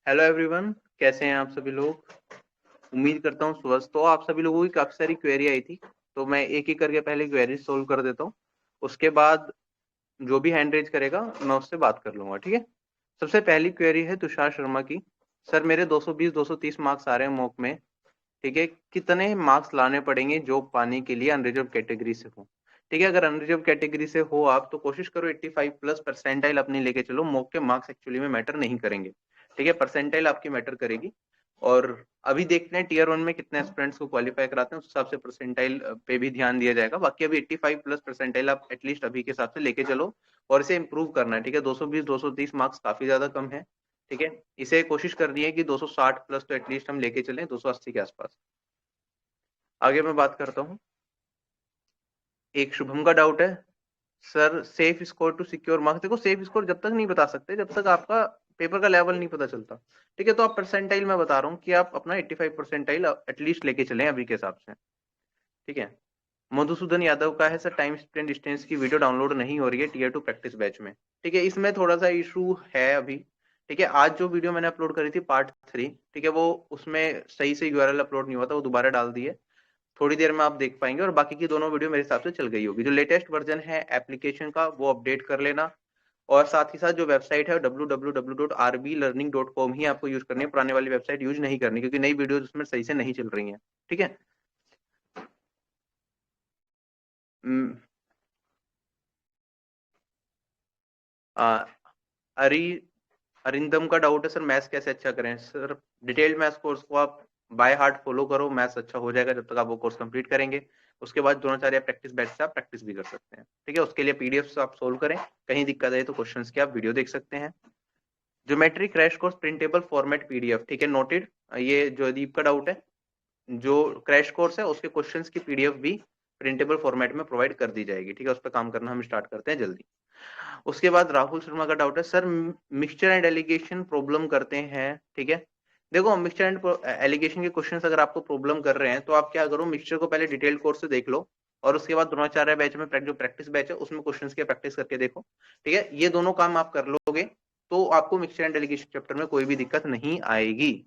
Hello everyone, कैसे हैं आप सभी लोग। उम्मीद करता हूँ स्वस्थ। तो आप सभी लोगों की काफी सारी क्वेरी आई थी, तो मैं एक एक करके पहले क्वेरी सोल्व कर देता हूँ। उसके बाद जो भी हैंड रेज करेगा मैं उससे बात कर लूंगा, ठीक है। सबसे पहली क्वेरी है तुषार शर्मा की। सर मेरे 220 230 मार्क्स आ रहे हैं मॉक में, ठीक है। कितने मार्क्स लाने पड़ेंगे जॉब पाने के लिए अनरिजर्व कैटेगरी से हो। ठीक है, अगर अनरिजर्व कैटेगरी से हो आप तो कोशिश करो 85 प्लस परसेंटाइल अपनी लेके चलो। मॉक के मार्क्स एक्चुअली में मैटर नहीं करेंगे, ठीक है। परसेंटाइल आपकी मैटर करेगी। और अभी देखते हैं टीयर 1 में कितने स्टूडेंट्स को क्वालिफाई कराते हैं, उस हिसाब से परसेंटाइल पे भी ध्यान दिया जाएगा। बाकी अभी 85 प्लस परसेंटाइल आप एटलीस्ट अभी के हिसाब से लेके चलो और इसे इंप्रूव करना है, ठीक है। 220 230 मार्क्स काफी ज्यादा कम है, ठीक है। इसे कोशिश करनी है कि 260 प्लस तो एटलीस्ट हम लेके चलें, 280 के आसपास। आगे मैं बात करता हूँ। एक शुभम का डाउट है, sir safe score to secure marks. देखो सेफ स्कोर जब तक नहीं बता सकते जब तक आपका पेपर का लेवल नहीं पता चलता, ठीक है। तो आप परसेंटाइल मैं बता रहा हूँ कि आप अपना 85 परसेंटाइल एटलीस्ट लेके चलें अभी के हिसाब से, ठीक है। मधुसूदन यादव का है, सर टाइम स्पेंड डिस्टेंस की वीडियो डाउनलोड नहीं हो रही है टीयर 2 प्रैक्टिस बैच में, ठीक है। इसमें थोड़ा सा इशू है अभी, ठीक है। आज जो वीडियो मैंने अपलोड करी थी पार्ट 3, ठीक है, वो उसमें सही से यूआरएल अपलोड नहीं हुआ था, वो दोबारा डाल दिए। थोड़ी देर में आप देख पाएंगे और बाकी की दोनों वीडियो मेरे हिसाब से चल गई होगी। जो लेटेस्ट वर्जन है एप्लीकेशन का वो अपडेट कर लेना, और साथ ही साथ जो वेबसाइट है www.rblearning.com ही आपको यूज करनी है। पुराने वाली वेबसाइट यूज नहीं करनी क्योंकि नई वीडियो उसमें सही से नहीं चल रही है, ठीक है। अरी अरिंदम का डाउट है, सर मैथ्स कैसे अच्छा करें। सर डिटेल्ड मैथ्स कोर्स को आप बाय हार्ट फॉलो करो, मैथ्स अच्छा हो जाएगा जब तक आप वो कोर्स कंप्लीट करेंगे। उसके बाद द्रोणाचार्य प्रैक्टिस बैच से आप प्रैक्टिस भी कर सकते हैं, ठीक है। उसके लिए पीडीएफ आप सोल्व करें, कहीं दिक्कत है तो क्वेश्चंस की आप वीडियो देख सकते हैं। Geometry crash course printable format PDF, ठीक है, नोटेड। ये जयदीप का डाउट है, जो क्रैश कोर्स है उसके क्वेश्चंस की पीडीएफ भी प्रिंटेबल फॉर्मेट में प्रोवाइड कर दी जाएगी, ठीक है। उस पर काम करना हम स्टार्ट करते हैं जल्दी। उसके बाद राहुल शर्मा का डाउट है, sir mixture and allegation problem करते हैं, ठीक है। देखो मिक्सचर एंड एलिगेशन के क्वेश्चंस अगर आपको प्रॉब्लम कर रहे हैं तो आप क्या करो, मिक्सचर को पहले डिटेल्ड कोर्स से देख लो और उसके बाद द्रोणाचार्य बैच में जो प्रैक्टिस बैच है उसमें क्वेश्चंस की प्रैक्टिस करके देखो, ठीक है। ये दोनों काम आप कर लोगे तो आपको मिक्सचर एंड एलिगेशन चैप्टर में कोई भी दिक्कत नहीं आएगी।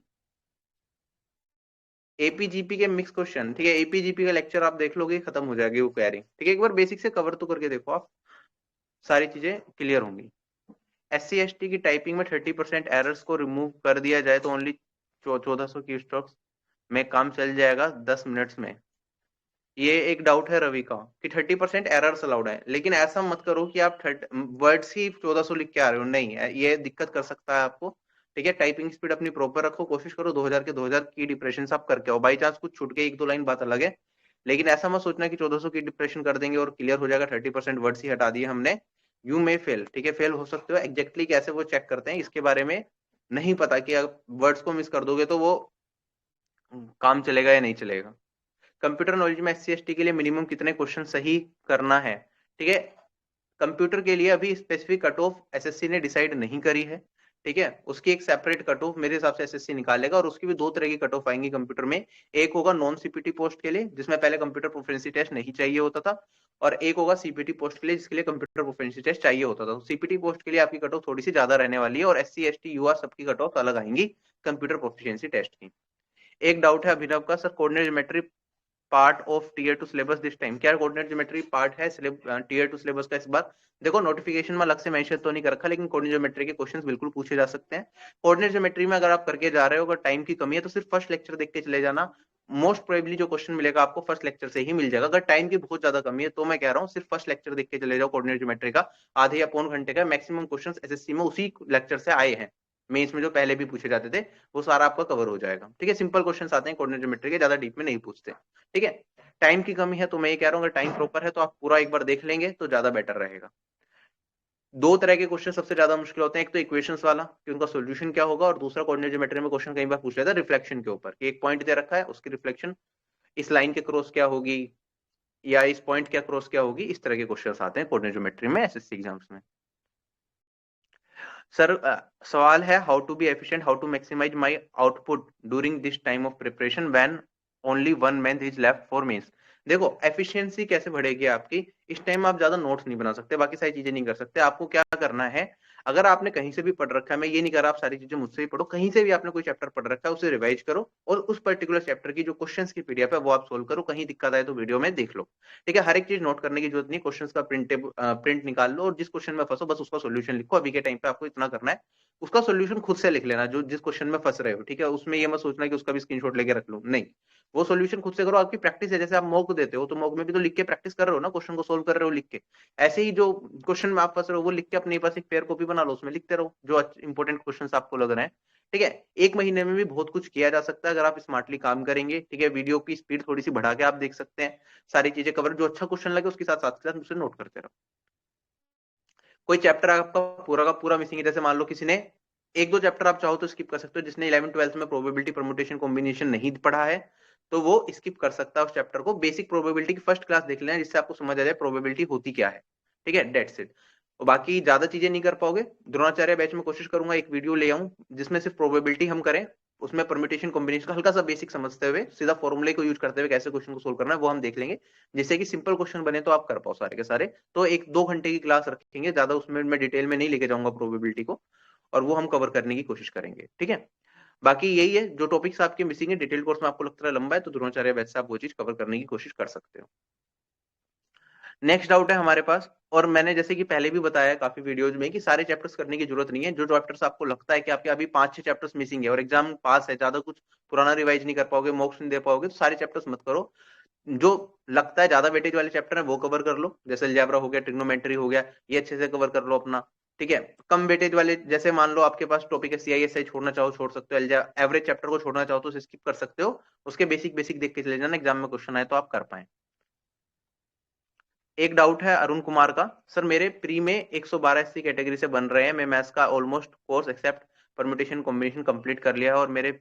एपीजीपी के मिक्स क्वेश्चन, ठीक है, एपीजीपी का लेक्चर आप देख लोगे खत्म हो जाएगी वो क्वेरी, ठीक है। एक बार बेसिक से कवर तो करके देखो आप, सारी चीजें क्लियर होंगी। SC ST की टाइपिंग में 30% एरर्स को रिमूव कर दिया जाए तो ओनली 1400 की स्ट्रोक्स में काम चल जाएगा 10 मिनट्स में। ये एक डाउट है रवि का कि 30% एरर्स अलाउड है, लेकिन ऐसा मत करो कि आप वर्ड्स ही 1400 लिख के आ रहे हो, नहीं ये दिक्कत कर सकता है आपको, ठीक है। टाइपिंग स्पीड अपनी प्रॉपर रखो, कोशिश करो 2000 के 2000 की डिप्रेशन आप करके आओ। बाई चांस कुछ छूट के एक दो लाइन बात अलग है, लेकिन ऐसा मत सोचना कि 1400 की डिप्रेशन कर देंगे और क्लियर हो जाएगा, 30% वर्ड्स ही हटा दिए हमने। यू मे फेल, ठीक है, फेल हो सकते हो। एग्जैक्टली कैसे वो चेक करते हैं इसके बारे में नहीं पता, कि वर्ड्स को मिस कर दोगे तो वो काम चलेगा या नहीं चलेगा। कंप्यूटर नॉलेज में SC ST के लिए मिनिमम कितने क्वेश्चन सही करना है, ठीक है। कंप्यूटर के लिए अभी स्पेसिफिक कट ऑफ एसएससी ने डिसाइड नहीं करी है, ठीक है। उसकी एक सेपरेट कट ऑफ मेरे हिसाब से एसएससी निकालेगा और उसकी भी दो तरह की कट ऑफ आएंगी कंप्यूटर में। एक होगा नॉन सीपीटी पोस्ट के लिए जिसमें पहले कंप्यूटर प्रोफिशिएंसी टेस्ट नहीं चाहिए होता था, और एक होगा सीपीटी पोस्ट के लिए जिसके लिए कंप्यूटर प्रोफिशिएंसी टेस्ट चाहिए होता था। सीपीटी पोस्ट के लिए आपकी कट ऑफ थोड़ी सी ज्यादा रहने वाली है और SC ST यूआर सबकी कट ऑफ अलग आएंगी कंप्यूटर प्रोफिशिएंसी टेस्ट की। एक डाउट है अभिनव का, sir coordinate geometry part of tier 2 syllabus this time. क्या कोऑर्डिनेट ज्योमेट्री पार्ट है टीयर 2 सिलेबस का इस बार। देखो नोटिफिकेशन में अलग से मेंशन तो नहीं कर रखा, लेकिन कोऑर्डिनेट ज्योमेट्री के क्वेश्चंस बिल्कुल पूछे जा सकते हैं। कोऑर्डिनेट ज्योमेट्री में अगर आप करके जा रहे हो, अगर टाइम की कमी है तो सिर्फ फर्स्ट लेक्चर देख के चले जाना। मोस्ट प्रोबेबली जो क्वेश्चन मिलेगा आपको फर्स्ट लेक्चर से ही मिल जाएगा। अगर टाइम की बहुत ज्यादा कमी है तो मैं कह रहा हूँ सिर्फ फर्स्ट लेक्चर देख के चले जाओ। कोऑर्डिनेट ज्योमेट्री का आधे या पौन घंटे का मैक्सिमम क्वेश्चन एसएससी में उसी लेक्चर से आए हैं। मेंस में जो पहले भी पूछे जाते थे वो सारा आपका कवर हो जाएगा, ठीक है। सिंपल क्वेश्चन आते हैं कोऑर्डिनेट ज्योमेट्री के, ज्यादा डीप में नहीं पूछते, ठीक है। टाइम की कमी है तो मैं ये कह रहा हूँ अगर टाइम प्रॉपर है तो आप पूरा एक बार देख लेंगे तो ज्यादा बेटर रहेगा। दो तरह के क्वेश्चन सबसे ज्यादा मुश्किल होते हैं, एक तो इक्वेशंस वाला कि उनका सॉल्यूशन क्या होगा, और दूसरा कोऑर्डिनेट ज्योमेट्री में क्वेश्चन कई बार पूछ लेता है रिफ्लेक्शन के ऊपर कि एक पॉइंट दे रखा है उसकी रिफ्लेक्शन इस लाइन के क्रॉस क्या होगी या इस पॉइंट क्या क्रॉस क्या होगी। इस तरह के क्वेश्चन आते हैं कोऑर्डिनेट ज्योमेट्री में एसएससी एग्जाम्स में। सर सवाल है how to be efficient, how to maximise my output during this time of preparation when only 1 month is left for mains. देखो एफिशिएंसी कैसे बढ़ेगी आपकी, इस टाइम आप ज्यादा नोट्स नहीं बना सकते, बाकी सारी चीजें नहीं कर सकते। आपको क्या करना है, अगर आपने कहीं से भी पढ़ रखा है, मैं ये नहीं कर रहा आप सारी चीजें मुझसे ही पढ़ो, कहीं से भी आपने कोई चैप्टर पढ़ रखा है उसे रिवाइज करो और उस पर्टिकुलर चैप्टर की जो क्वेश्चंस की पीडीएफ है वो आप सोल्व करो, कहीं दिक्कत आए तो वीडियो में देख लो। ठीक है, हर एक चीज नोट करने की जरूरत नहीं, क्वेश्चन का प्रिंट निकाल लो और जिस क्वेश्चन में फंसो बस उसका सोल्यूशन लिखो। अभी के टाइम पे आपको इतना करना है, उसका सोल्यूशन खुद से लिख लेना, जो जिस क्वेश्चन में फंस रहे हो। ठीक है, उसमें ये मत सोचना कि उसका भी स्क्रीनशॉट लेके रख लो, नहीं, वो सॉल्यूशन खुद से करो। आपकी प्रैक्टिस है, जैसे आप मॉक देते हो तो मॉक में भी तो लिख के प्रैक्टिस कर रहे हो ना, क्वेश्चन को सोल्व कर रहे हो लिख के। ऐसे ही जो क्वेश्चन में आप फंस रहे हो वो लिख के अपने पास एक पेयर कॉपी बना लो, उसमें लिखते रहो जो इंपॉर्टेंट क्वेश्चन आपको लग रहे हैं। ठीक है, एक महीने में भी बहुत कुछ किया जा सकता है अगर आप स्मार्टली काम करेंगे। ठीक है, वीडियो की स्पीड थोड़ी सी बढ़ा के आप देख सकते हैं, सारी चीजें कवर, जो अच्छा क्वेश्चन लगे उसके साथ साथ उसे नोट करते रहो। कोई चैप्टर आपका पूरा का पूरा मिसिंग है, जैसे मान लो किसी ने एक दो चैप्टर आप चाहो तो स्किप कर सकते हो, जिसने 11 12th में प्रोबेबिलिटी परम्यूटेशन कॉम्बिनेशन नहीं पढ़ा है तो वो स्किप कर सकता है उस चैप्टर को। बेसिक प्रोबेबिलिटी की फर्स्ट क्लास देख लेना जिससे आपको समझ आ जाए प्रोबेबिलिटी होती क्या है। ठीक है, डेट्स इट। और बाकी ज्यादा चीजें नहीं कर पाओगे, द्रोणाचार्य बैच में कोशिश करूंगा एक वीडियो ले आऊं जिसमें सिर्फ प्रोबेबिलिटी हम करें, उसमें परम्यूटेशन कॉम्बिनेशन का हल्का सा बेसिक समझते हुए सीधा फॉर्मूले को यूज करते हुए कैसे क्वेश्चन को सोल्व करना है वो हम देख लेंगे, जिससे कि सिंपल क्वेश्चन बने तो आप कर पाओ सारे के सारे। तो एक 2 घंटे की क्लास रखेंगे, ज्यादा उसमें मैं डिटेल में नहीं लेके जाऊंगा प्रोबेबिलिटी को, और वो हम कवर करने की कोशिश करेंगे। ठीक है, बाकी यही है जो टॉपिक्स आपके मिसिंग है, डिटेल कोर्स में आपको लगता है लंबा है तो द्रोणाचार्य बैच से आप वो चीज कवर करने की कोशिश कर सकते हो। नेक्स्ट डाउट है हमारे पास, और मैंने जैसे कि पहले भी बताया काफी वीडियोज में कि सारे चैप्टर्स करने की जरूरत नहीं है। जो चैप्टर्स आपको लगता है कि आपके अभी 5-6 चैप्टर्स मिसिंग है और एग्जाम पास है, ज्यादा कुछ पुराना रिवाइज नहीं कर पाओगे, मॉक्स नहीं दे पाओगे, तो सारे चैप्टर्स मत करो। जो लगता है ज्यादा वेटेज वाले चैप्टर है वो कवर कर लो, जैसे अलजेब्रा हो गया, ट्रिग्नोमेट्री हो गया, ये अच्छे से कवर कर लो अपना। ठीक है, कम वेटेज वाले जैसे मान लो आपके पास टॉपिक है सीआईएसआई, छोड़ना चाहो छोड़ सकते हो, एवरेज चैप्टर को छोड़ना चाहो तो स्किप कर सकते हो, उसके बेसिक बेसिक देख के चले जाना, एग्जाम में क्वेश्चन आए तो आप कर पाए। एक डाउट है अरुण कुमार का, सर मेरे प्री में 112 एससी कैटेगरी से बन रहे हैं, मैं मैथ्स का almost course except permutation combination complete कर लिया है और मेरे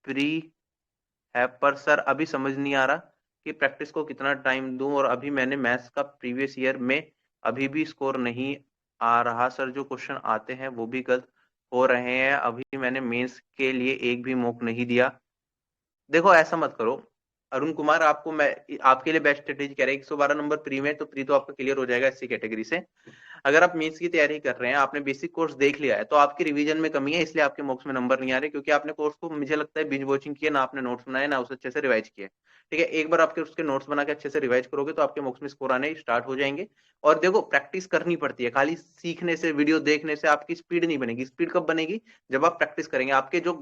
प्री है, पर सर अभी समझ नहीं आ रहा कि प्रैक्टिस को कितना टाइम दूं, और अभी मैंने मैथ्स का प्रीवियस ईयर में अभी भी स्कोर नहीं आ रहा सर, जो क्वेश्चन आते हैं वो भी गलत हो रहे हैं, अभी मैंने मेंस के लिए एक भी मॉक नहीं दिया। देखो ऐसा मत करो अरुण कुमार, आपको मैं आपके लिए बेस्ट स्ट्रेटेजी कह रहा है, 112 नंबर प्री में तो प्री तो आपका क्लियर हो जाएगा एससी कैटेगरी से। अगर आप मेंस की तैयारी कर रहे हैं, आपने बेसिक कोर्स देख लिया है, तो आपकी रिवीजन में कमी है, इसलिए आपके मॉक्स में नंबर नहीं आ रहे, क्योंकि आपने कोर्स को मुझे लगता है बिंज वॉचिंग किया ना, आपने नोट्स बनाए ना उसे अच्छे से रिवाइज किया। ठीक है, एक बार आपके उसके नोट्स बना के अच्छे से रिवाइज करोगे तो आपके मॉक्स में स्कोर आने स्टार्ट हो जाएंगे। और देखो प्रैक्टिस करनी पड़ती है, खाली सीखने से वीडियो देखने से आपकी स्पीड नहीं बनेगी। स्पीड कब बनेगी, जब आप प्रैक्टिस करेंगे। आपके जो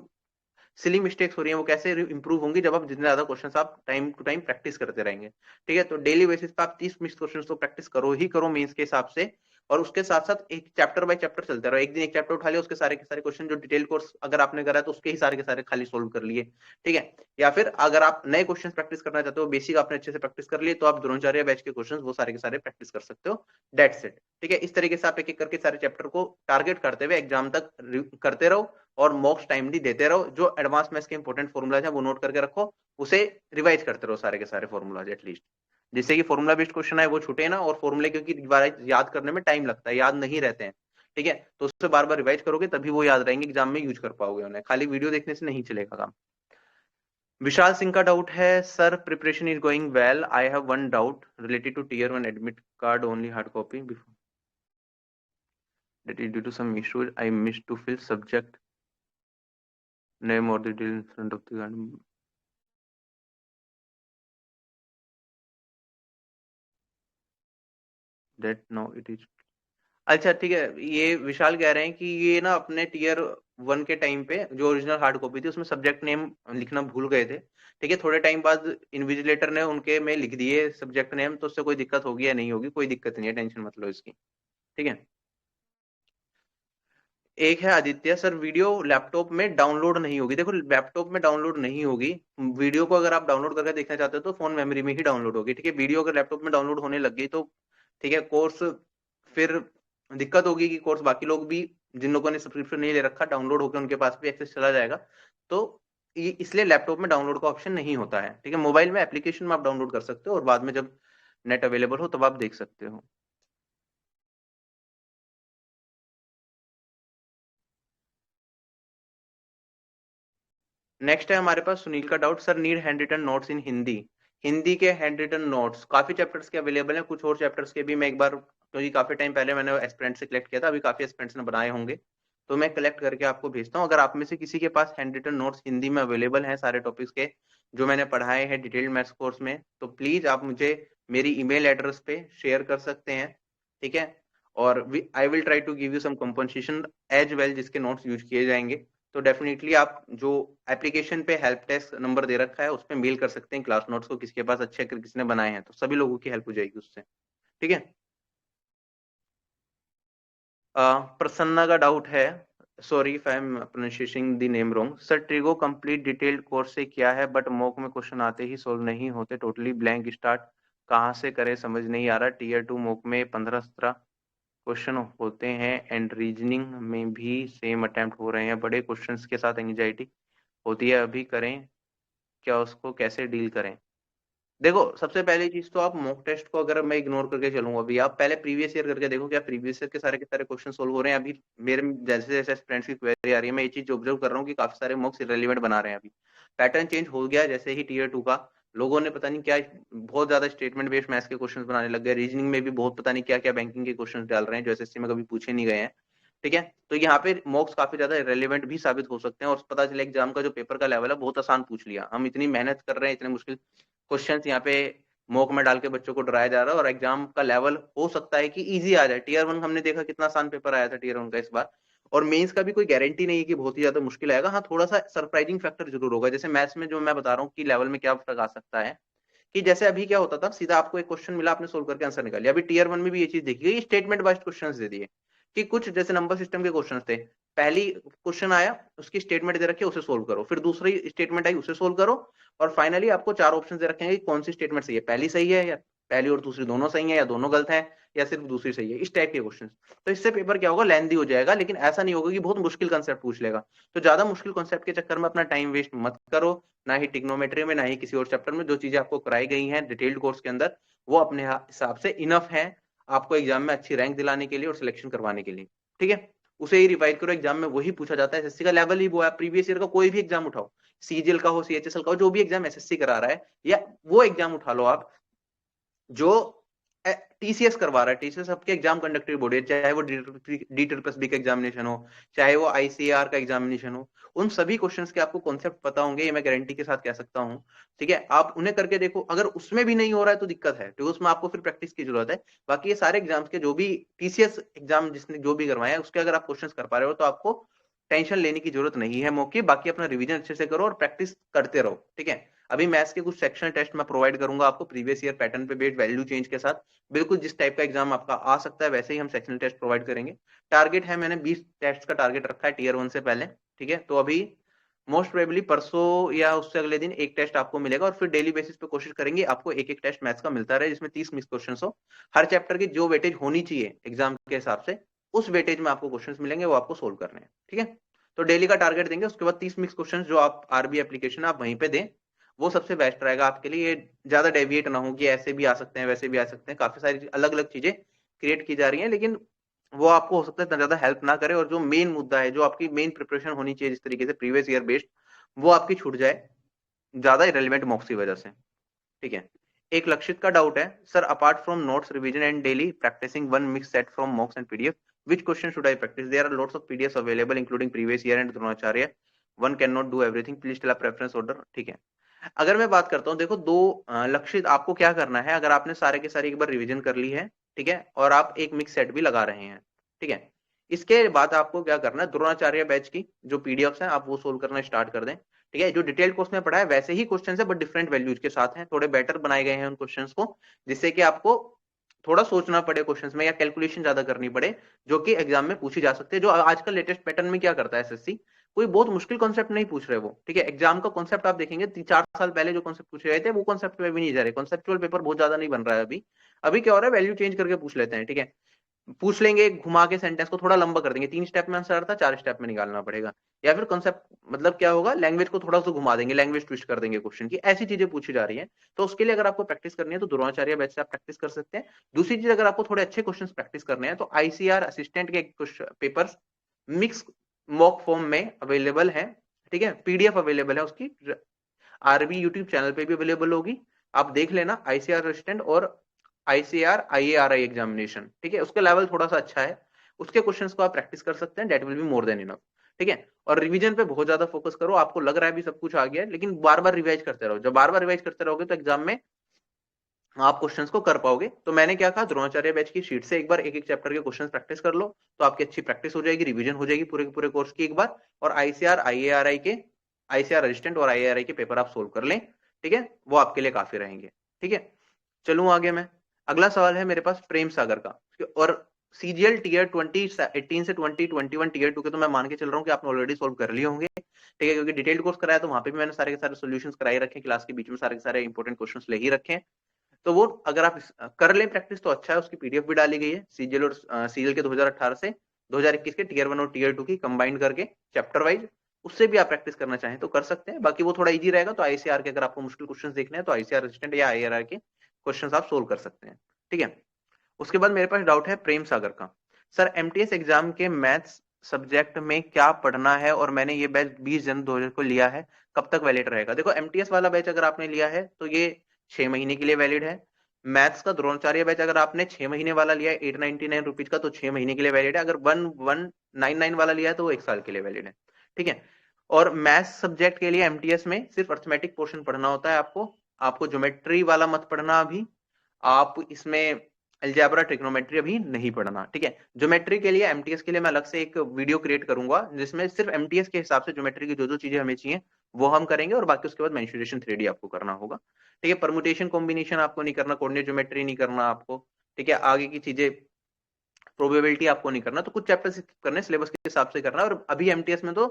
सिली मिस्टेक्स हो रही है वो कैसे इंप्रूव होंगी, जब आप जितने ज्यादा क्वेश्चन आप टाइम टू टाइम प्रैक्टिस करते रहेंगे। ठीक है, तो डेली बेसिस पे आप 30 मिस क्वेश्चन तो प्रैक्टिस करो ही करो मेंस के हिसाब से, और उसके साथ साथ एक चैप्टर बाय चैप्टर चलते रहो। एक दिन एक चैप्टर उठा लिया, उसके सारे के सारे क्वेश्चन जो डिटेल कोर्स अगर आपने करा है तो उसके ही सारे के सारे खाली सोल्व कर लिए। ठीक है, या फिर अगर आप नए क्वेश्चन प्रैक्टिस करना चाहते हो, बेसिक आपने अच्छे से प्रैक्टिस कर लिए, तो आप द्रोणाचार्य बैच के क्वेश्चन वो सारे के सारे प्रैक्टिस कर सकते हो। That's it. ठीक है, इस तरीके से आप एक एक करके सारे चैप्टर को टारगेट करते हुए एग्जाम तक करते रहो और मॉक्स टाइमली देते रहो। जो एडवांस मैथ्स के इंपॉर्टेंट फॉर्मुलाज है वो नोट करके रखो, उसे रिवाइज करते रहो सारे के सारे फॉर्मुलाज एटलीस्ट, जिससे कि फॉर्मुला बेस्ड क्वेश्चन है वो छूटे ना, और फॉर्मुले क्योंकि दोबारा याद करने में टाइम लगता है, याद नहीं रहते हैं। ठीक है, तो उससे बार बार रिवाइज करोगे तभी वो याद रहेंगे, एग्जाम में यूज कर पाओगे उन्हें, खाली वीडियो देखने से नहीं चलेगा काम। विशाल सिंह का डाउट है, sir preparation is going well, I have one doubt related to tier 1 admit card only hard copy before that is due to some issues I missed to fill subject name or the detail in front of the that now it is। अच्छा ठीक है, ये विशाल कह रहे हैं कि ये ना अपने टीयर 1 के टाइम पे जो ओरिजिनल हार्ड कॉपी थी उसमें सब्जेक्ट नेम लिखना भूल गए थे। ठीक है, थोड़े टाइम बाद इन्विजिलेटर ने उनके में लिख दिए सब्जेक्ट नेम, तो उससे कोई दिक्कत होगी या नहीं होगी, कोई दिक्कत नहीं है, टेंशन मत लो इसकी। ठीक है, एक है आदित्य, सर वीडियो लैपटॉप में डाउनलोड नहीं होगी। देखो लैपटॉप में डाउनलोड नहीं होगी, वीडियो को अगर आप डाउनलोड करके देखना चाहते हो तो फोन मेमोरी में ही डाउनलोड होगी। ठीक है, वीडियो अगर लैपटॉप में डाउनलोड होने लग गई तो ठीक है, कोर्स फिर दिक्कत होगी कि कोर्स बाकी लोग भी जिन लोगों ने सब्सक्रिप्शन नहीं ले रखा डाउनलोड होकर उनके पास भी एक्सेस चला जाएगा, तो इसलिए लैपटॉप में डाउनलोड का ऑप्शन नहीं होता है। ठीक है, मोबाइल में एप्लीकेशन में आप डाउनलोड कर सकते हो और बाद में जब नेट अवेलेबल हो तब आप देख सकते हो। नेक्स्ट है हमारे पास सुनील का doubt, sir need hand written notes in Hindi. Hindi के हैंड रिटन नोट्स काफी चैप्टर्स के अवेलेबल हैं, कुछ और चैप्टर्स के भी मैं एक बार क्योंकि काफी टाइम पहले मैंने एस्पिरेंट से कलेक्ट किया था, अभी काफी एस्पिरेंट्स ने बनाए होंगे, तो मैं कलेक्ट करके आपको भेजता हूँ। अगर आप में से किसी के पास हैंड रिटन नोट्स हिंदी में अवेलेबल हैं सारे टॉपिक्स के जो मैंने पढ़ाए हैं डिटेल्ड मैथ्स कोर्स में, तो प्लीज आप मुझे मेरी ईमेल एड्रेस पे शेयर कर सकते हैं, ठीक है। और I will try to give you some compensation as well जिसके नोट्स यूज किए जाएंगे। तो डेफिनेटली आप जो एप्लीकेशन पे हेल्प डेस्क नंबर दे रखा है उस पर मेल कर सकते हैं क्लास नोट्स को, किसके पास अच्छे किसने बनाए हैं, तो सभी लोगों की हेल्प हो जाएगी उससे, ठीक है। प्रसन्ना का डाउट है, sorry if I am pronunciation the name wrong sir, trigo complete detailed course से किया है बट मॉक में क्वेश्चन आते ही सोल्व नहीं होते, टोटली ब्लैंक स्टार्ट कहाँ से करें समझ नहीं आ रहा। टीयर 2 मॉक में 15-17 क्वेश्चन होते हैं एंड रीजनिंग में भी सेम अटेम्प्ट हो रहे हैं, बड़े क्वेश्चंस के साथ एंजाइटी होती है, अभी करें क्या, उसको कैसे डील करें। देखो सबसे पहली चीज तो आप मॉक टेस्ट को अगर मैं इग्नोर करके चलूंगा, अभी आप पहले प्रीवियस ईयर करके देखो क्या प्रीवियस ईयर के सारे क्वेश्चन सोल्व हो रहे हैं। अभी मेरे जैसे जैसे फ्रेंड्स की क्वेरी आ रही है मैं ये चीज ऑब्जर्व कर रहा हूँ कि काफी सारे मॉक्स इरेलीवेंट बना रहे हैं। अभी पैटर्न चेंज हो गया जैसे ही टीयर 2 का, लोगों ने पता नहीं क्या बहुत ज्यादा स्टेटमेंट बेस्ड मैथ्स के क्वेश्चन बनाने लग गए, रीजनिंग में भी बहुत पता नहीं क्या क्या बैंकिंग के क्वेश्चन डाल रहे हैं जो एसएससी में कभी पूछे नहीं गए हैं, ठीक है। तो यहाँ पे मॉक्स काफी ज्यादा रेलिवेंट भी साबित हो सकते हैं और पता चले एग्जाम का जो पेपर का लेवल है बहुत आसान पूछ लिया, हम इतनी मेहनत कर रहे हैं, इतने मुश्किल क्वेश्चंस यहाँ पे मॉक में डाल के बच्चों को डराया जा रहा है और एग्जाम का लेवल हो सकता है कि इजी आ जाए। टीयर 1 हमने देखा कितना आसान पेपर आया था टीयर 1 का इस बार, और मेंस का भी कोई गारंटी नहीं है कि बहुत ही ज्यादा मुश्किल आएगा। हाँ थोड़ा सा सरप्राइजिंग फैक्टर जरूर होगा, जैसे मैथ्स में जो मैं बता रहा हूँ कि लेवल में क्या फर्क आ सकता है, कि जैसे अभी क्या होता था सीधा आपको एक क्वेश्चन मिला आपने सोल्व करके आंसर निकाल लिया। अभी टीयर 1 में भी ये चीज देखी गई, स्टेटमेंट वाइज क्वेश्चन दे दिए कि कुछ जैसे नंबर सिस्टम के क्वेश्चन थे, पहली क्वेश्चन आया उसकी स्टेटमेंट दे रखी है उसे सोल्व करो, फिर दूसरी स्टेटमेंट आई उसे सोल्व करो, और फाइनली आपको 4 ऑप्शन दे रखे हैं कि कौन सी स्टेटमेंट सही है, पहली सही है या पहली और दूसरी दोनों सही है या दोनों गलत है या सिर्फ दूसरी सही है, इस टाइप के क्वेश्चन। तो इससे पेपर क्या होगा लेंथी हो जाएगा, लेकिन ऐसा नहीं होगा कि बहुत मुश्किल कंसेप्ट पूछ लेगा। तो ज्यादा मुश्किल कंसेप्ट के चक्कर में अपना टाइम वेस्ट मत करो, ना ही टिग्नोमेट्री में ना ही किसी और चैप्टर में। जो चीजें आपको कराई गई हैं डिटेल्ड कोर्स के अंदर वो अपने हिसाब से इनफ है आपको एग्जाम में अच्छी रैंक दिलाने के लिए और सिलेक्शन करवाने के लिए, ठीक है। उसे ही रिवाइज करो, एग्जाम में वही पूछा जाता है, एसएससी का लेवल ही वो है। प्रीवियस ईयर का कोई भी एग्जाम उठाओ, सीजीएल का हो सीएचएसएल का हो, जो भी एग्जाम एसएससी करा रहा है या वो एग्जाम उठा लो आप जो टीसीएस करवा रहा है। टीसीएस सबके एग्जाम कंडक्टेड बॉडी है, चाहे वो डी का एग्जामिनेशन हो चाहे वो आईसीआर का एग्जामिनेशन हो, उन सभी क्वेश्चंस के आपको कॉन्सेप्ट पता होंगे, ये मैं गारंटी के साथ कह सकता हूँ, ठीक है। आप उन्हें करके देखो, अगर उसमें भी नहीं हो रहा है तो दिक्कत है, तो उसमें आपको फिर प्रैक्टिस की जरूरत है। बाकी ये सारे एग्जाम्स के जो भी टीसीएस एग्जाम जिसने जो भी करवाए हैं उसके अगर आप क्वेश्चन कर पा रहे हो तो आपको टेंशन लेने की जरूरत नहीं है मौके, बाकी अपना रिवीजन अच्छे से करो और प्रैक्टिस करते रहो, ठीक है। अभी मैथ्स के कुछ सेक्शनल टेस्ट मैं प्रोवाइड करूंगा आपको प्रीवियस ईयर पैटर्न पे बेस्ड वैल्यू चेंज के साथ, बिल्कुल जिस टाइप का एग्जाम आपका आ सकता है वैसे ही हम सेक्शनल टेस्ट प्रोवाइड करेंगे। टारगेट है मैंने 20 टेस्ट का टारगेट रखा है टीयर 1 से पहले, ठीक है। तो अभी मोस्ट प्रोबेबली परसों या उससे अगले दिन एक टेस्ट आपको मिलेगा और फिर डेली बेसिस पे कोशिश करेंगे आपको एक एक टेस्ट मैथ्स का मिलता रहे जिसमें 30 मिक्स क्वेश्चन हो। हर चैप्टर की जो वेटेज होनी चाहिए एग्जाम के हिसाब से उस वेटेज में आपको क्वेश्चन मिलेंगे, वो आपको सोल्व करने हैं, ठीक है। तो डेली का टारगेट देंगे, उसके बाद 30 मिक्स क्वेश्चन जो आप आरबी एप्लीकेशन आप वहीं पे दें, वो सबसे बेस्ट रहेगा आपके लिए। ये ज्यादा डेविएट ना हो कि ऐसे भी आ सकते हैं वैसे भी आ सकते हैं, काफी सारी अलग अलग चीजें क्रिएट की जा रही हैं, लेकिन वो आपको हो सकता है इतना ज्यादा हेल्प ना करे और जो मेन मुद्दा है जो आपकी मेन प्रिपरेशन होनी चाहिए जिस तरीके से प्रीवियस ईयर बेस्ड, वो आपकी छूट जाए ज्यादा इरेलीवेंट मॉक्स की वजह से, ठीक है। एक लक्षित का डाउट है sir, apart from notes revision and daily practicing one mix set from mocks and PDF which question should I practice? There are lots of PDFs available including previous year and Dronacharya. One cannot do everything. Please tell a preference order. ठीक है। अगर मैं बात करता हूँ, देखो दो लक्षित आपको क्या करना है, अगर आपने सारे के सारे एक बार रिवीजन कर ली है, ठीक है, और आप एक मिक्स सेट भी लगा रहे हैं, ठीक है, इसके बाद आपको क्या करना है, द्रोणाचार्य बैच की जो पीडीएफ्स हैं आप वो सोल्व करना स्टार्ट कर दें, ठीक है। जो डिटेल्ड कोर्स में पढ़ा है वैसे ही क्वेश्चन है बट डिफरेंट वैल्यूज के साथ हैं, थोड़े बेटर बनाए गए हैं उन क्वेश्चंस को, जिससे कि आपको थोड़ा सोचना पड़े क्वेश्चंस में या कैलकुलेशन ज्यादा करनी पड़े, जो कि एग्जाम में पूछी जा सकती है। जो आजकल लेटेस्ट पैटर्न में क्या करता है एसएससी, कोई बहुत मुश्किल कॉन्सेप्ट नहीं पूछ रहे वो, ठीक है। एग्जाम का कॉन्सेप्ट आप देखेंगे 4 साल पहले जो कॉन्सेप्ट पूछे गए थे वो कॉन्सेप्ट में भी नहीं जा रहे, कॉन्सेप्चुअल पेपर बहुत ज्यादा नहीं बन रहा है अभी। अभी क्या हो रहा है, वैल्यू चेंज करके पूछ लेते हैं, ठीक है, पूछ लेंगे घुमा के सेंटेंस को थोड़ा लंबा कर देंगे, 3 स्टेप में आंसर आता 4 स्टेप में निकालना पड़ेगा, या फिर कॉन्सेप्ट मतलब क्या होगा, लैंग्वेज को थोड़ा सा घुमा देंगे, लैंग्वेज ट्विस्ट कर देंगे क्वेश्चन की, ऐसी चीजें पूछी जा रही है। तो उसके लिए अगर आपको प्रैक्टिस करनी है तो द्रोणाचार्य बैच से आप प्रैक्टिस कर सकते हैं। दूसरी चीज, अगर आपको थोड़े अच्छे क्वेश्चन प्रैक्टिस करने हैं तो आईसीआर असिस्टेंट के पेपर्स मिक्स मॉक फॉर्म में अवेलेबल है, ठीक है, पीडीएफ अवेलेबल है उसकी, आरबी यूट्यूब चैनल पे भी अवेलेबल होगी, आप देख लेना आईसीआर असिस्टेंट और ICAR IARI एग्जामिनेशन, ठीक है, उसका लेवल थोड़ा सा अच्छा है, उसके क्वेश्चंस को आप प्रैक्टिस कर सकते हैं, that will be more than enough, ठीक है। और रिवीजन पे बहुत ज्यादा फोकस करो, आपको लग रहा है भी सब कुछ आ गया है, लेकिन बार बार रिवाइज करते रहो, जब बार बार रिवाइज करते रहोगे तो एग्जाम में आप क्वेश्चंस को कर पाओगे। तो मैंने क्या कहा, द्रोणाचार्य बैच की शीट से एक बार एक एक चैप्टर के क्वेश्चंस प्रैक्टिस कर लो, तो आपकी अच्छी प्रैक्टिस हो जाएगी, रिवीजन हो जाएगी पूरे के पूरे कोर्स की एक बार, और आईसीआर आईएआरआई के, आईसीआर असिस्टेंट और आईएआरआई के पेपर आप सोल्व कर लें, ठीक है, वो आपके लिए काफी रहेंगे, ठीक है। चलूं आगे मैं, अगला सवाल है मेरे पास प्रेम सागर का, और सीजीएल टीयर 2018 से 2021 टीयर 2 के तो मैं मान के चल रहा हूँ कि आपने ऑलरेडी सोल्व कर लिए होंगे, ठीक है, क्योंकि डिटेल्ड कोर्स कराया तो वहां पे भी मैंने सारे के सारे सॉल्यूशंस कराई रखे, क्लास के बीच में सारे के सारे इंपॉर्टेंट क्वेश्चंस ले ही रखे हैं। तो वो अगर आप कर लें प्रैक्टिस तो अच्छा है, उसकी पीडीएफ भी डाली गई है सीजीएल और सीजीएल के 2018 से 2021 के टीयर 1 और टीयर 2 की कंबाइंड करके चैप्टर वाइज, उससे भी आप प्रैक्टिस करना चाहें तो कर सकते हैं, बाकी वो थोड़ा इजी रहेगा। तो आईसीआर के अगर आपको मुश्किल क्वेश्चंस देखने हैं तो आईसीआर असिस्टेंट या आईआरआर के क्वेश्चंस आप सोल्व कर सकते हैं, ठीक है। उसके बाद मेरे पास डाउट है प्रेम सागर का, सर एमटीएस एग्जाम के मैथ्स सब्जेक्ट में क्या पढ़ना है, और मैंने ये बैच 20 जनवरी 2000 को लिया है, कब तक वैलिड रहेगा। देखो एमटीएस वाला बैच अगर आपने लिया है तो ये 6 महीने के लिए वैलिड है। मैथ्स का द्रोणाचार्य बैच अगर आपने 6 महीने वाला लिया है 899 रुपीज का, तो 6 महीने के लिए वैलिड है। अगर 1199 वाला लिया है तो वो 1 साल के लिए वैलिड है, ठीक है। और मैथ्स सब्जेक्ट के लिए एमटीएस में सिर्फ अर्थमेटिक पोर्शन पढ़ना होता है, आपको ज्योमेट्री वाला मत पढ़ना अभी, आप इसमें अलजेब्रा ट्रिग्नोमेट्री अभी नहीं पढ़ना, ठीक है। ज्योमेट्री के लिए एमटीएस के लिए मैं अलग से एक वीडियो क्रिएट करूंगा जिसमें सिर्फ एमटीएस के हिसाब से ज्योमेट्री की जो जो चीजें हमें चाहिए वो हम करेंगे, और बाकी उसके बाद मेंसुरेशन 3D आपको करना होगा, ठीक है। परमुटेशन कॉम्बिनेशन आपको नहीं करना, कोऑर्डिनेट ज्योमेट्री नहीं करना आपको, ठीक है। आगे की चीजें प्रोबेबिलिटी आपको नहीं करना, तो कुछ चैप्टर्स करने सिलेबस के हिसाब से करना। और अभी एमटीएस में तो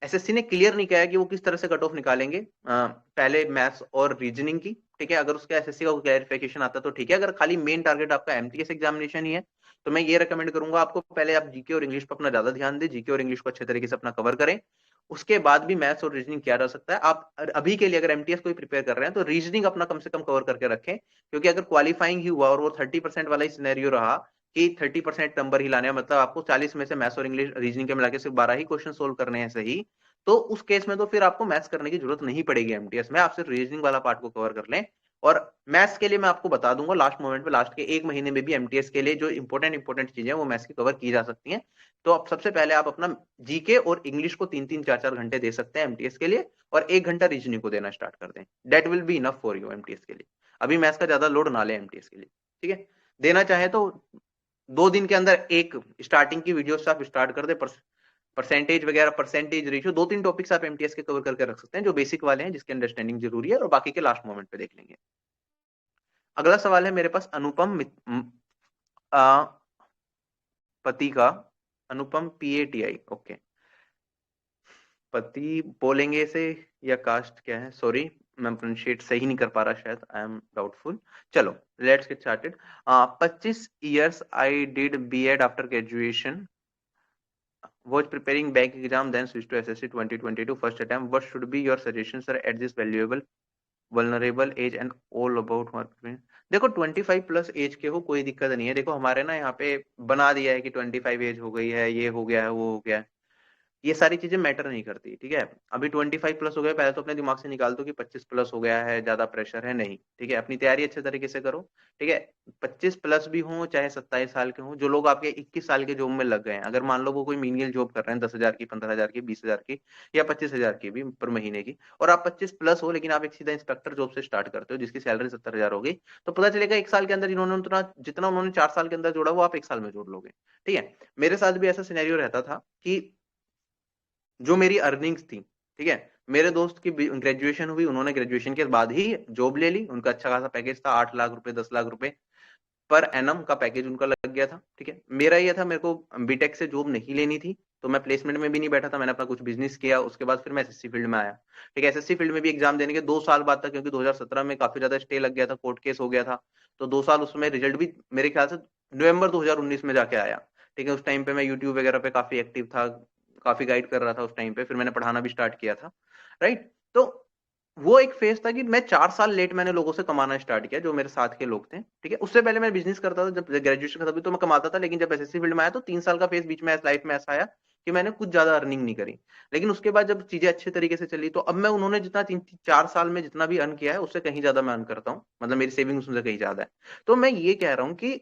एसएससी ने क्लियर नहीं किया है कि वो किस तरह से कट ऑफ निकालेंगे, पहले मैथ्स और रीजनिंग की, ठीक है। अगर उसका एसएससी का क्लैरिफिकेशन आता तो ठीक है, अगर खाली मेन टारगेट आपका एमटीएस एग्जामिनेशन ही है तो मैं ये रेकमेंड करूंगा आपको, पहले आप जीके और इंग्लिश पर अपना ज्यादा ध्यान दें, जीके और इंग्लिश को अच्छे तरीके से अपना कवर करें, उसके बाद भी मैथ्स और रीजनिंग किया जा सकता है। आप अभी के लिए अगर एमटीएस को प्रिपेयर कर रहे हैं तो रीजनिंग अपना कम से कम कवर करके रखें, क्योंकि अगर क्वालिफाइंग ही हुआ और वो 30% वाला ही सिनेरियो रहा कि 30% नंबर ही लाने, मतलब आपको 40 में से मैथ्स और इंग्लिश रीजनिंग के मिला के सिर्फ 12 ही क्वेश्चन सोल्व करने हैं सही, तो उस केस में तो फिर आपको मैथ्स करने की जरूरत नहीं पड़ेगी एमटीएस में, आप सिर्फ रीजनिंग वाला पार्ट को कवर कर लें। और मैथ्स के लिए मैं आपको बता दूंगा लास्ट मोमेंट पे, लास्ट के 1 महीने में भी एमटीएस के लिए जो इंपॉर्टेंट चीजें वो मैथ्स की कवर की जा सकती हैं। तो अब सबसे पहले आप अपना जीके और इंग्लिश को 3-3 4-4 घंटे दे सकते हैं एमटीएस के लिए, और 1 घंटा रीजनिंग को देना स्टार्ट कर दें, that will be enough for you MTS के लिए। अभी मैथ्स का ज्यादा लोड ना ले एमटीएस के लिए, ठीक है। देना चाहे तो 2 दिन के अंदर एक स्टार्टिंग की वीडियो से आप स्टार्ट कर दे, परसेंटेज वगैरह, परसेंटेज रेशियो, 2-3 टॉपिक्स आप एमटीएस के कवर करके रख सकते हैं जो बेसिक वाले हैं, जिसकी अंडरस्टैंडिंग जरूरी है, और बाकी के लास्ट मोमेंट पे देख लेंगे। अगला सवाल है मेरे पास अनुपम पति का, अनुपम PATI, ओके, पति बोलेंगे इसे या कास्ट क्या है, सॉरी मैं प्रोनाउंशिएट सही नहीं कर पा रहा शायद, आई एम डाउटफुल। चलो let's get started. 25 years I did BEd after graduation, was preparing bank exam, then switched to SSC 2022 first attempt. What should be your suggestion, sir, at this valuable vulnerable age and all about market? देखो 25 plus as के हो कोई दिक्कत नहीं है, देखो हमारे ना यहाँ पे बना दिया है कि 25 एज हो गई है, ये हो गया है, वो हो गया है, ये सारी चीजें मैटर नहीं करती, ठीक है। अभी 25 प्लस हो गया, पहले तो अपने दिमाग से निकाल दो कि 25 प्लस हो गया है, ज्यादा प्रेशर है नहीं, ठीक है। अपनी तैयारी अच्छे तरीके से करो, ठीक है। 25 प्लस भी हो चाहे 27 साल के हो, जो लोग आपके 21 साल के जॉब में लग गए हैं, अगर मान लो वो कोई मीनियल जॉब कर रहे हैं 10,000 की, 15,000 की, 20,000 की या 25,000 की भी पर महीने की, और आप 25 प्लस हो लेकिन आप एक सीधा इंस्पेक्टर जॉब से स्टार्ट करते हो जिसकी सैलरी 70,000 हो गई, तो पता चलेगा 1 साल के अंदर जिन्होंने उतना जितना उन्होंने 4 साल के अंदर जोड़ा वो आप 1 साल में जोड़ लोगे, ठीक है। मेरे साथ भी ऐसा सिनेरियो रहता था कि जो मेरी अर्निंग्स थी, ठीक है, मेरे दोस्त की ग्रेजुएशन हुई, उन्होंने ग्रेजुएशन के बाद ही जॉब ले ली, उनका अच्छा खासा पैकेज था, 8 लाख रुपए 10 लाख रुपए पर एनम का पैकेज उनका लग गया था, ठीक है। मेरा ये था, मेरे को बीटेक से जॉब नहीं लेनी थी, तो मैं प्लेसमेंट में भी नहीं बैठा था, मैंने अपना कुछ बिजनेस किया, उसके बाद फिर मैं एसएससी फील्ड में आया, ठीक है। एसएससी फील्ड में भी एग्जाम देने के 2 साल बाद तक, क्योंकि 2017 में काफी ज्यादा स्टे लग गया था, कोर्ट केस हो गया था, तो 2 साल उसमें रिजल्ट भी मेरे ख्याल से नवंबर 2019 में जाके आया, ठीक है। उस टाइम पे मैं यूट्यूब वगैरह पे काफी एक्टिव था, काफी गाइड कर रहा था उस टाइम पे, फिर मैंने पढ़ाना भी स्टार्ट किया था, राइट। तो वो एक फेज था कि मैं 4 साल लेट मैंने लोगों से कमाना स्टार्ट किया जो मेरे साथ के लोग थे, ठीक है। उससे पहले मैं बिजनेस करता था, जब ग्रेजुएशन खत्म हुई तो मैं कमाता था, लेकिन जब एसएससी फील्ड में आया तो 3 साल का फेज बीच में लाइफ में ऐसा आया कि मैंने कुछ ज्यादा अर्निंग नहीं करी, लेकिन उसके बाद जब चीजें अच्छे तरीके से चली तो अब मैं उन्होंने जितना 3-4 साल में जितना भी अर्न किया है उससे कहीं ज्यादा मैं अर्न करता हूँ, मतलब मेरी सेविंग्स उनसे कहीं ज्यादा है। तो मैं ये कह रहा हूँ कि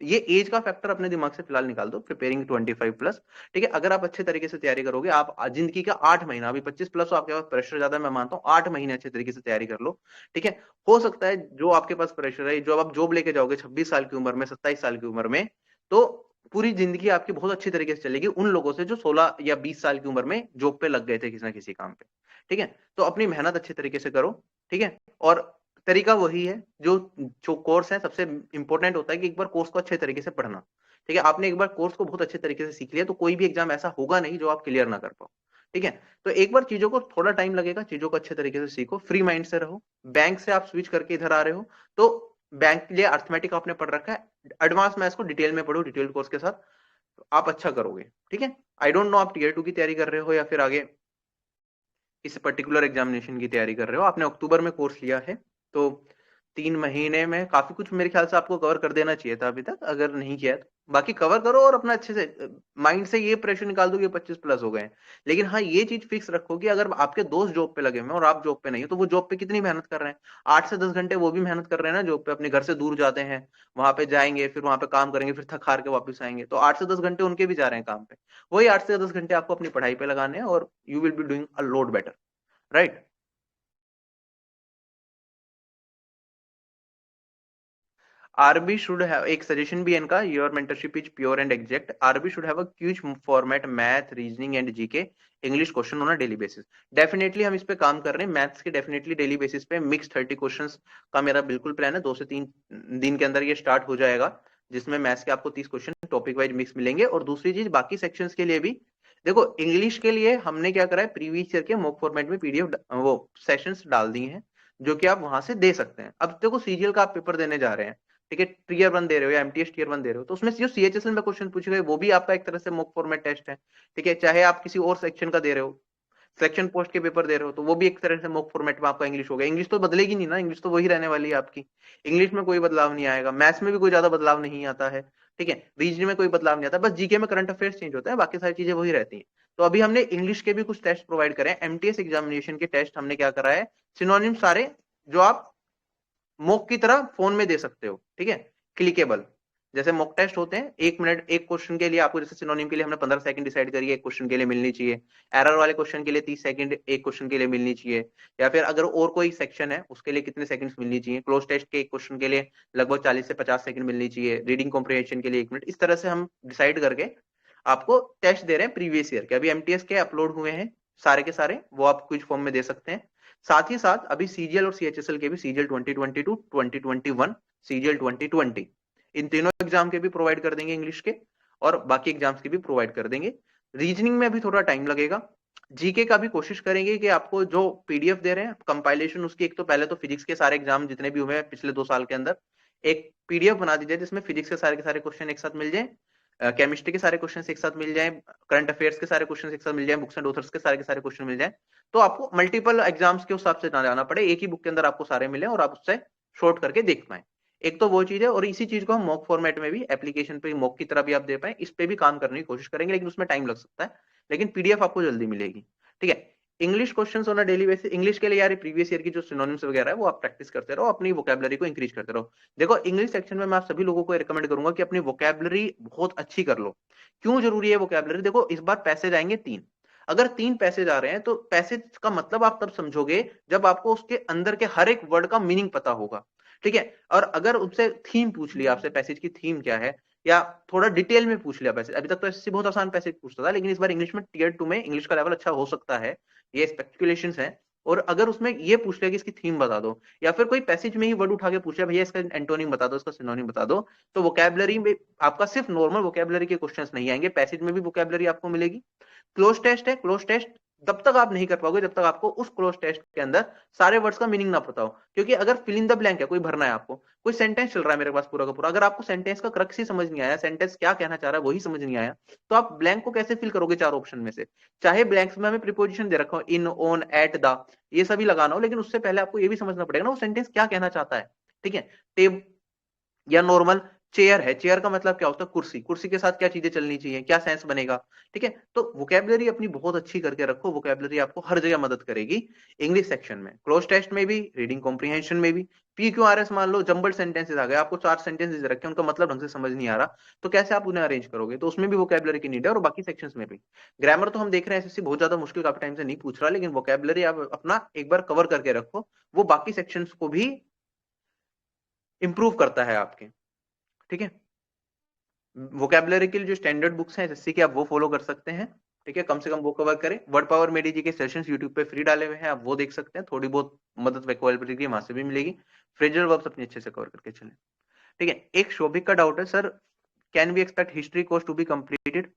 ये एज का फैक्टर अपने दिमाग से फिलहाल निकाल दो, प्रिपेयरिंग 25+। ठीक है, अगर आप अच्छे तरीके से तैयारी करोगे, आप जिंदगी का 8 महीना, अभी 25+ हो, आपके पास प्रेशर ज्यादा है, मैं मानता हूँ 8 महीने अच्छे तरीके से तैयारी कर लो। ठीक है, हो सकता है जो आपके पास प्रेशर है, जो आप जॉब लेके जाओगे 26 साल की उम्र में, 27 साल की उम्र में, तो पूरी जिंदगी आपकी बहुत अच्छी तरीके से चलेगी उन लोगों से जो 16 या 20 साल की उम्र में जॉब पे लग गए थे किसी ना किसी काम पे। ठीक है, तो अपनी मेहनत अच्छे तरीके से करो। ठीक है, और तरीका वही है जो जो कोर्स है, सबसे इंपॉर्टेंट होता है कि एक बार कोर्स को अच्छे तरीके से पढ़ना। ठीक है, आपने एक बार कोर्स को बहुत अच्छे तरीके से सीख लिया तो कोई भी एग्जाम ऐसा होगा नहीं जो आप क्लियर ना कर पाओ। ठीक है, तो एक बार चीजों को थोड़ा टाइम लगेगा, चीजों को अच्छे तरीके से सीखो, फ्री माइंड से रहो। बैंक से आप स्विच करके इधर आ रहे हो तो बैंक के लिए अर्थमेटिक आपने पढ़ रखा है, एडवांस मैथ्स को डिटेल में पढ़ो, डिटेल कोर्स के साथ, तो आप अच्छा करोगे। ठीक है, आई डोंट नो आप टीयर 2 की तैयारी कर रहे हो या फिर आगे इस पर्टिकुलर एग्जामिनेशन की तैयारी कर रहे हो। आपने अक्टूबर में कोर्स लिया है तो 3 महीने में काफी कुछ मेरे ख्याल से आपको कवर कर देना चाहिए था अभी तक, अगर नहीं किया तो बाकी कवर करो और अपना अच्छे से माइंड से ये प्रेशर निकाल दो कि 25+ हो गए। लेकिन हाँ, ये चीज फिक्स रखो कि अगर आपके दोस्त जॉब पे लगे हुए और आप जॉब पे नहीं हो तो वो जॉब पे कितनी मेहनत कर रहे हैं, 8 से 10 घंटे वो भी मेहनत कर रहे हैं ना जॉब पे, अपने घर से दूर जाते हैं, वहां पे जाएंगे, फिर वहां पे काम करेंगे, फिर थक हार के वापस आएंगे, तो 8 से 10 घंटे उनके भी जा रहे हैं काम पे। वही 8 से 10 घंटे आपको अपनी पढ़ाई पे लगाने हैं और you will be doing a lot better, right. RB should have, एक सजेशन भी है इनका, your mentorship is pure and exact, RB should have a quiz format, math, reasoning and GK, English question on a daily basis. Definitely हम इस पे काम कर रहे हैं, मैथ्स के डेफिनेटली डेली बेसिस पे मिक्स 30 क्वेश्चंस का मेरा बिल्कुल प्लान है, 2 से 3 दिन के अंदर ये स्टार्ट हो जाएगा, जिसमें मैथ्स के आपको 30 क्वेश्चन टॉपिक वाइज मिक्स मिलेंगे। और दूसरी चीज, बाकी सेक्शंस के लिए भी देखो, इंग्लिश के लिए हमने क्या करा है, प्रीवियस ईयर के मॉक फॉर्मेट में पीडीएफ वो सेशंस डाल दिए हैं, जो कि आप वहां से दे सकते हैं। अब देखो, सीजीएल का आप पेपर देने जा रहे हैं, ठीक है, टीयर 1 दे रहे हो या एमटीएस टीयर 1 दे रहे हो, तो उसमें जो सीएचएसएल में क्वेश्चन पूछे गए वो भी आपका एक तरह से मॉक फॉर्मेट टेस्ट है। ठीक है, चाहे आप किसी और सेक्शन का दे रहे हो, सिलेक्शन पोस्ट के पेपर दे रहे हो, तो वो भी एक तरह से मॉक फॉर्मेट में आपका इंग्लिश हो गया। इंग्लिश तो बदलेगी नहीं ना, इंग्लिश तो वही रहने वाली है आपकी, इंग्लिश में कोई बदलाव नहीं आएगा, मैथ्स में भी कोई ज्यादा बदलाव नहीं आता है। ठीक है, रीजनिंग में कोई बदलाव नहीं आता, बस जीके में करंट अफेयर्स चेंज होता है, बाकी सारी चीजें वही रहती हैं। तो अभी हमने इंग्लिश के भी कुछ टेस्ट प्रोवाइड करे हैं, एमटीएस एग्जामिनेशन के टेस्ट हमने क्या करा है, सिनोनिम सारे जो आप मॉक की तरह फोन में दे सकते हो। ठीक है, क्लिकेबल, जैसे मॉक टेस्ट होते हैं, 1 मिनट एक क्वेश्चन के लिए आपको, जैसे सिनोनिम के लिए हमने 15 सेकंड डिसाइड करी है, एक क्वेश्चन के लिए मिलनी चाहिए, एरर वाले क्वेश्चन के लिए 30 सेकंड एक क्वेश्चन के लिए मिलनी चाहिए, या फिर अगर और कोई सेक्शन है उसके लिए कितने सेकंड्स मिलनी चाहिए, क्लोज टेस्ट के एक क्वेश्चन के लिए लगभग 40 से 50 सेकंड मिलनी चाहिए, रीडिंग कॉम्प्रिहेंशन के लिए 1 मिनट, इस तरह से हम डिसाइड करके आपको टेस्ट दे रहे हैं प्रीवियस ईयर के, अभी एमटीएस के अपलोड हुए हैं सारे के सारे, वो आप क्विज फॉर्म में दे सकते हैं। साथ ही साथ अभी सीजीएल और सीएचएसएल के भी, सीजीएल 2022, 2021, सीजीएल 2020, इन तीनों एग्जाम के भी प्रोवाइड कर देंगे इंग्लिश के, और बाकी एग्जाम्स के भी प्रोवाइड कर देंगे। रीजनिंग में अभी थोड़ा टाइम लगेगा। जीके का भी कोशिश करेंगे कि आपको जो पीडीएफ दे रहे हैं कंपाइलेशन उसकी, एक तो पहले तो फिजिक्स के सारे एग्जाम जितने भी हुए हैं पिछले 2 साल के अंदर, एक पीडीएफ बना दीजिए जिसमें फिजिक्स के सारे क्वेश्चन एक साथ मिल जाए, केमिस्ट्री के सारे क्वेश्चन एक साथ मिल जाए, करंट अफेयर्स के सारे क्वेश्चन एक साथ मिल जाए, बुक्स एंड ऑथर्स के सारे क्वेश्चन मिल जाए, तो आपको मल्टीपल एग्जाम्स के हिसाब से ना जाना पड़े, एक ही बुक के अंदर आपको सारे मिले और आप उससे शॉर्ट करके देख पाए। एक तो वो चीज है, और इसी चीज को हम मॉक फॉर्मेट में भी, एप्लीकेशन पे मॉक की तरह भी आप दे पाए, इस पे भी काम करने की कोशिश करेंगे, लेकिन उसमें टाइम लग सकता है, लेकिन पीडीएफ आपको जल्दी मिलेगी। ठीक है, English questions on a daily basis, English के लिए यार प्रीवियस ईयर की जो सिनोनिम्स वगैरह है वो आप प्रैक्टिस करते रहो, अपनी वोकैबुलरी को इंक्रीज करते रहो। देखो, इंग्लिश सेक्शन में मैं आप सभी लोगों को रिकमेंड करूंगा कि अपनी वोकैबुलरी बहुत अच्छी कर लो। क्यों जरूरी है वोकैबुलरी? देखो, इस बार पैसेज आएंगे 3, अगर 3 पैसेज आ रहे हैं तो पैसेज का मतलब आप तब समझोगे जब आपको उसके अंदर के हर एक वर्ड का मीनिंग पता होगा। ठीक है, और अगर उससे थीम पूछ लिया आपसे, पैसेज की थीम क्या है, या थोड़ा डिटेल में पूछ लिया पैसेज, अभी तक तो एसएससी बहुत आसान पैसेज पूछता था, लेकिन इस बार इंग्लिश में टीयर 2 में इंग्लिश का लेवल अच्छा हो सकता है, ये स्पेक्युलेशंस है। और अगर उसमें ये पूछ लिया कि इसकी थीम बता दो, या फिर कोई पैसेज में ही वर्ड उठा के पूछ लिया, भैया इसका एंटोनिम बता दो, इसका सिनोनिम बता दो, तो वोकैबुलरी में आपका सिर्फ नॉर्मल वोकैबुलरी के क्वेश्चंस नहीं आएंगे, पैसेज में भी वोकैबुलरी आपको मिलेगी। क्लोज टेस्ट है, क्लोज टेस्ट तब तक आप नहीं कर पाओगे जब तक आपको उस क्लोज टेस्ट के अंदर सारे वर्ड्स का मीनिंग ना पता हो, क्योंकि अगर फिल इन द ब्लैंक है, कोई भरना है आपको, कोई सेंटेंस चल रहा है मेरे पास पूरा का पूरा, अगर आपको सेंटेंस का क्रक्स ही समझ नहीं आया, सेंटेंस क्या कहना चाह रहा है वही समझ नहीं आया, तो आप ब्लैंक को कैसे फिल करोगे 4 ऑप्शन में से? चाहे ब्लैंक्स में हमें प्रीपोजिशन दे रखा हो, इन, ऑन, एट, द, ये सभी लगाना हो, लेकिन उससे पहले आपको ये भी समझना पड़ेगा ना वो सेंटेंस क्या कहना चाहता है। ठीक है, टेब या नॉर्मल चेयर है, चेयर का मतलब क्या होता है, कुर्सी, कुर्सी के साथ क्या चीजें चलनी चाहिए, क्या सेंस बनेगा, ठीक है। तो वोकेबलरी अपनी बहुत अच्छी करके रखो, वोकेबलरी आपको हर जगह मदद करेगी, इंग्लिश सेक्शन में, क्लोज टेस्ट में भी, रीडिंग कॉम्प्रिहेंशन में भी। PQRS मान लो जंबल्ड सेंटेंसेस आ गए, आपको 4 सेंटेंसेस रखे, उनका मतलब ढंग से समझ नहीं आ रहा, तो कैसे आप उन्हें अरेंज करोगे, तो उसमें भी वोकेबलरी की नीड है, और बाकी सेक्शंस में भी। ग्रामर तो हम देख रहे हैं एसएससी बहुत ज्यादा मुश्किल काफी टाइम से नहीं पूछ रहा, लेकिन वोकेबलरी आप अपना एक बार कवर करके रखो, वो बाकी सेक्शंस को भी इंप्रूव करता है आपके, ठीक है। वोकेबलरी के लिए जो स्टैंडर्ड बुक्स हैं एसएससी की, आप वो फॉलो कर सकते हैं, ठीक है, कम से कम वो कवर करें। वर्ड पावर मेडी जी के सेशंस यूट्यूब पे फ्री डाले हुए हैं, आप वो देख सकते हैं, थोड़ी बहुत मदद वोकेबलरी की वहां से भी मिलेगी। फ्रेजल वर्ब्स अपने अच्छे से कवर करके चलें, ठीक है। एक शोभिक का डाउट है, sir can we expect history course to be completed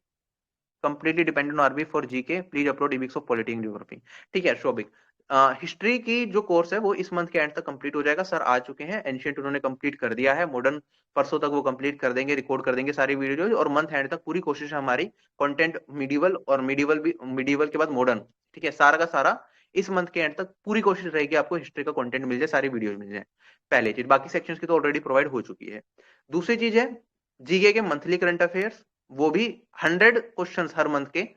completely dependent on RB for GK, please upload e-books of polity and geography। ठीक है शोभिक, हिस्ट्री की जो कोर्स है वो इस मंथ के एंड तक कंप्लीट हो जाएगा, सर आ चुके हैं, एंशिएंट उन्होंने कंप्लीट कर दिया है, मॉडर्न परसों तक वो कंप्लीट कर देंगे, रिकॉर्ड कर देंगे सारी वीडियो, और मंथ एंड तक पूरी कोशिश है हमारी कंटेंट मिडिवल और मिडिवल भी, मिडिवल के बाद मॉडर्न, ठीक है, सारा का सारा इस मंथ के एंड तक पूरी कोशिश रहेगी आपको हिस्ट्री का कंटेंट मिल जाए, सारी वीडियो मिल जाए। पहली चीज, बाकी सेक्शंस की तो ऑलरेडी प्रोवाइड हो चुकी है। दूसरी चीज है जीके के मंथली करंट अफेयर्स, वो भी 100 क्वेश्चंस हर मंथ के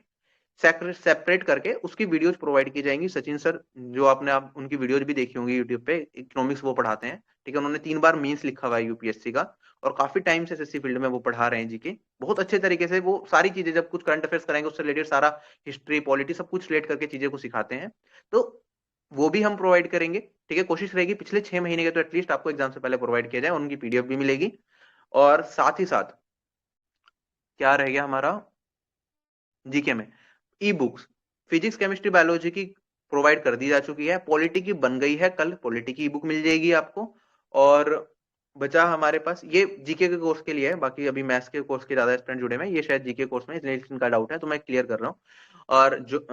सेपरेट करके उसकी वीडियोज प्रोवाइड की जाएंगी। सचिन सर जो आपने आप उनकी वीडियोज भी देखी होंगी यूट्यूब पे, इकोनॉमिक्स वो पढ़ाते हैं, ठीक है, उन्होंने 3 बार मींस लिखा हुआ है यूपीएससी का, और काफी टाइम से एसएससी फील्ड में वो पढ़ा रहे हैं जीके, बहुत अच्छे तरीके से वो सारी चीजें, जब कुछ करंट अफेयर्स कराएंगे उससे रिलेटेड सारा हिस्ट्री पॉलिटी सब कुछ रिलेट करके चीजें को सिखाते हैं, तो वो भी हम प्रोवाइड करेंगे, ठीक है। कोशिश रहेगी पिछले 6 महीने के तो एटलीस्ट आपको एग्जाम से पहले प्रोवाइड किया जाए, उनकी पीडीएफ भी मिलेगी। और साथ ही साथ क्या रह गया हमारा, जीके में e books, physics chemistry biology की प्रोवाइड कर दी जा चुकी है, पॉलिटी की बन गई है, कल पॉलिटी की ई बुक मिल जाएगी आपको। और बचा हमारे पास ये जीके के कोर्स के लिए है, बाकी अभी मैथ्स के कोर्स के ज्यादा स्टूडेंट जुड़े हैं, ये शायद जीके कोर्स में इसलिए इनका डाउट है, तो मैं क्लियर कर रहा हूँ। और जो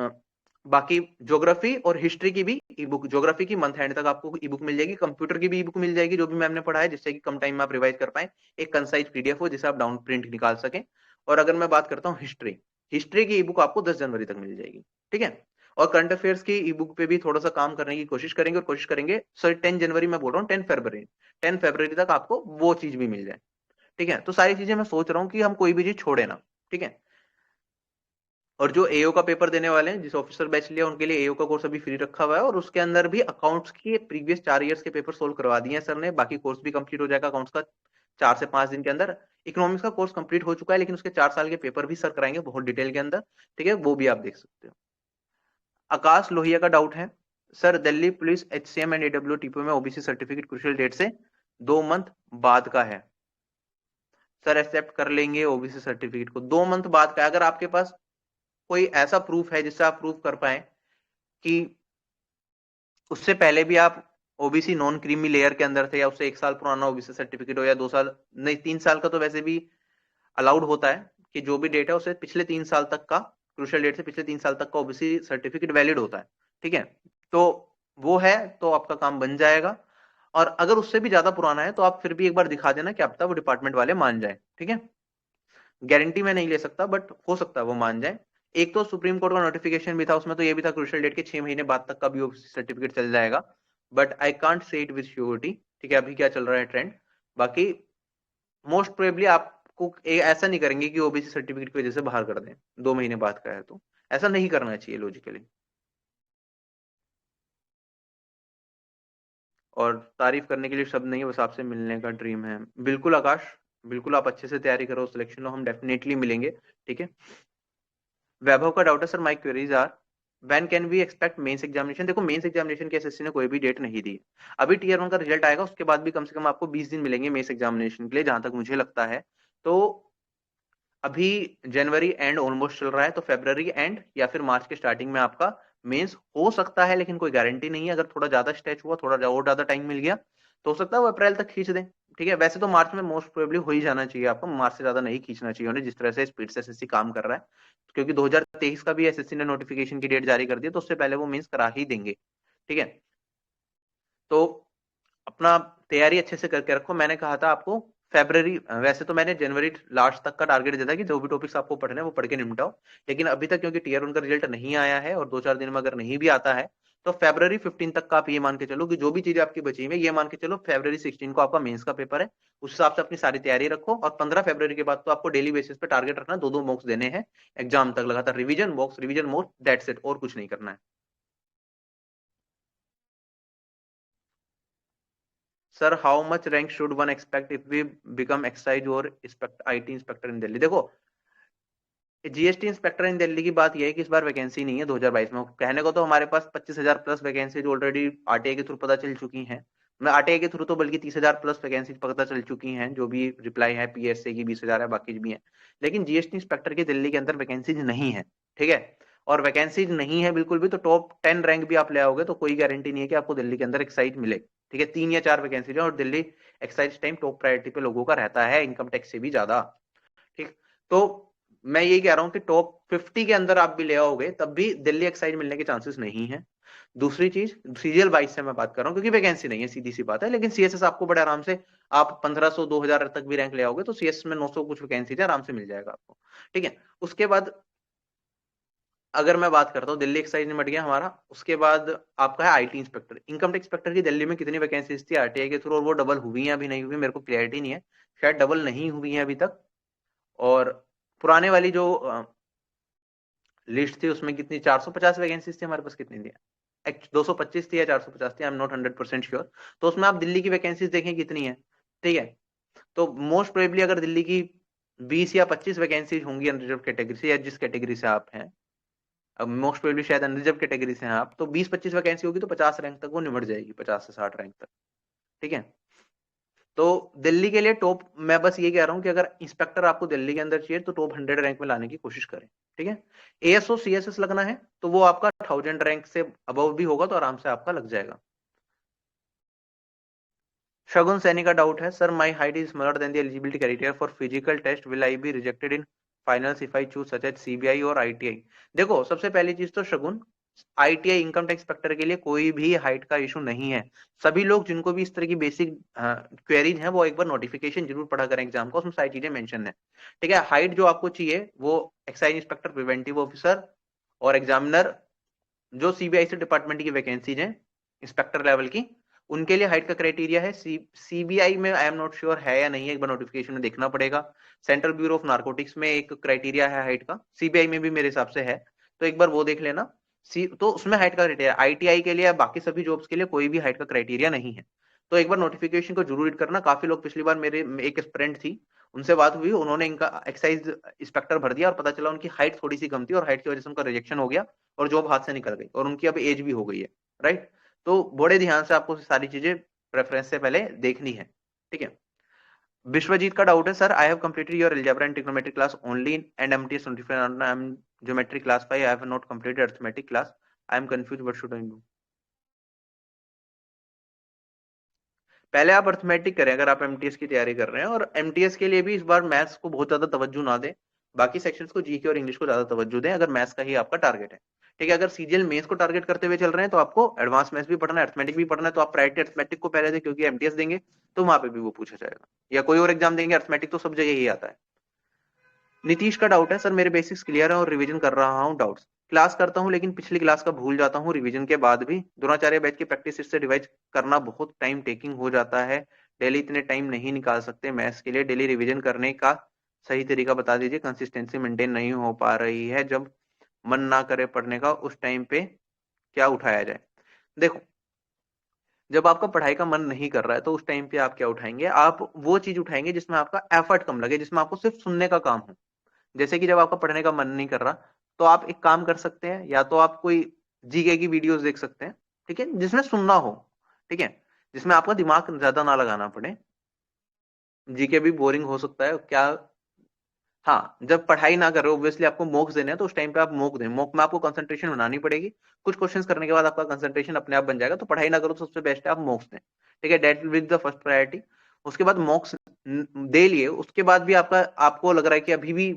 बाकी ज्योग्राफी और हिस्ट्री की भी ई बुक, ज्योग्राफी की मंथ एंड तक आपको ई बुक मिल जाएगी, कंप्यूटर की भी ई बुक मिल जाएगी जो भी मैम ने पढ़ा है, जिससे कि कम टाइम में आप रिवाइज कर पाए, एक कंसाइज पीडीएफ हो जिसे आप डाउन प्रिंट निकाल सकें। और अगर मैं बात करता हूँ हिस्ट्री, हिस्ट्री की ई बुक आपको 10 जनवरी तक मिल जाएगी, ठीक है। और करंट अफेयर्स की ई बुक पे भी थोड़ा सा काम करने की कोशिश करेंगे, और कोशिश करेंगे सर 10 जनवरी में बोल रहा हूँ, 10 फरवरी तक आपको वो चीज भी मिल जाए, ठीक है। तो सारी चीजें मैं सोच रहा हूँ कि हम कोई भी चीज छोड़े ना, ठीक है। और जो एओ का पेपर देने वाले हैं, जिस ऑफिसर बैच लिया उनके लिए एओ का कोर्स अभी फ्री रखा हुआ है, और उसके अंदर भी अकाउंट्स के प्रीवियस 4 ईयर्स के पेपर सोल्व करवा दिए हैं सर ने, बाकी कोर्स भी कंप्लीट हो जाएगा अकाउंट्स का 4 से 5 दिन के अंदर। इकोनॉमिक्स का कोर्स कंप्लीट हो चुका है, लेकिन उसके 4 साल के पेपर भी सर कराएंगे बहुत डिटेल के अंदर, ठीक है, वो भी आप देख सकते हो। आकाश लोहिया का डाउट है, sir Delhi police HCM and AW टीपो में ओबीसी सर्टिफिकेट क्रूशियल डेट से 2 मंथ बाद का है, सर एक्सेप्ट कर लेंगे ओबीसी सर्टिफिकेट को 2 मंथ बाद का, अगर आपके पास कोई ऐसा प्रूफ है जिससे आप प्रूफ कर पाए कि उससे पहले भी आप ओबीसी नॉन क्रीमी लेयर के अंदर थे, या उससे 1 साल पुराना ओबीसी सर्टिफिकेट हो, या 2 साल नहीं 3 साल का तो वैसे भी अलाउड होता है, कि जो भी डेट है उसे पिछले 3 साल तक का, क्रूशियल डेट से पिछले 3 साल तक का ओबीसी सर्टिफिकेट वैलिड होता है, ठीक है। तो वो है तो आपका काम बन जाएगा, और अगर उससे भी ज्यादा पुराना है तो आप फिर भी एक बार दिखा देना, कि अब तक वो डिपार्टमेंट वाले मान जाए, ठीक है। गारंटी मैं नहीं ले सकता, बट हो सकता है वो मान जाए। एक तो सुप्रीम कोर्ट का नोटिफिकेशन भी था, उसमें तो ये भी था क्रूशियल डेट के 6 महीने बाद तक का भी ओबीसी सर्टिफिकेट चल जाएगा, but I can't say it with surety, ठीक है, अभी क्या चल रहा है ट्रेंड। बाकी मोस्ट प्रोबेबली आपको ऐसा नहीं करेंगे कि ओबीसी सर्टिफिकेट की वजह से बाहर कर दें, 2 महीने बाद का है तो ऐसा नहीं करना चाहिए लॉजिकली। और तारीफ करने के लिए शब्द नहीं है, बस आपसे मिलने का ड्रीम है। बिल्कुल आकाश, बिल्कुल आप अच्छे से तैयारी करो, सिलेक्शन लो, हम डेफिनेटली मिलेंगे, ठीक है। वैभव का डाउट है, sir my queries are when can we expect mains examination. देखो मेंस एग्जामिनेशन की एसएससी ने कोई भी डेट नहीं दी, अभी टीयर 1 का रिजल्ट आएगा, उसके बाद भी कम से कम आपको 20 दिन मिलेंगे मेंस एग्जामिनेशन के लिए, जहां तक मुझे लगता है। तो अभी जनवरी एंड ऑलमोस्ट चल रहा है, तो फरवरी एंड या फिर मार्च के स्टार्टिंग में आपका मेंस हो सकता है, लेकिन कोई गारंटी नहीं है। अगर थोड़ा ज्यादा स्ट्रेच हुआ, थोड़ा और ज्यादा टाइम मिल गया, तो हो सकता है वो अप्रैल तक खींच दें, ठीक है। वैसे तो मार्च में मोस्ट प्रोबेबली हो ही जाना चाहिए आपको, मार्च से ज्यादा नहीं खींचना चाहिए उन्हें, जिस तरह से स्पीड से एसएससी काम कर रहा है, क्योंकि 2023 का भी एसएससी ने नोटिफिकेशन की डेट जारी कर दी, तो उससे पहले वो मेंस करा ही देंगे, ठीक है। तो अपना तैयारी अच्छे से करके रखो, मैंने कहा था आपको फेब्रवरी, वैसे तो मैंने जनवरी लास्ट तक का टारगेट दिया था कि जो भी टॉपिक्स आपको पढ़ने हैं वो पढ़ के निपटाओ, लेकिन अभी तक क्योंकि टीयर 1 का रिजल्ट नहीं आया है, और 2-4 दिन में अगर नहीं भी आता है तो February 15 तक का आप ये मान के चलो कि जो भी चीजें आपकी बची हुई है, ये मान के चलो February 16 को आपका मेंस का पेपर है, उस हिसाब से अपनी सारी तैयारी रखो। और 15 फरवरी के बाद तो आपको डेली बेसिस पे टारगेट रखना, 2-2 मॉक्स देने हैं एग्जाम तक लगातार, revision mocks, revision mocks, that's it, और कुछ नहीं करना है। Sir how much rank should one expect if we become excise और IT इंस्पेक्टर इन दिल्ली? देखो, जीएसटी इंस्पेक्टर इन दिल्ली की बात यह है कि इस बार वैकेंसी नहीं है 2022 में। कहने को तो हमारे पास 25,000 प्लस वैकेंसी ऑलरेडी आरटीआई के थ्रू पता चल चुकी हैं। मैं आरटीआई के थ्रू तो बल्कि 30,000 प्लस वैकेंसी पता चल चुकी हैं, जो भी रिप्लाई है पीएसए की 20,000 है, बाकी भी है। लेकिन जीएसटी इंस्पेक्टर की दिल्ली के अंदर वैकेंसीज नहीं है, ठीक है। और वैकेंसीज नहीं है बिल्कुल भी, तो टॉप 10 रैंक भी आप ले आओगे तो कोई गारंटी नहीं है कि आपको दिल्ली के अंदर एक्साइज मिले, ठीक है। 3 या 4 वैकेंसीज है और Delhi excise time top priority पे लोगों का रहता है, इनकम टैक्स से भी ज्यादा, ठीक। तो मैं यही कह रहा हूं कि टॉप 50 के अंदर आप भी ले आओगे तब भी दिल्ली एक्साइज मिलने के चांसेस नहीं है। दूसरी चीज, सीरियल वाइज से मैं बात कर रहा हूं क्योंकि वैकेंसी नहीं है, सीधी सी बात है। लेकिन सीएसएस आपको बड़े आराम से, आप 1500 2000 तक भी रैंक ले आओगे तो सीएसएस में 900 कुछ वैकेंसी है, आराम से मिल जाएगा आपको, ठीक है। उसके बाद अगर मैं बात करता हूँ, दिल्ली एक्साइज निपट गया हमारा, उसके बाद आपका है IT inspector. Income tax inspector की दिल्ली में कितनी वैकेंसीज थी आरटीआई के थ्रू, और वो डबल हुई है अभी नहीं हुई, मेरे को क्लियरिटी नहीं है, शायद डबल नहीं हुई है अभी तक। और पुराने वाली जो लिस्ट थी उसमें कितनी 450 वैकेंसीज थी हमारे पास, कितनी थी 225 थी या 450 थी, आई एम नॉट 100% श्योर। तो उसमें आप दिल्ली की वैकेंसीज देखें कितनी है, ठीक है। तो मोस्ट प्रोबेबली अगर दिल्ली की 20 या 25 वैकेंसीज होंगी अनरिजर्व कैटेगरी से, या जिस कैटेगरी से आप हैं, अब मोस्ट प्रोबेबली शायद अनरिजर्व कैटेगरी से हैं आप, तो 20-25 वैकेंसी होगी तो 50 रैंक तक वो निमट जाएगी, 50 से 60 रैंक तक, ठीक है। तो दिल्ली के लिए टॉप, मैं बस ये कह रहा हूं कि अगर इंस्पेक्टर आपको दिल्ली के अंदर चाहिए तो टॉप 100 रैंक में लाने की कोशिश करें, ठीक है। एएसओ सीएसएस लगना है तो वो आपका 1000 रैंक से अबव भी होगा तो आराम से आपका लग जाएगा। शगुन सैनी का डाउट है, sir my height is smaller than the eligibility criteria for physical test, will I be rejected in finals if I choose such as CBI और आईटीआई? देखो, सबसे पहली चीज तो Shagun, ITI income tax inspector के लिए कोई भी हाइट का इशू नहीं है। सभी लोग जिनको भी इस तरह की बेसिक क्वेरीज हैं वो एक बार नोटिफिकेशन जरूर पढ़ा करें एग्जाम का, उसमें सारी चीजें मेंशन है, ठीक है। हाइट जो आपको चाहिए वो एक्साइज इंस्पेक्टर, प्रिवेंटिव ऑफिसर और एग्जामिनर, जो सीबीआई से डिपार्टमेंट की वैकेंसीज हैं इंस्पेक्टर लेवल की, उनके लिए हाइट का क्राइटेरिया है। सीबीआई में आई एम नॉट श्योर है या नहीं है, एक बार नोटिफिकेशन में देखना पड़ेगा। सेंट्रल ब्यूरो ऑफ नार्कोटिक्स में एक क्राइटेरिया है हाइट का, सीबीआई में भी मेरे हिसाब से है, तो एक बार वो देख लेना। तो उसमें हाइट का क्राइटेरिया, आईटीआई के लिए बाकी सभी जॉब्स के लिए कोई भी हाइट का क्राइटेरिया नहीं है। तो एक बार नोटिफिकेशन को जरूर रीड करना। काफी लोग, पिछली बार मेरे एक फ्रेंड थी, उनसे बात हुई, उन्होंने इनका एक्साइज इंस्पेक्टर भर दिया और पता चला उनकी हाइट थोड़ी सी कम थी और हाइट की वजह से उनका रिजेक्शन हो गया और जॉब हाथ से निकल गई, और उनकी अब एज भी हो गई है, राइट। तो बड़े ध्यान से आपको सारी चीजें प्रेफरेंस से पहले देखनी है, ठीक है। विश्वजीत का डाउट है, sir I have completed your algebra and trigonometry class only and MTS notified, I am geometry class 5, I have not completed arithmetic class, I am confuse, what should I do? पहले आप arithmetic करें अगर आप MTS की तैयारी कर रहे हैं, और एमटीएस के लिए भी इस बार मैथ्स को बहुत ज्यादा तवज्जो ना दें, बाकी सेक्शंस को, जीके और इंग्लिश को ज्यादा तवज्जो दें अगर मैथ्स का ही आपका टारगेट है, ठीक है। अगर सीजीएल मेंस को टारगेट करते हुए चल रहे हैं तो आपको एडवांस मैथ्स भी पढ़ना है, अर्थमेटिक भी पढ़ना है, तो आप प्रायोरिटी अर्थमेटिक को पहले दें, क्योंकि एमटीएस देंगे तो वहां पे भी वो पूछा जाएगा, या कोई और एग्जाम देंगे, अर्थमेटिक तो सब जगह ही आता है। नीतीश का डाउट है, सर मेरे बेसिक्स क्लियर है और रिवीजन कर रहा हूँ, डाउट्स क्लास करता हूँ लेकिन पिछली क्लास का भूल जाता हूँ, रिवीजन के बाद भी द्रोणाचार्य बैच की प्रैक्टिस इससे रिवाइज करना बहुत टाइम टेकिंग हो जाता है, डेली इतने टाइम नहीं निकाल सकते मैथ्स के लिए, डेली रिवीजन करने का सही तरीका बता दीजिए, कंसिस्टेंसी मेंटेन नहीं हो पा रही है, जब मन ना करे पढ़ने का उस टाइम पे क्या उठाया जाए? देखो, जब आपका पढ़ाई का मन नहीं कर रहा है तो उस टाइम पे आप क्या उठाएंगे? आप वो चीज उठाएंगे जिसमें आपका एफर्ट कम लगे, जिसमें आपको सिर्फ सुनने का काम हो। जैसे कि जब आपका पढ़ने का मन नहीं कर रहा तो आप एक काम कर सकते हैं, या तो आप कोई जीके की वीडियोस देख सकते हैं, ठीक है, जिसमें सुनना हो, ठीक है, जिसमें आपका दिमाग ज्यादा ना लगाना पड़े। जीके भी बोरिंग हो सकता है क्या? हाँ, जब पढ़ाई ना करो, ऑब्वियसली आपको मॉक्स देने हैं तो उस टाइम पे आप मॉक दें, मॉक में आपको कंसंट्रेशन बनानी पड़ेगी, कुछ क्वेश्चंस करने के बाद आपका कंसंट्रेशन अपने आप बन जाएगा, तो पढ़ाई ना करो तो सबसे बेस्ट है आप मॉक्स दें, ठीक है, that with the first priority. उसके बाद मॉक्स दे लिए, उसके बाद भी आपको लग रहा है कि अभी भी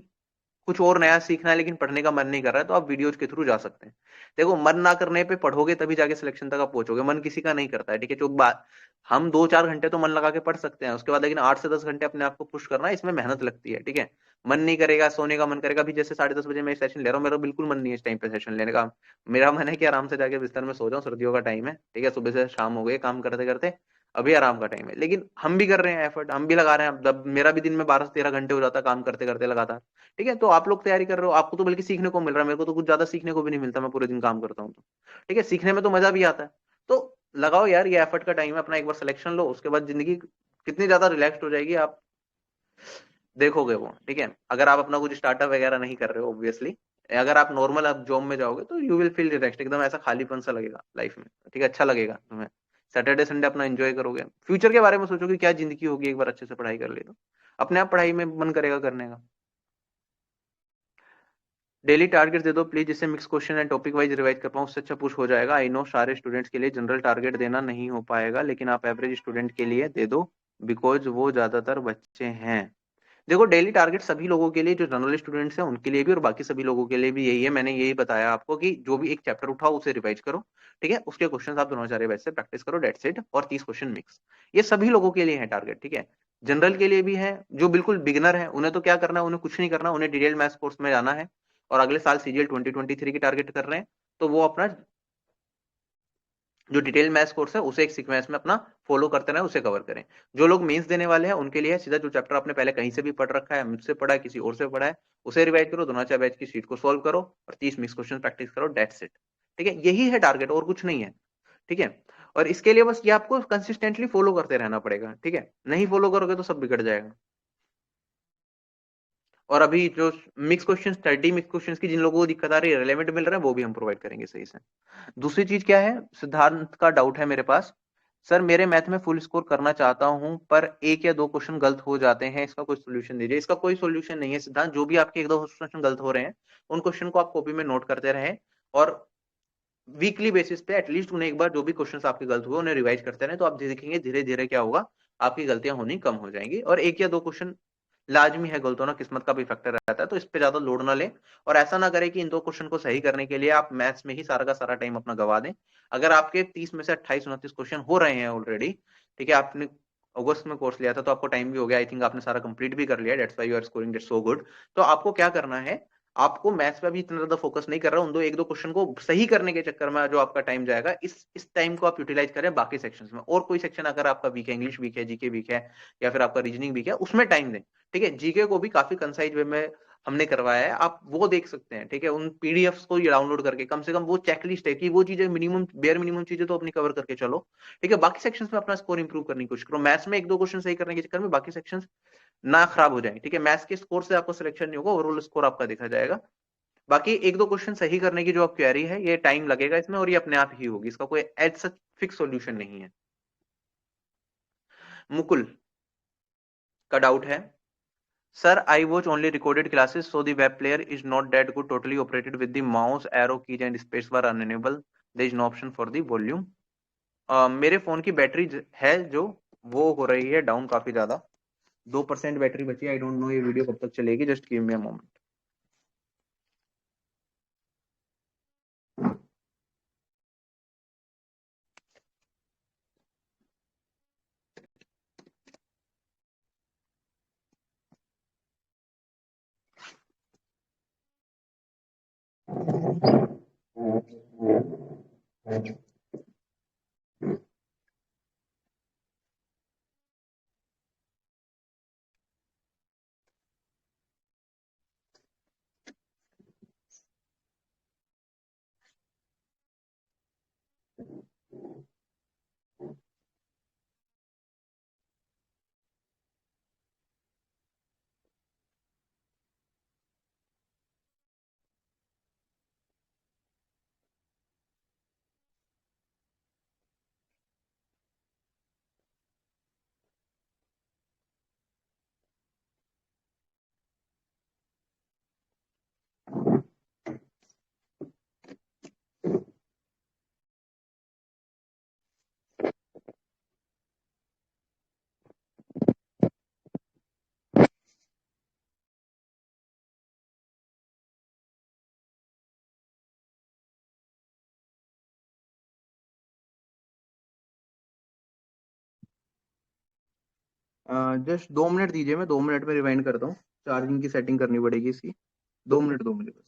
कुछ और नया सीखना है लेकिन पढ़ने का मन नहीं कर रहा है, तो आप वीडियोज के थ्रू जा सकते हैं। देखो, मन ना करने पे पढ़ोगे तभी जाके सिलेक्शन तक आप पहुंचोगे, मन किसी का नहीं करता है, ठीक है। जो बात, हम 2-4 घंटे तो मन लगा के पढ़ सकते हैं, उसके बाद लेकिन 8 से 10 घंटे अपने आप को पुश करना, इसमें मेहनत लगती है, ठीक है। मन नहीं करेगा, सोने का मन करेगा। अभी जैसे 10:30 बजे मैं सेशन ले रहा हूँ, मेरा बिल्कुल मन नहीं है इस टाइम पे सेशन लेने का। मेरा मन है कि आराम से जाके बिस्तर में सो जाऊं, सर्दियों का टाइम है, ठीक है, सुबह से शाम हो गई काम करते करते, अभी आराम का टाइम है। लेकिन हम भी कर रहे हैं एफर्ट, हम भी लगा रहे हैं। अब मेरा भी दिन में 12 से 13 घंटे हो जाता है काम करते करते लगातार, ठीक है। तो आप लोग तैयारी कर रहे हो, आपको तो बल्कि सीखने को मिल रहा है, मेरे को तो कुछ ज्यादा सीखने को भी नहीं मिलता, मैं पूरे दिन काम करता हूँ तो, ठीक है। सीखने में तो मजा भी आता है। तो लगाओ यार, ये एफर्ट का टाइम है अपना, एक बार सिलेक्शन लो, उसके बाद जिंदगी कितनी ज्यादा रिलैक्स हो जाएगी, आप देखोगे वो, ठीक है। अगर आप अपना कुछ स्टार्टअप वगैरह नहीं कर रहे हो ऑब्वियसली, अगर आप नॉर्मल आप जॉब में जाओगे तो यू विल फील रिलैक्स्ड, एकदम ऐसा खालीपन सा लगेगा लाइफ में, ठीक है, अच्छा लगेगा तुम्हें। सैटरडे संडे अपना एंजॉय करोगे, फ्यूचर के बारे में सोचोगे क्या जिंदगी होगी एक बार अच्छे से पढ़ाई कर ली तो, अपने आप पढ़ाई में मन करेगा करने का। डेली टारगेट दे दो प्लीज, जिससे mix question and topic wise revise कर पाऊं, उससे अच्छा पुश हो जाएगा। आई नो सारे स्टूडेंट्स के लिए जनरल टारगेट देना नहीं हो पाएगा, लेकिन आप एवरेज स्टूडेंट के लिए दे दो, बिकॉज वो ज्यादातर बच्चे हैं। देखो, डेली टारगेट सभी लोगों के लिए, जो जनरल स्टूडेंट्स हैं उनके लिए भी और बाकी सभी लोगों के लिए भी यही है। मैंने यही बताया आपको कि जो भी एक चैप्टर उठाओ उसे रिवाइज करो, ठीक है, उसके क्वेश्चन आप द्रोणाचार्य बैच से प्रैक्टिस करो, डेट्स इट, और 30 क्वेश्चन मिक्स। ये सभी लोगों के लिए है टारगेट, ठीक है। जनरल के लिए भी है, जो बिल्कुल बिगिनर है उन्हें तो क्या करना है, उन्हें कुछ नहीं करना, उन्हें डिटेल मैथ्स कोर्स में जाना है और अगले साल सीजीएल 2023 की टारगेट कर रहे हैं, तो वो अपना जो डिटेल मैथ्स कोर्स है उसे एक सीक्वेंस में अपना फॉलो करते रहे, उसे कवर करें। जो लोग मेंस देने वाले हैं उनके लिए सीधा जो चैप्टर आपने पहले कहीं से भी पढ़ रखा है, मुझसे पढ़ा है, किसी और से पढ़ा है, उसे रिवाइज करो, द्रोणाचार्य बैच की शीट को सॉल्व करो और 30 मिक्स क्वेश्चन प्रैक्टिस करो, डेट्स इट, ठीक है। यही है टारगेट, और कुछ नहीं है, ठीक है। और इसके लिए बस ये आपको कंसिस्टेंटली फॉलो करते रहना पड़ेगा, ठीक है। नहीं फॉलो करोगे तो सब बिगड़ जाएगा। और अभी जो मिक्स क्वेश्चन, 30 मिक्स क्वेश्चन की जिन लोगों को दिक्कत आ रही है, रिलेवेंट मिल रहा है, वो भी हम प्रोवाइड करेंगे सही से। दूसरी चीज क्या है, सिद्धांत का डाउट है मेरे पास। सर, मेरे मैथ में फुल स्कोर करना चाहता हूं पर 1 या 2 क्वेश्चन गलत हो जाते हैं, इसका कोई सोल्यूशन दीजिए। इसका कोई सोल्यूशन नहीं है सिद्धांत, जो भी आपके 1-2 क्वेश्चन गलत हो रहे हैं उन क्वेश्चन को आप कॉपी में नोट करते रहें और वीकली बेसिस पे एटलीस्ट उन्हें एक बार जो भी क्वेश्चंस आपके गलत हुए उन्हें रिवाइज करते रहे, तो आप देखेंगे धीरे धीरे क्या होगा, आपकी गलतियां होनी कम हो जाएंगी। और 1 या 2 क्वेश्चन लाजमी है गलत होना, किस्मत का भी फैक्टर रहता है, तो इस पे ज्यादा लोड ना लें। और ऐसा ना करें कि इन 2 क्वेश्चन को सही करने के लिए आप मैथ्स में ही सारा का सारा टाइम अपना गवा दें। अगर आपके 30 में से 28-29 क्वेश्चन हो रहे हैं ऑलरेडी, ठीक है, आपने अगस्त में कोर्स लिया था तो आपको टाइम भी हो गया, आई थिंक आपने सारा कंप्लीट भी कर लिया, that's why you are scoring that so good. तो आपको क्या करना है, आपको मैथ्स पे भी इतना ज्यादा फोकस नहीं कर रहा, उन 1-2 क्वेश्चन को सही करने के चक्कर में जो आपका टाइम जाएगा, इस टाइम को आप यूटिलाइज करें बाकी सेक्शंस में। और कोई सेक्शन अगर आपका वीक है, इंग्लिश वीक है, जीके वीक है, या फिर आपका रीजनिंग वीक है, उसमें टाइम दें, ठीक है। जीके को भी काफी कंसाइज वे में हमने करवाया है, आप वो देख सकते हैं, ठीक है। उन पीडीएफ्स को डाउनलोड करके कम से कम वो चेकलिस्ट है कि वो चीजें मिनिमम, बेयर मिनिमम चीजें तो अपनी कवर करके चलो, ठीक है। बाकी सेक्शंस में अपना स्कोर इंप्रूव करने की कोशिश करो, मैथ्स में 1-2 क्वेश्चन सही करने के चक्कर में बाकी सेक्शंस ना खराब हो जाए, ठीक है। मैथ्स के स्कोर से आपको सिलेक्शन नहीं होगा, ओवरऑल स्कोर आपका देखा जाएगा। बाकी 1-2 क्वेश्चन सही करने की जो आप क्वेरी है, ये टाइम लगेगा इसमें और ये अपने आप ही होगी, इसका कोई एज सच फिक्स सॉल्यूशन नहीं है। मुकुल का डाउट है, sir I watch only recorded classes so the web player is not that good, totally operated with the mouse, arrow keys and space bar unenable, there is no option for the volume. मेरे phone की battery है जो वो हो रही है down काफी ज्यादा, 2% बैटरी बची, आई डोंट नो ये वीडियो कब तक चलेगी, just give me a moment. Just 2 minute दीजिए, मैं 2 मिनट में रिवाइंड करता हूँ। चार्जिंग की सेटिंग करनी पड़ेगी इसकी। 2 मिनट दो मुझे बस।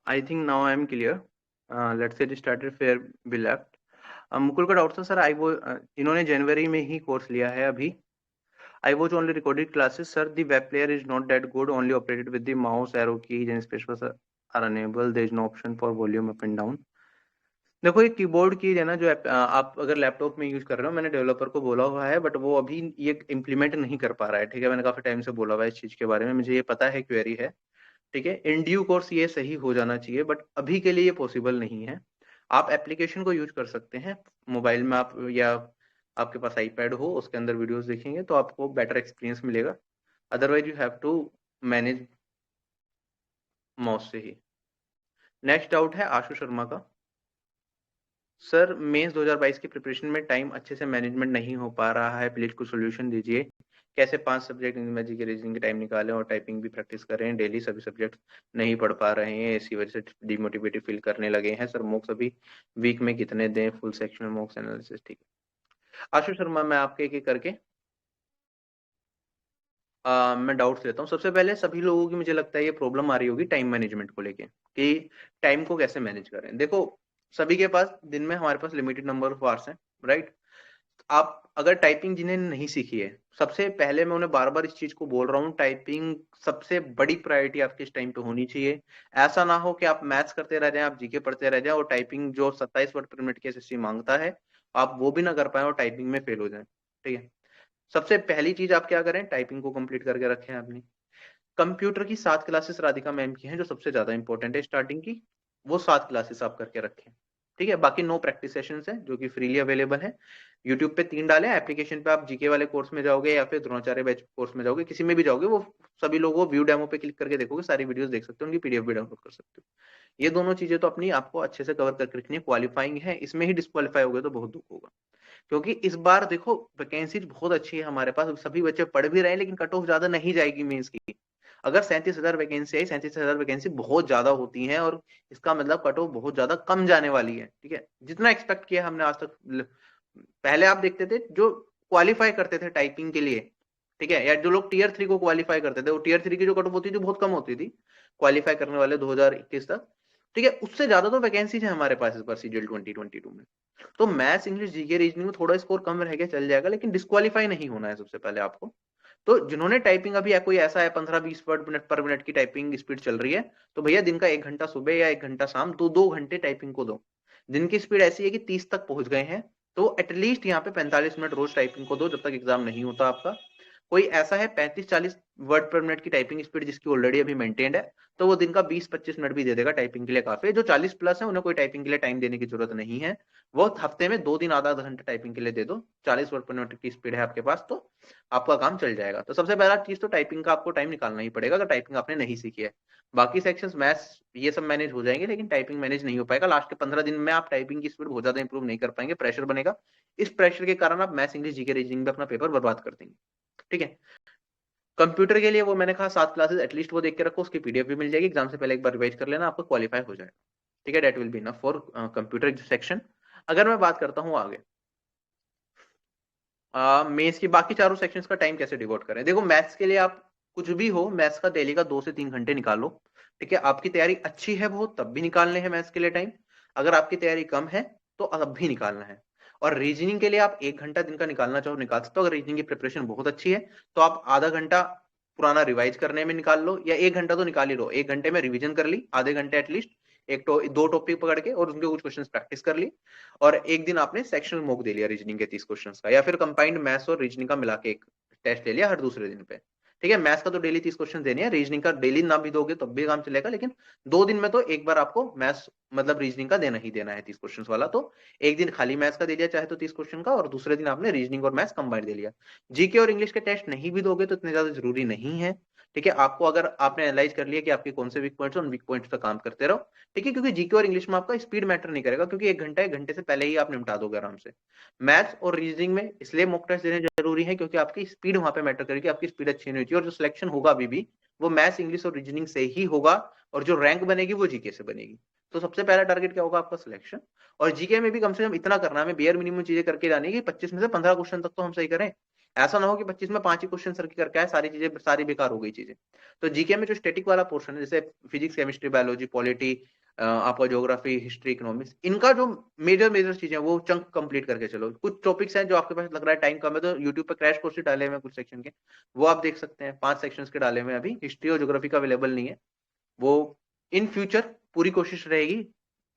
I think now I am clear. Let's get started fair be left. Mukul का डाउट था सर, इन्होंने जनवरी में ही कोर्स लिया है अभी। I watch only recorded classes, sir. The web player is not that good. Only operated with the mouse, arrow keys, and spacebar are unable. There is no option for volume up and down. देखो ये keyboard की है ना, जो आप अगर laptop में use कर रहे हो, मैंने डेवलपर को बोला हुआ है, बट वो अभी ये इम्प्लीमेंट नहीं कर पा रहा है। ठीक है, मैंने काफी टाइम से बोला हुआ है इस चीज के बारे में, मुझे ये पता है क्वेरी है। ठीक है, इन ड्यू कोर्स ये सही हो जाना चाहिए, बट अभी के लिए ये पॉसिबल नहीं है। आप एप्लीकेशन को यूज कर सकते हैं मोबाइल में, आप या आपके पास आईपैड हो, उसके अंदर वीडियोस देखेंगे तो आपको बेटर एक्सपीरियंस मिलेगा। Otherwise you have to manage mouse से ही। नेक्स्ट डाउट है आशु शर्मा का। सर मेंस 2022 की प्रिपरेशन में टाइम अच्छे से मैनेजमेंट नहीं हो पा रहा है, प्लीज कुछ सोल्यूशन दीजिए। कैसे 5 सब्जेक्ट इंग्लिश के रीजनिंग के टाइम निकालें और टाइपिंग भी प्रैक्टिस करें। डेली सभी सब्जेक्ट नहीं पढ़ पा रहे हैं, इसी वजह से डिमोटिवेटेड फील करने लगे हैं। सर मॉक्स अभी वीक में कितने दें, फुल सेक्शनल मॉक्स एनालिसिस। ठीक है आशु शर्मा, मैं आपके एक एक करके मैं डाउट्स लेता हूँ। सबसे पहले सभी लोगों की मुझे लगता है ये प्रॉब्लम आ रही होगी टाइम मैनेजमेंट को लेके, कि टाइम को कैसे मैनेज करें। देखो सभी के पास दिन में हमारे पास लिमिटेड नंबर ऑफ आवर्स हैं, राइट। आप अगर टाइपिंग जिन्हें नहीं सीखी है, सबसे पहले मैं उन्हें बार बार इस चीज को बोल रहा हूँ, टाइपिंग सबसे बड़ी प्रायोरिटी आपकी इस टाइम पे होनी चाहिए। ऐसा ना हो कि आप मैथ्स करते रह जाएं, आप जीके पढ़ते रह जाएं और टाइपिंग जो 27 वर्ड पर मिनट की एसएससी मांगता है आप वो भी ना कर पाए और टाइपिंग में फेल हो जाए। ठीक है, सबसे पहली चीज आप क्या करें, टाइपिंग को कंप्लीट करके रखें आपने। कंप्यूटर की 7 क्लासेस राधिका मैम की हैं जो सबसे ज्यादा इंपॉर्टेंट है स्टार्टिंग की, वो 7 क्लासेस आप करके रखें। ठीक है, बाकी 9 प्रैक्टिस सेशंस हैं जो कि फ्रीली अवेलेबल है। यूट्यूब पे 3 डाले, एप्लीकेशन पे आप जीके वाले कोर्स में जाओगे या फिर द्रोणाचार्य बैच कोर्स में जाओगे, किसी में भी जाओगे, वो सभी लोगों व्यू डेमो पे क्लिक करके देखोगे, सारी वीडियोस देख सकते हो, उनकी पीडीएफ भी डाउनलोड कर सकते हो। ये दोनों चीजें तो अपनी आपको अच्छे से कवर करके रखनी है। क्वालिफाइंग है, इसमें ही डिस्क्वालीफाई हो गए तो बहुत दुख होगा, क्योंकि इस बार देखो वैकेंसी बहुत अच्छी है हमारे पास, सभी बच्चे पढ़ भी रहे हैं, लेकिन कट ऑफ ज्यादा नहीं जाएगी मेंस की। अगर 37,000 वैकेंसी आई, 37,000 वैकेंसी बहुत ज्यादा होती है, और इसका मतलब कट ऑफ बहुत ज्यादा कम जाने वाली है। ठीक है, जितना एक्सपेक्ट किया हमने आज तक, पहले आप देखते थे जो क्वालिफाई करते थे टाइपिंग के लिए, ठीक है, या जो लोग टीयर 3 को क्वालिफाई करते थे, वो टीयर 3 की जो कट ऑफ होती थी बहुत कम होती थी क्वालिफाई करने वाले 2021 तक। ठीक है, उससे ज्यादा तो वैकेंसी है हमारे पास इस बार सीजीएल 2022 में। तो मैथ्स इंग्लिश जीके रीजनिंग में थोड़ा स्कोर कम रह गया चल जाएगा, लेकिन डिस्क्वालीफाई नहीं होना है सबसे पहले आपको। तो जिन्होंने टाइपिंग अभी कोई ऐसा है 15-20 वर्ड मिनट पर मिनट की टाइपिंग स्पीड चल रही है, तो भैया दिन का 1 घंटा सुबह या 1 घंटा शाम, तो 2 घंटे टाइपिंग को दो। दिन की स्पीड ऐसी है कि 30 तक पहुंच गए हैं, तो एटलीस्ट यहाँ पे 45 मिनट रोज टाइपिंग को दो जब तक एग्जाम नहीं होता आपका। कोई ऐसा है 35-40 वर्ड पर मिनट की टाइपिंग स्पीड जिसकी ऑलरेडी अभी मेंटेन्ड है, तो वो दिन का 20-25 मिनट भी दे देगा टाइपिंग के लिए काफी है। जो 40 प्लस है उन्हें कोई टाइपिंग के लिए टाइम देने की जरूरत नहीं है, वो हफ्ते में 2 दिन आधा आधा घंटा टाइपिंग के लिए दे दो। 40 वर्ड पर मिनट की स्पीड है आपके पास तो आपका काम चल जाएगा। तो सबसे पहला चीज तो टाइपिंग का आपको टाइम निकालना ही पड़ेगा अगर टाइपिंग आपने नहीं सीखी है। बाकी सेक्शंस मैथ्स ये सब मैनेज हो जाएंगे, लेकिन टाइपिंग मैनेज नहीं हो पाएगा। लास्ट के 15 दिन में आप टाइपिंग की स्पीड बहुत ज्यादा इंप्रूव नहीं कर पाएंगे, प्रेशर बनेगा। इस प्रेशर के कारण आप मैथ्स इंग्लिश जीके रीजनिंग में अपना पेपर बर्बाद कर देंगे। ठीक है, कंप्यूटर के लिए वो मैंने कहा 7 क्लासेस एटलीस्ट वो देख के रखो, उसकी पीडीएफ भी मिल जाएगी, एग्जाम से पहले एक बार रिवाइज कर लेना, आपको क्वालिफाई हो जाएगा। ठीक है, that will be enough for computer section. अगर मैं बात करता हूँ आगे, मेंस की बाकी चारों सेक्शंस का टाइम कैसे डिवोट करें? देखो मैथ्स के लिए आप कुछ भी हो, मैथ्स का डेली का 2 से 3 घंटे निकालो। ठीक है, आपकी तैयारी अच्छी है बहुत, तब भी निकालने हैं मैथ्स के लिए टाइम। अगर आपकी तैयारी कम है तो अब भी निकालना है। और रीजनिंग के लिए आप 1 घंटा दिन का निकालना चाहो निकाल सकते हो। अगर रीजनिंग की प्रिपरेशन बहुत अच्छी है तो आप आधा घंटा पुराना रिवाइज करने में निकाल लो, या 1 घंटा तो निकाल ही लो। 1 घंटे में रिवीजन कर ली, आधे घंटे एटलीस्ट दो टॉपिक पकड़ के और उनके कुछ क्वेश्चन प्रैक्टिस कर ली। और एक दिन आपने सेक्शनल मॉक दे लिया रीजनिंग के 30 क्वेश्चंस का, या फिर कंबाइंड मैथ्स और रीजनिंग का मिला के एक टेस्ट ले लिया हर दूसरे दिन पे। ठीक है, मैथ्स का तो डेली 30 क्वेश्चन देने हैं, रीजनिंग का डेली ना भी दोगे तब भी काम चलेगा, लेकिन 2 दिन में तो एक बार आपको मैथ्स मतलब रीजनिंग का देना ही देना है 30 क्वेश्चन वाला। तो एक दिन खाली मैथ्स का दे दिया चाहे तो 30 क्वेश्चन का, और दूसरे दिन आपने रीजनिंग और मैथ्स कंबाइंड दे लिया। जीके और इंग्लिश के टेस्ट नहीं भी दोगे तो इतने ज्यादा जरूरी नहीं है। ठीक है, आपको अगर आपने एनालाइज कर लिया कि आपके कौन से वीक पॉइंट्स हैं, उन वीक पॉइंट्स पे काम करते रहो। ठीक है, क्योंकि जीके और इंग्लिश में आपका स्पीड मैटर नहीं करेगा, क्योंकि 1 घंटे से पहले ही आप निपटा दोगे आराम से। मैथ्स और रीजनिंग में इसलिए मॉक टेस्ट देने जरूरी है क्योंकि आपकी स्पीड वहां पे मैटर करेगी, आपकी स्पीड अच्छी नहीं होती, और जो सिलेक्शन होगा अभी भी वो मैथ्स इंग्लिश और रीजनिंग से ही होगा, और जो रैंक बनेगी वो जीके से बनेगी। तो सबसे पहला टारगेट क्या होगा आपका, सिलेक्शन। और जीके में भी कम से कम इतना करना है, हमें बेयर मिनिमम चीजें करके जानी है कि 25 में से 15 क्वेश्चन तक तो हम सही करें। ऐसा ना हो कि 25 में 5 ही क्वेश्चन सर करके आए, सारी चीजें सारी बेकार हो गई चीजें। तो जीके में जो स्टैटिक वाला पोर्शन है, जैसे फिजिक्स केमिस्ट्री बायोलॉजी पॉलिटी, आपका ज्योग्राफी हिस्ट्री इकोनॉमिक्स, इनका जो मेजर मेजर चीजें वो चंक कंप्लीट करके चलो। कुछ टॉपिक्स हैं जो आपके पास लग रहा है टाइम कम है, तो यूट्यूब पे क्रैश कोर्स डाले हुए कुछ सेक्शन के, वो आप देख सकते हैं। 5 सेक्शंस के डाले हुए अभी, हिस्ट्री और ज्योग्राफी का अवेलेबल नहीं है। वो इन फ्यूचर पूरी कोशिश रहेगी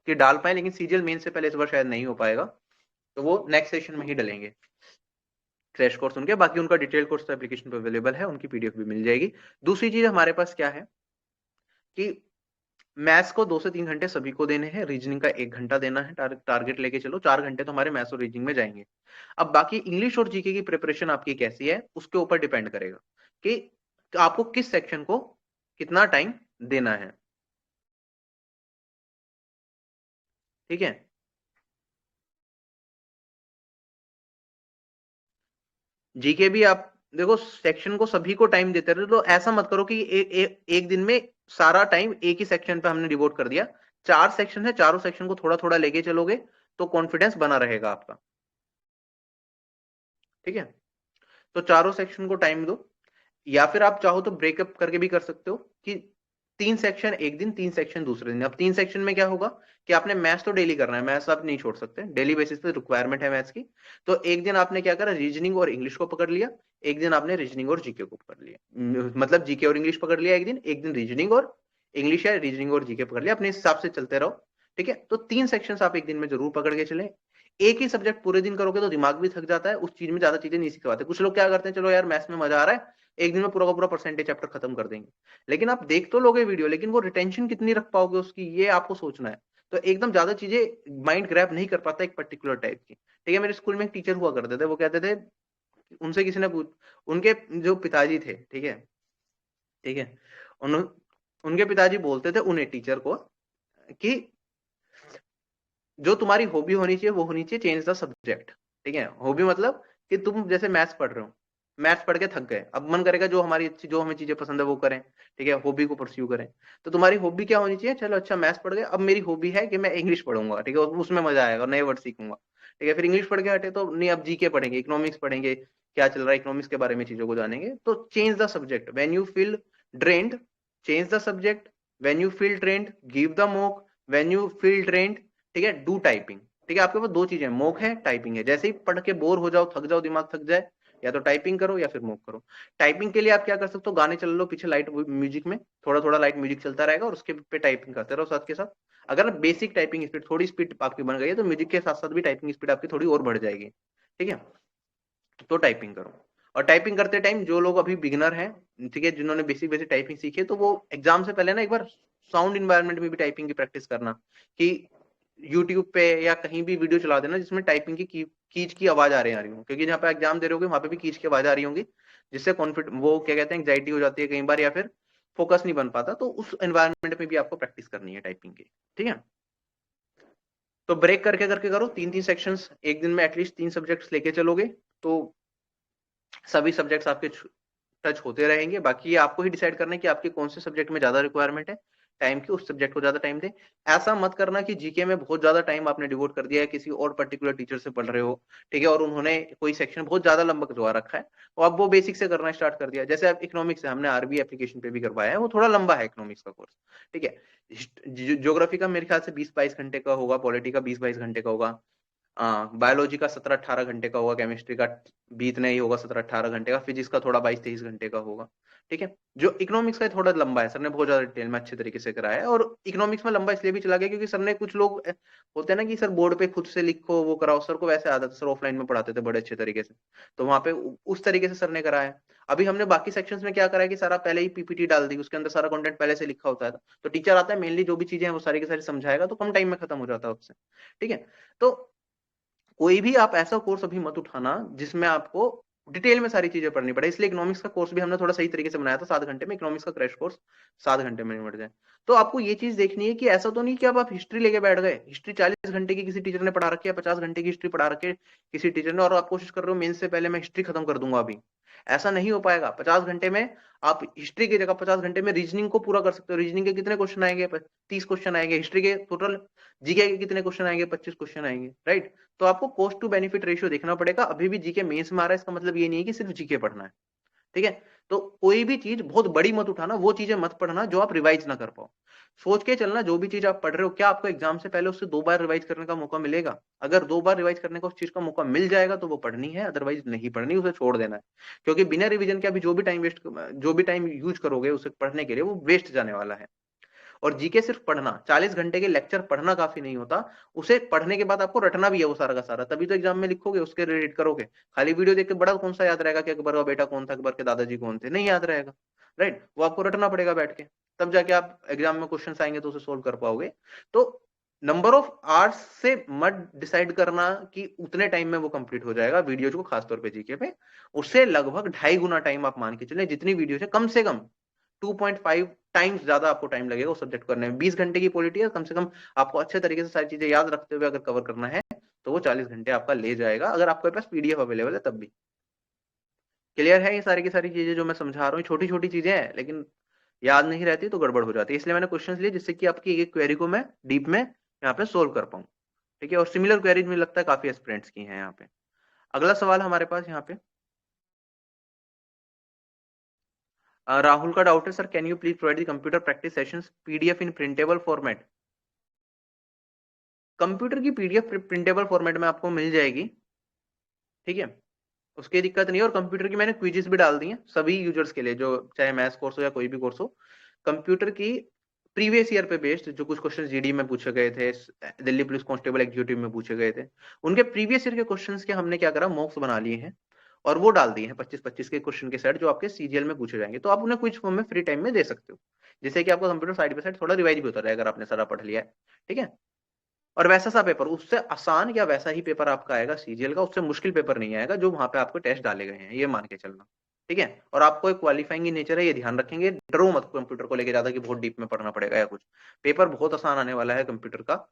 कि डाल पाए, लेकिन सीजीएल मेन से पहले इस बार शायद नहीं हो पाएगा, तो वो नेक्स्ट सेशन में ही डलेंगे क्रैश कोर्स उनके। बाकी उनका डिटेल कोर्स तो एप्लीकेशन पे अवेलेबल है, उनकी पीडीएफ भी मिल जाएगी। दूसरी चीज हमारे पास क्या है कि मैथ्स को 2 से 3 घंटे सभी को देने हैं, रीजनिंग का 1 घंटा देना है। टारगेट लेके चलो, 4 घंटे तो हमारे मैथ्स और रीजनिंग में जाएंगे। अब बाकी इंग्लिश और जीके की प्रिपरेशन आपकी कैसी है उसके ऊपर डिपेंड करेगा कि आपको किस सेक्शन को कितना टाइम देना है। ठीक है, जीके भी आप देखो सेक्शन को सभी को टाइम देते रहे, तो ऐसा मत करो कि एक दिन में सारा टाइम एक ही सेक्शन पे हमने डिवोट कर दिया। 4 सेक्शन है, चारों सेक्शन को थोड़ा थोड़ा लेके चलोगे तो कॉन्फिडेंस बना रहेगा आपका। ठीक है, तो चारों सेक्शन को टाइम दो, या फिर आप चाहो तो ब्रेकअप करके भी कर सकते हो कि 3 सेक्शन एक दिन, 3 सेक्शन दूसरे दिन। अब 3 सेक्शन में क्या होगा कि आपने मैथ्स तो डेली करना है, मैथ्स आप नहीं छोड़ सकते, डेली बेसिस पे रिक्वायरमेंट है मैथ्स की। तो एक दिन आपने क्या करा, रीजनिंग और इंग्लिश को पकड़ लिया, एक दिन आपने रीजनिंग और जीके को पकड़ लिया, मतलब जीके और इंग्लिश पकड़ लिया एक दिन रीजनिंग और इंग्लिश या रीजनिंग और जीके पकड़ लिया, अपने हिसाब से चलते रहो। ठीक है, तो 3 सेक्शन आप एक दिन में जरूर पकड़ के चले। एक ही सब्जेक्ट पूरे दिन करोगे तो दिमाग भी थक जाता है, उस चीज में ज्यादा चीजें नहीं सीख पाते। कुछ लोग क्या करते हैं, चलो यार मैथ्स में मजा आ रहा है, एक दिन में पूरा का पूरा परसेंटेज चैप्टर खत्म कर देंगे। लेकिन आप देख तो लोगे वीडियो, लेकिन वो रिटेंशन कितनी रख पाओगे उसकी, ये आपको सोचना है। तो एकदम ज्यादा चीजें माइंड ग्रैब नहीं कर पाता एक पर्टिकुलर टाइप की। ठीक है, मेरे स्कूल में एक टीचर हुआ करते थे, वो कहते थे, उनसे किसी ने पूछ, उनके जो पिताजी थे, ठीक है, ठीक है, उन उनके पिताजी बोलते थे उन्हें टीचर को कि जो तुम्हारी हॉबी होनी चाहिए वो होनी चाहिए चेंज द सब्जेक्ट। ठीक है, हॉबी मतलब कि तुम जैसे मैथ्स पढ़ रहे हो, मैथ्स पढ़ के थक गए, अब मन करेगा जो हमारी अच्छी जो हमें चीजें पसंद है वो करें। ठीक है, हॉबी को परस्यू करें। तो तुम्हारी हॉबी क्या होनी चाहिए, चलो अच्छा मैथ्स पढ़ गए, अब मेरी हॉबी है कि मैं इंग्लिश पढ़ूंगा। ठीक है, उसमें मजा आएगा, नए वर्ड सीखूंगा। ठीक है, फिर इंग्लिश पढ़ के हटे तो नहीं, अब जीके पढ़ेंगे, इकोनॉमिक्स पढ़ेंगे, क्या चल रहा है इकोनॉमिक्स के बारे में चीजों को जानेंगे। तो change the subject when you feel drained, change the subject when you feel trend, give the mock when you feel trend. ठीक है, डू टाइपिंग। ठीक है, आपके पास 2 चीजें, मॉक है, टाइपिंग है। जैसे ही पढ़ के बोर हो जाओ, थक जाओ, दिमाग थक जाए, या तो टाइपिंग करो या फिर मॉक करो। टाइपिंग के लिए आप क्या कर सकते हो, गाने चल लो पीछे लाइट म्यूजिक में, थोड़ा थोड़ा लाइट म्यूजिक चलता रहेगा और उसके पे टाइपिंग करते रहो साथ के साथ। अगर बेसिक टाइपिंग स्पीड थोड़ी स्पीड आपकी बन गई है तो म्यूजिक के साथ साथ भी टाइपिंग स्पीड आपकी थोड़ी और बढ़ जाएगी। ठीक है, तो टाइपिंग करो। और टाइपिंग करते टाइम जो लोग अभी बिगिनर हैं, ठीक है, जिन्होंने बेसिक बेसिक टाइपिंग सीखी है, तो वो एग्जाम से पहले ना एक बार साउंड इन्वायरमेंट में भी टाइपिंग की प्रैक्टिस करना, कि यूट्यूब पे या कहीं भी वीडियो चला देना जिसमें टाइपिंग की कीज की आवाज आ रही हो, क्योंकि जहाँ पे एग्जाम दे रहे होगे वहां पे भी कीज की आवाज आ रही होंगी, जिससे कॉन्फिडेंस वो क्या कहते हैं एंग्जाइटी हो जाती है कई बार, या फिर फोकस नहीं बन पाता। तो उस एनवायरमेंट में भी आपको प्रैक्टिस करनी है टाइपिंग की। ठीक है, तो ब्रेक करके करके करो, 3-3 सेक्शंस एक दिन में एटलीस्ट 3 सब्जेक्ट्स लेके चलोगे तो सभी सब्जेक्ट्स आपके टच होते रहेंगे। बाकी ये आपको ही डिसाइड करना है कि आपके कौन से सब्जेक्ट में ज्यादा रिक्वायरमेंट है। टाइम की उस सब्जेक्ट को ज्यादा टाइम दे। ऐसा मत करना कि जीके में बहुत ज्यादा टाइम आपने डिवोट कर दिया है, किसी और पर्टिकुलर टीचर से पढ़ रहे हो, ठीक है, और उन्होंने कोई सेक्शन बहुत ज्यादा लंबा करवा रखा है और अब वो बेसिक से करना स्टार्ट कर दिया। जैसे आप इकोनॉमिक्स है, हमने आरबी एप्लीकेशन पे भी करवाया है, वो थोड़ा लंबा है इकोनॉमिक्स का कोर्स, ठीक है। ज्योग्राफी का मेरे ख्याल से 20-22 घंटे का होगा, पॉलिटी का 20-22 घंटे का होगा, बायोलॉजी का 17-18 घंटे का होगा, केमिस्ट्री का बीतना ही होगा 17-18 घंटे का, फिजिक्स का थोड़ा 22-23 घंटे का होगा, ठीक है। जो इकोनॉमिक्स का थोड़ा लंबा है, सर ने बहुत ज्यादा डिटेल में अच्छे तरीके से कराया है। और इकोनॉमिक्स में लंबा इसलिए भी चला गया क्योंकि सर ने, कुछ लोग होते हैं ना कि सर बोर्ड पे खुद से लिखो वो कराओ, सर को वैसे आदत, सर ऑफलाइन में पढ़ाते थे बड़े अच्छे तरीके से, तो वहां पे उस तरीके से सर ने कराया। अभी हमने बाकी सेक्शंस में क्या करा है कि सारा पहले ही पीपीटी डाल दी, उसके अंदर सारा कंटेंट पहले से लिखा होता है, तो टीचर आता है मेनली जो भी चीजें हैं वो सारी की सारी समझाएगा, तो कम टाइम में खत्म हो जाता है उससे, ठीक है। तो कोई भी आप ऐसा कोर्स अभी मत उठाना जिसमें आपको डिटेल में सारी चीजें पढ़नी पड़े। इसलिए इकोनॉमिक्स का कोर्स भी हमने थोड़ा सही तरीके से बनाया था, 7 घंटे में इकोनॉमिक्स का क्रैश कोर्स 7 घंटे में निपट जाए। तो आपको ये चीज देखनी है कि ऐसा तो नहीं कि अब आप हिस्ट्री लेके बैठ गए, हिस्ट्री 40 घंटे की किसी टीचर ने पढ़ा रखी है, 50 घंटे की हिस्ट्री पढ़ा रखी है किसी टीचर ने, और आप कोशिश कर रहे हो मेन से पहले मैं हिस्ट्री खत्म कर दूंगा अभी। ऐसा नहीं हो पाएगा। 50 घंटे में आप हिस्ट्री की जगह 50 घंटे में रीजनिंग को पूरा कर सकते हो। रीजनिंग के कितने क्वेश्चन आएंगे? 30 क्वेश्चन आएंगे। हिस्ट्री के टोटल जीके के कितने क्वेश्चन आएंगे? 25 क्वेश्चन आएंगे, राइट। तो आपको कॉस्ट टू बेनिफिट रेशियो देखना पड़ेगा। अभी भी जीके मेंस में आ रहा है, इसका मतलब ये नहीं है कि सिर्फ जीके पढ़ना है, ठीक है। तो कोई भी चीज बहुत बड़ी मत उठाना, वो चीजें मत पढ़ना जो आप रिवाइज ना कर पाओ। सोच के चलना जो भी चीज आप पढ़ रहे हो, क्या आपको एग्जाम से पहले उससे 2 बार रिवाइज करने का मौका मिलेगा? अगर 2 बार रिवाइज करने का उस चीज का मौका मिल जाएगा तो वो पढ़नी है, अदरवाइज नहीं पढ़नी, उसे छोड़ देना है। क्योंकि बिना रिविजन के अभी जो भी टाइम यूज करोगे उसे पढ़ने के लिए, वो वेस्ट जाने वाला है। और जीके सिर्फ पढ़ना, 40 घंटे के लेक्चर पढ़ना काफी नहीं होता, उसे पढ़ने के बाद आपको रटना भी है वो सारा का सारा, तभी तो एग्जाम में लिखोगे, उसके रिलेट करोगे। खाली वीडियो देख के बड़ा कौन सा याद रहेगा कि अकबर का बेटा कौन था, अकबर के दादाजी कौन थे? नहीं याद रहेगा, राइट। वो आपको रटना पड़ेगा बैठ के, तब जाके आप एग्जाम में क्वेश्चन आएंगे तो उसे सोल्व कर पाओगे। तो नंबर ऑफ आवर्स से मत डिसाइड करना कि उतने टाइम में वो कंप्लीट हो जाएगा वीडियो को, खासतौर पे जीके पे। उससे लगभग 2.5 गुना टाइम आप मान के चले, जितनी वीडियो है कम से कम 2.5 टाइम्स ज्यादा आपको टाइम लगेगा उस सब्जेक्ट करने में। 20 घंटे की पॉलिटी है, कम से कम आपको अच्छे तरीके से सारी चीजें याद रखते हुए अगर कवर करना है तो वो 40 घंटे आपका ले जाएगा, अगर आपके पास पीडीएफ अवेलेबल है तब भी। क्लियर है ये सारी की सारी चीजें जो मैं समझा रहा हूँ? छोटी छोटी चीजें हैं लेकिन याद नहीं रहती तो गड़बड़ हो जाती है, इसलिए मैंने क्वेश्चन लिए जिससे कि आपकी एक क्वेरी को मैं डीप में यहाँ पे सोल्व कर पाऊँ, ठीक है। और सिमिलर क्वेरीज मुझे लगता है काफी एस्पिरेंट्स की हैं यहाँ पे। अगला सवाल हमारे पास यहाँ पे राहुल का डाउट है, sir can you please provide the computer practice sessions PDF in printable format? Computer की पीडीएफ प्रिंटेबल फॉर्मेट में आपको मिल जाएगी, ठीक है, उसकी दिक्कत नहीं है। और कंप्यूटर की मैंने क्विजेस भी डाल दी हैं सभी यूजर्स के लिए, जो चाहे मैथ्स कोर्स हो या कोई भी कोर्स हो। कंप्यूटर की प्रीवियस ईयर पे बेस्ड जो कुछ क्वेश्चन जीडी में पूछे गए थे, दिल्ली पुलिस कांस्टेबल एग्जीक्यूटिव में पूछे गए थे, उनके प्रीवियस ईयर के क्वेश्चंस के हमने क्या करा, मॉक्स बना लिए हैं और वो डाल दिए हैं 25-25 के क्वेश्चन के सेट, जो आपके सीजीएल में पूछे जाएंगे। तो आप उन्हें क्विज फॉर्म में फ्री टाइम में दे सकते हो, जिससे कि आपका कंप्यूटर साइड बाय साइड थोड़ा रिवाइज भी होता रहेगा अगर आपने सारा पढ़ लिया है, ठीक है। और वैसा सा पेपर, उससे आसान या वैसा ही पेपर आपका आएगा सीजीएल का, उससे मुश्किल पेपर नहीं आएगा जो वहां पे आपको टेस्ट डाले गए हैं, ये मान के चलना, ठीक है। और आपको एक क्वालिफाइंग इन नेचर है, ये ध्यान रखेंगे। डरो मत कंप्यूटर को लेके ज्यादा कि बहुत डीप में पढ़ना पड़ेगा या कुछ। पेपर बहुत आसान आने वाला है कंप्यूटर का।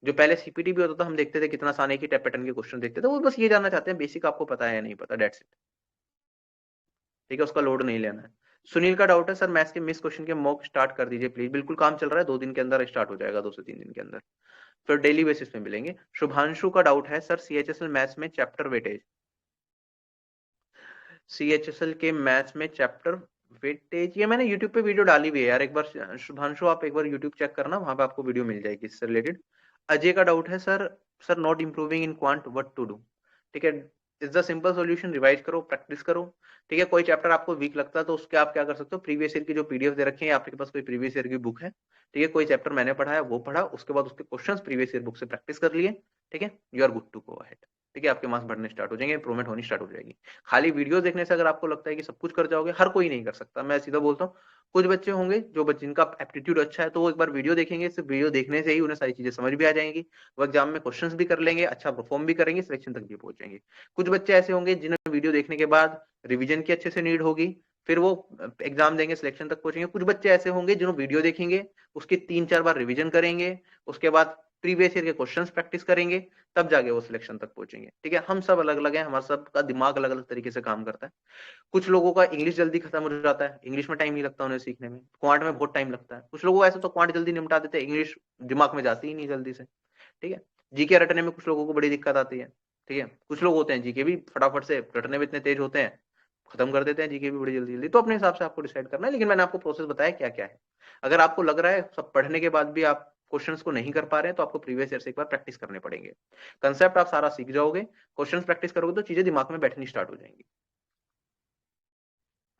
जो पहले सीपीटी भी होता था, हम देखते थे कितना आसान है कि टैप पैटर्न के क्वेश्चन देखते थे, वो बस ये जानना चाहते हैं बेसिक आपको पता है या नहीं पता, डेट्स इट, ठीक है। उसका लोड नहीं लेना है। सुनील का डाउट है, सर मैथ्स के मिस क्वेश्चन के मॉक स्टार्ट कर दीजिए प्लीज। बिल्कुल, काम चल रहा है, 2 दिन के अंदर स्टार्ट हो जाएगा, 2 से 3 दिन के अंदर, फिर डेली बेसिस पे मिलेंगे। शुभांशु का डाउट है, सर सीएचएसएल मैथ्स में चैप्टर वेटेज, सीएचएसएल के मैथ्स में चैप्टर वेटेज, ये मैंने यूट्यूब पे वीडियो डाली हुई है यार, एक बार शुभांशु आप एक बार यूट्यूब चेक करना, वहां पे आपको वीडियो मिल जाएगी इससे रिलेटेड। अजय का डाउट है, sir not improving in quant what to do, ठीक है। Is the simple solution, revise करो, प्रैक्टिस करो, ठीक है। कोई चैप्टर आपको वीक लगता है तो उसके आप क्या कर सकते हो, प्रीवियस ईयर की जो पीडीएफ दे रखे हैं, आपके पास कोई प्रीवियस ईयर की बुक है, ठीक है, कोई चैप्टर मैंने पढ़ा है वो पढ़ा, उसके बाद उसके क्वेश्चंस प्रीवियस ईयर बुक से प्रैक्टिस कर लिए, ठीक है, you are good to go ahead, ठीक है। आपके मार्क्स बढ़ने स्टार्ट हो जाएंगे, इंप्रूवमेंट होनी स्टार्ट हो जाएगी। खाली वीडियो देखने से अगर आपको लगता है कि सब कुछ कर जाओगे, हर कोई नहीं कर सकता, मैं सीधा बोलता हूँ। कुछ बच्चे होंगे जो जिनका एप्टीट्यूड अच्छा है, तो वो एक बार वीडियो देखेंगे, सिर्फ वीडियो देखने से ही उन्हें सारी चीजें समझ भी आ जाएंगी, वो एग्जाम में क्वेश्चंस भी कर लेंगे, अच्छा परफॉर्म भी करेंगे, सिलेक्शन तक भी पहुंचेंगे। कुछ बच्चे ऐसे होंगे जिन्हें वीडियो देखने के बाद रिविजन की अच्छे से नीड होगी, फिर वो एग्जाम देंगे, सिलेक्शन तक पहुंचेंगे। कुछ बच्चे ऐसे होंगे जिन्होंने वीडियो देखेंगे, उसके 3-4 बार रिविजन करेंगे, उसके बाद प्रीवियस ईयर के क्वेश्चंस प्रैक्टिस करेंगे, तब जाके वो सिलेक्शन तक पहुंचेंगे। ठीक है, हम सब अलग अलग हैं, हमारा सबका दिमाग अलग अलग तरीके से काम करता है। कुछ लोगों का इंग्लिश जल्दी खत्म हो जाता है, इंग्लिश में टाइम नहीं लगता उन्हें सीखने में, क्वांट में बहुत टाइम लगता है। कुछ लोगों को ऐसा तो क्वांट जल्दी निपटा देते हैं, इंग्लिश दिमाग में जाती ही नहीं जल्दी से। ठीक है, जीके रटने में कुछ लोगों को बड़ी दिक्कत आती है। ठीक है, कुछ लोग होते हैं जीके भी फटाफट से रटने में इतने तेज होते हैं, खत्म कर देते हैं जीके भी बड़ी जल्दी जल्दी। तो अपने हिसाब से आपको डिसाइड करना है, लेकिन मैंने आपको प्रोसेस बताया क्या क्या है। अगर आपको लग रहा है सब पढ़ने के बाद भी आप क्वेश्चंस को नहीं कर पा रहे हैं, तो आपको प्रीवियस ईयर से एक बार प्रैक्टिस करने पड़ेंगे। कंसेप्ट आप सारा सीख जाओगे, क्वेश्चंस प्रैक्टिस करोगे तो चीजें दिमाग में बैठनी स्टार्ट हो जाएंगी।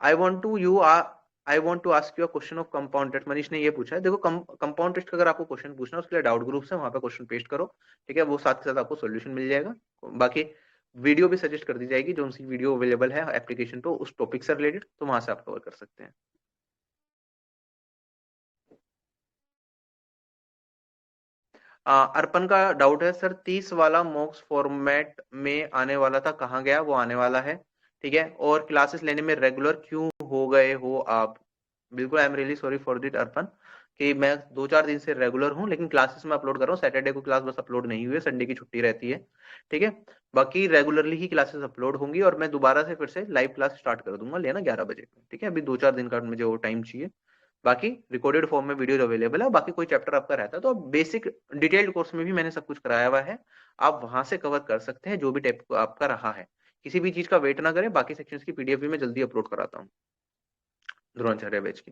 I want to ask you a question of compound test. Manish ने ये पूछा है, देखो कंपाउंड टेस्ट का अगर आपको क्वेश्चन पूछना है, उसके लिए डाउट ग्रुप्स है, वहां पे क्वेश्चन पेस्ट करो। ठीक है, वो साथ के साथ आपको सोल्यूशन मिल जाएगा। बाकी वीडियो भी सजेस्ट कर दी जाएगी, जो उनकी वीडियो अवेलेबल है एप्लीकेशन पे उस टॉपिक से रिलेटेड, तो वहां से आप कवर कर सकते हैं। अर्पण का डाउट है, सर 30 वाला मॉक्स फॉर्मेट में आने वाला था, कहाँ गया? वो आने वाला है। ठीक है, और क्लासेस लेने में रेगुलर क्यों हो गए हो आप? बिल्कुल, I am really sorry for that Arpan, कि मैं 2-4 दिन से रेगुलर हूँ, लेकिन क्लासेस में अपलोड कर रहा हूँ। सैटरडे को क्लास बस अपलोड नहीं हुई है, संडे की छुट्टी रहती है। ठीक है, बाकी रेगुलरली ही क्लासेस अपलोड होंगी, और मैं दोबारा से फिर से लाइव क्लास स्टार्ट कर दूंगा लेना 11 बजे। ठीक है, अभी 2-4 दिन का मुझे वो टाइम चाहिए। बाकी रिकॉर्डेड फॉर्म में वीडियो अवेलेबल है। बाकी कोई चैप्टर आपका रहता है तो बेसिक डिटेल्ड कोर्स में भी मैंने सब कुछ कराया हुआ है, आप वहां से कवर कर सकते हैं जो भी टाइप आपका रहा है। किसी भी चीज का वेट ना करें, बाकी सेक्शंस की पीडीएफ भी मैं जल्दी अपलोड कराता हूँ ध्रुवाचार्य बैच की।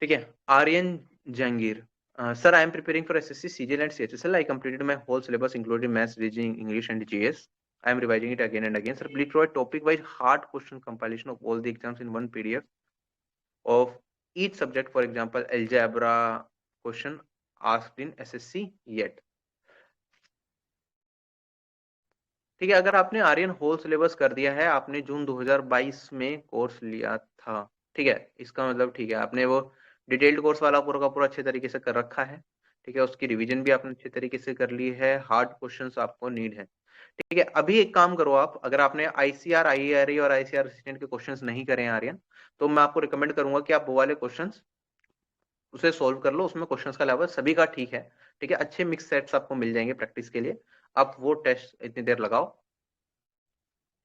ठीक है, Aryan Jahangir, sir I am preparing for SSC CGL and CHSL. I completed my whole syllabus including maths, reasoning, English and GS. I am revising it again and again. Sir, please provide topic-wise hard question compilation of all the exams in one PDF of each subject. For example, algebra question asked in SSC yet. ठीक है, अगर आपने Aryan whole syllabus कर दिया है, आपने जून 2022 में course लिया था, ठीक है, इसका मतलब ठीक है, आपने वो डिटेल्ड कोर्स वाला पूरा का पूरा अच्छे तरीके से कर रखा है। ठीक है, उसकी रिवीजन भी आपने अच्छे तरीके से कर ली है, हार्ड क्वेश्चंस आपको नीड है। ठीक है, अभी एक काम करो आप, अगर आपने आईसीआर, आईआरई और आईसीआर असिस्टेंट के क्वेश्चंस नहीं करे हैं आर्यन, तो मैं आपको रिकमेंड करूंगा कि आप वो वाले क्वेश्चंस उसे सोल्व कर लो। उसमें क्वेश्चंस का लेवल सभी का ठीक है। ठीक है, अच्छे मिक्स सेट्स आपको मिल जाएंगे प्रैक्टिस के लिए। आप वो टेस्ट इतनी देर लगाओ।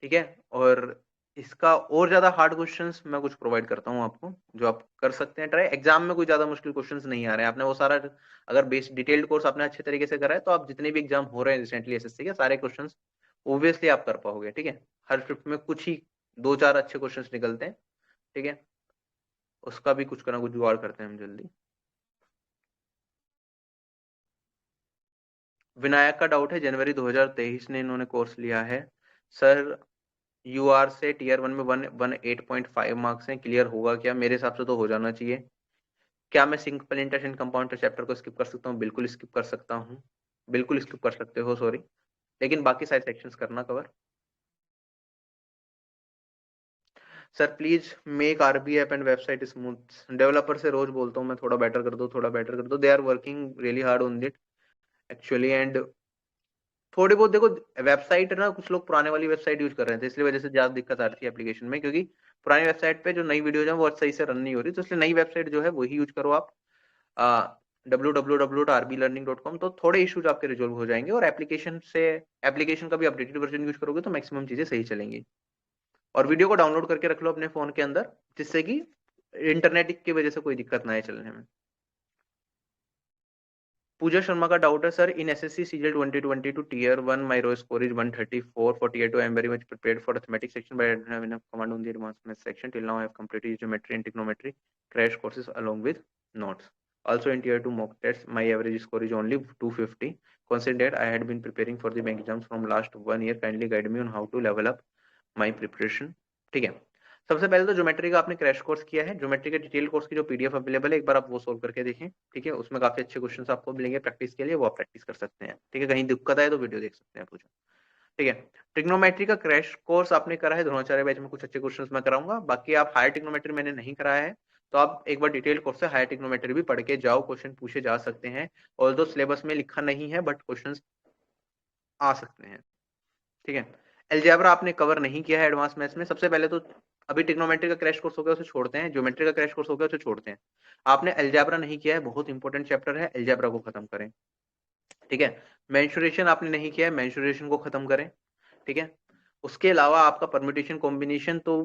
ठीक है, और इसका और ज्यादा हार्ड क्वेश्चंस मैं कुछ प्रोवाइड करता हूँ आपको, जो आप कर सकते हैं ट्राई। एग्जाम में कोई ज्यादा मुश्किल क्वेश्चंस नहीं आ रहे हैं, आपने वो सारा, अगर बेस डिटेल्ड कोर्स आपने अच्छे तरीके से करा है, तो आप जितने भी एग्जाम हो रहे हैं रिसेंटली एसएससी के, सारे क्वेश्चंस ऑब्वियसली आप कर पाओगे। ठीक है, हर शिफ्ट में कुछ ही 2-4 अच्छे क्वेश्चंस निकलते हैं। ठीक है, उसका भी कुछ करना, कुछ जुगाड़ करते हैं हम जल्दी। विनायक का डाउट है, जनवरी 2023 ने इन्होंने कोर्स लिया है। सर यूआर से टीयर 1 में 118.5 मार्क्स हैं, क्लियर होगा क्या? मेरे हिसाब से तो हो जाना चाहिए। क्या मैं simple interest and compound chapter को स्किप कर सकता हूँ? बिल्कुल स्किप कर सकता हूँ, बिल्कुल स्किप कर सकते हो, सॉरी, लेकिन बाकी सारे सेक्शंस करना cover. Sir please make RB app and website smooth. Developer से रोज बोलता हूँ मैं, थोड़ा बेटर कर दो, थोड़ा बेटर कर दो। They are working really hard on it actually, and थोड़ी बहुत देखो, वेबसाइट ना कुछ लोग पुराने वाली वेबसाइट यूज कर रहे थे, इसलिए वजह से ज्यादा दिक्कत आ रही है एप्लीकेशन में, क्योंकि पुरानी वेबसाइट पे जो नई वीडियोज है वो सही से रन नहीं हो रही, तो इसलिए नई वेबसाइट जो है वही यूज करो आप, www.rblearning.com। तो थोड़े इश्यूज आपके रिजोल्व हो जाएंगे, और एप्लीकेशन का भी अपडेटेड वर्जन यूज करोगे तो मैक्सिमम चीजें सही चलेंगी। और वीडियो को डाउनलोड करके रख लो अपने फोन के अंदर, जिससे कि इंटरनेट की वजह से कोई दिक्कत ना आए चलने में। पूजा शर्मा का डाउट है, sir in SSC CGL 2022 tier 1 my raw score is 134/48. I am very much prepared for arithmetic section but I don't have enough command on the advance math section till now. I have completed geometry and trigonometry crash courses along with notes. Also in tier 2 mock tests, my average score is only 250. Consider that I had been preparing for the bank exams from last 1 year. Kindly guide me on how to level up my preparation. ठीक है, सबसे पहले तो geometry का आपने crash course किया है, geometry के डिटेल कोर्स की जो पीडीएफ अवेलेबल है, एक बार आप वो सोल्व करके देखें। ठीक है, उसमें काफी अच्छे क्वेश्चंस आपको मिलेंगे प्रैक्टिस के लिए, वो आप प्रैक्टिस कर सकते हैं। ठीक है, कहीं दिक्कत आए तो वीडियो देख सकते हैं पूछो। ठीक है, ट्रिग्नोमेट्री का क्रैश कोर्स आपने करा है द्रोणाचार्य बैच में, कुछ अच्छे क्वेश्चंस मैं कराऊंगा। बाकी आप हायर ट्रिग्नोमेट्री मैंने नहीं कराया है, तो आप एक बार डिटेल कोर्स से हायर ट्रिग्नोमेट्री भी पढ़ के जाओ, क्वेश्चन पूछे जा सकते हैं। ऑल्दो सिलेबस में लिखा नहीं है, बट क्वेश्चन आ सकते हैं। ठीक है, अलजेब्रा आपने कवर नहीं किया है एडवांस मैथ्स में। सबसे पहले तो अभी ट्रिग्नोमेट्री का क्रैश कोर्स हो गया, उसे छोड़ते हैं, ज्योमेट्री का क्रैश कोर्स हो गया, उसे छोड़ते हैं। आपने अलजेब्रा नहीं किया है, बहुत इंपॉर्टेंट चैप्टर है, अलजेब्रा को खत्म करें। ठीक है, मेंसुरेशन आपने नहीं किया है, मेंसुरेशन को खत्म करें। ठीक है, उसके अलावा आपका परम्यूटेशन कॉम्बिनेशन तो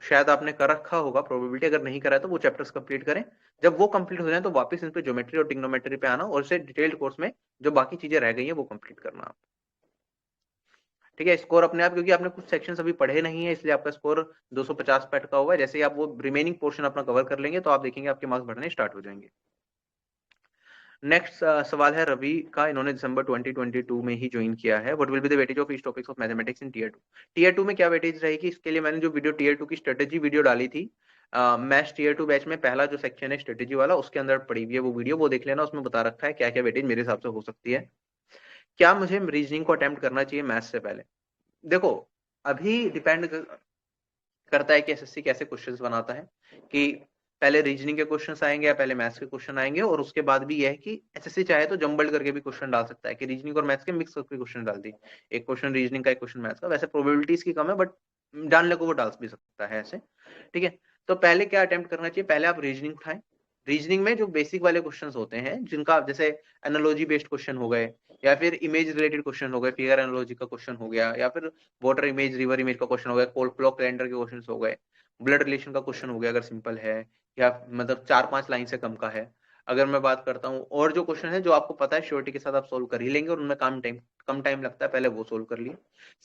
शायद आपने कर रखा होगा प्रोबेबिलिटी, अगर नहीं करा है तो वो चैप्टर्स कंप्लीट करें। जब वो कंप्लीट हो जाए तो वापस इन पे ज्योमेट्री और ट्रिग्नोमेट्री पे आना, और इसे डिटेल्ड कोर्स में जो बाकी चीजें रह गई हैं वो कंप्लीट करना आप। ठीक है, स्कोर अपने आप, क्योंकि आपने कुछ सेक्शंस अभी पढ़े नहीं है, इसलिए आपका स्कोर 250 पे अटका हुआ है। जैसे ही आप वो रिमेनिंग पोर्शन अपना कवर कर लेंगे तो आप देखेंगे आपके मार्क्स बढ़ने स्टार्ट हो जाएंगे। नेक्स्ट सवाल है रवि का, इन्होंने दिसंबर 2022 में ही ज्वाइन किया है। What will be the weightage of each topics of mathematics in tier 2? Tier 2 में क्या वेटेज रहेगी, इसके लिए मैंने जो वीडियो टीयर 2 की स्ट्रेटेजी वीडियो डाली थी, मैथ्स टीयर 2 बैच में पहला जो सेक्शन है स्ट्रेटेजी वाला, उसके अंदर पड़ी हुई है वो वीडियो, वो देख लेना, उसमें बता रखा है क्या क्या वेटेज मेरे हिसाब से हो सकती है। क्या मुझे रीजनिंग को अटेम्प्ट करना चाहिए मैथ्स से पहले? देखो, अभी डिपेंड करता है कि एसएससी कैसे क्वेश्चंस बनाता है, कि पहले रीजनिंग के क्वेश्चंस आएंगे या पहले मैथ्स के क्वेश्चन आएंगे, और उसके बाद भी यह है कि एसएससी चाहे तो जंबल्ड करके भी क्वेश्चन डाल सकता है, कि रीजनिंग और मैथ्स के मिक्स करके क्वेश्चन डाल दी, एक क्वेश्चन रीजनिंग का एक क्वेश्चन मैथ्स का। वैसे प्रोबेबिलिटीज की कम है, बट डालने को वो डाल भी सकता है ऐसे। ठीक है, तो पहले क्या अटेम्प्ट करना चाहिए, पहले आप रीजनिंग उठाएं। रीजनिंग में जो बेसिक वाले क्वेश्चंस होते हैं, जिनका जैसे एनालॉजी बेस्ड क्वेश्चन हो गए, या फिर इमेज रिलेटेड क्वेश्चन हो गए, फिगर एनालॉजी का क्वेश्चन हो गया, या फिर वाटर इमेज रिवर इमेज का क्वेश्चन हो गया, कोल क्लॉक कैलेंडर के क्वेश्चन हो गए, ब्लड रिलेशन का क्वेश्चन हो गया अगर सिंपल है, या मतलब 4-5 लाइन से कम का है। अगर मैं बात करता हूँ और जो क्वेश्चन है जो आपको पता है श्योरिटी के साथ आप सोल्व कर ही लेंगे, और उनमें कम टाइम लगता है, पहले वो सोल्व कर लिए।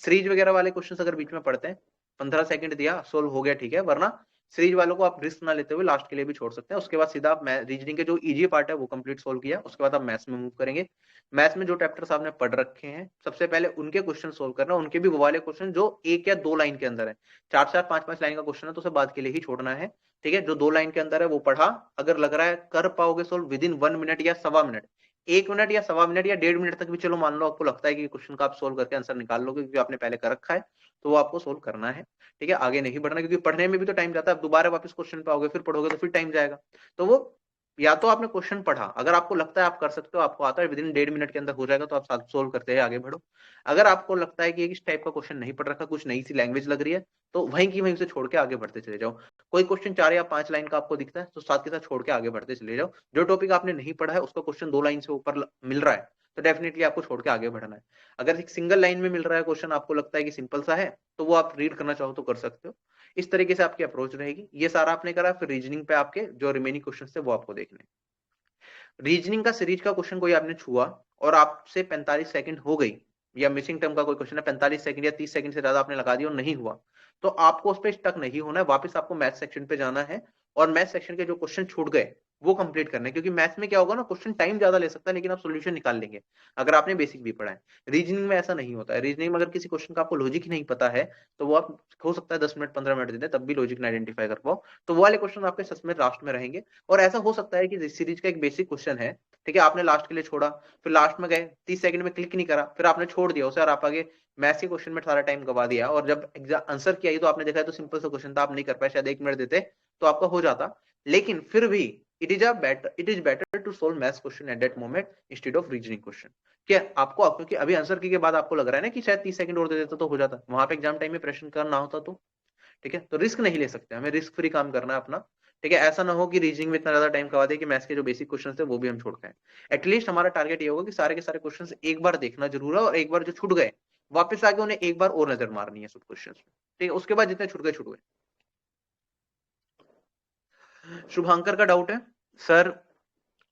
सीरीज वगैरह वाले क्वेश्चन अगर बीच में पढ़ते हैं, 15 सेकंड दिया सोल्व हो गया, ठीक है, वरना सीरीज वालों को आप रिस्क ना लेते हुए लास्ट के लिए भी छोड़ सकते हैं। उसके बाद सीधा आप रीजनिंग के जो इजी पार्ट है वो कंप्लीट सोल्व किया, उसके बाद आप मैथ्स में मूव करेंगे। मैथ्स में जो चैप्टर्स आपने पढ़ रखे हैं सबसे पहले उनके क्वेश्चन सोल्व करना, उनके भी वो वाले क्वेश्चन जो 1 या 2 लाइन के अंदर है। 4-4, 5-5 लाइन का क्वेश्चन है तो उसे बाद के लिए ही छोड़ना है। ठीक है, जो 2 लाइन के अंदर है वो पढ़ा, अगर लग रहा है कर पाओगे सोल्व विद इन 1 मिनट या 1.25 मिनट, 1 मिनट या 1.25 मिनट या 1.5 मिनट तक भी चलो, मान लो आपको लगता है कि क्वेश्चन का आप सोल्व करके आंसर निकाल लोगे क्योंकि आपने पहले कर रखा है, तो वो आपको सोल्व करना है। ठीक है, आगे नहीं बढ़ना, क्योंकि पढ़ने में भी तो टाइम जाता है, अब दोबारा वापस क्वेश्चन पे आओगे फिर पढ़ोगे तो फिर टाइम जाएगा। तो वो या तो आपने क्वेश्चन पढ़ा, अगर आपको लगता है आप कर सकते हो, आपको आता है, विद इन 1.5 मिनट के अंदर हो जाएगा, तो आप सोल्व करते हैं आगे बढ़ो। अगर आपको लगता है कि इस टाइप का क्वेश्चन नहीं पढ़ रखा, कुछ नई सी लैंग्वेज लग रही है, तो वहीं की वहीं उसे छोड़ के आगे बढ़ते चले जाओ। कोई क्वेश्चन 4 या 5 लाइन का आपको दिखता है तो साथ के साथ छोड़ के आगे बढ़ते चले जाओ। जो टॉपिक आपने नहीं पढ़ा है उसका क्वेश्चन 2 लाइन से ऊपर मिल रहा है तो डेफिनेटली आपको छोड़ के आगे बढ़ना है। अगर एक सिंगल लाइन में मिल रहा है क्वेश्चन, आपको लगता है कि सिंपल सा है, तो वो आप रीड करना चाहो तो कर सकते हो। इस तरीके से आपकी अप्रोच रहेगी। ये सारा आपने करा, फिर रीजनिंग पे आपके जो रिमेनिंग क्वेश्चन थे वो आपको देखने। रीजनिंग का सीरीज का क्वेश्चन कोई आपने छुआ और आपसे 45 सेकंड हो गई, या मिसिंग टर्म का कोई क्वेश्चन है 45 सेकंड या 30 सेकंड से ज्यादा आपने लगा दिया और नहीं हुआ, तो आपको उस पर स्टक नहीं होना है, वापस आपको मैथ सेक्शन पे जाना है और मैथ सेक्शन के जो क्वेश्चन छूट गए वो कंप्लीट करना है। क्योंकि मैथ्स में क्या होगा ना, क्वेश्चन टाइम ज्यादा ले सकता है लेकिन आप सोल्यूशन निकाल लेंगे अगर आपने बेसिक भी पढ़ा है। रीजनिंग में ऐसा नहीं होता है। रीजनिंग में अगर किसी क्वेश्चन का आपको लॉजिक ही नहीं पता है तो वो आप हो सकता है 10 मिनट 15 मिनट दे दें तब भी लॉजिक ना आइडेंटिफाई कर पाओ, तो वो वाले क्वेश्चन आपके सच में लास्ट में रहेंगे। और ऐसा हो सकता है कि सीरीज का एक बेसिक क्वेश्चन है, ठीक है, आपने लास्ट के लिए छोड़ा, फिर लास्ट में गए 30 सेकंड में क्लिक नहीं करा, फिर आपने छोड़ दिया उसे और आप आगे मैथ्स के क्वेश्चन में सारा टाइम गवा दिया, और जब एग्जाम आंसर किया तो आपने देखा तो सिंपल सा क्वेश्चन था, आप नहीं कर पाए, शायद 1 मिनट देते तो आपका हो जाता। लेकिन फिर भी it is better to solve maths question at that moment instead of reasoning question. क्या आपको, क्योंकि अभी आंसर की के बाद आपको लग रहा है ना कि शायद 30 सेकंड और दे देता तो हो जाता, वहां पे एग्जाम टाइम में प्रेशर करना होता तो। ठीक है, तो रिस्क नहीं ले सकते, हमें रिस्क फ्री काम करना है अपना। ठीक है, ऐसा ना हो कि रीजनिंग में इतना ज्यादा टाइम करवा दे कि मैथ्स के जो बेसिक क्वेश्चन थे वो भी हम छोड़ पाए। एटलीस्ट हमारा टारगेट ये होगा कि सारे के सारे क्वेश्चंस एक बार देखना जरूर है, और एक बार जो छूट गए वापस आके उन्हें एक बार और नजर मारनी है सब क्वेश्चंस में। ठीक है, उसके बाद जितने छूट गए छूट गए। शुभांकर का डाउट है, sir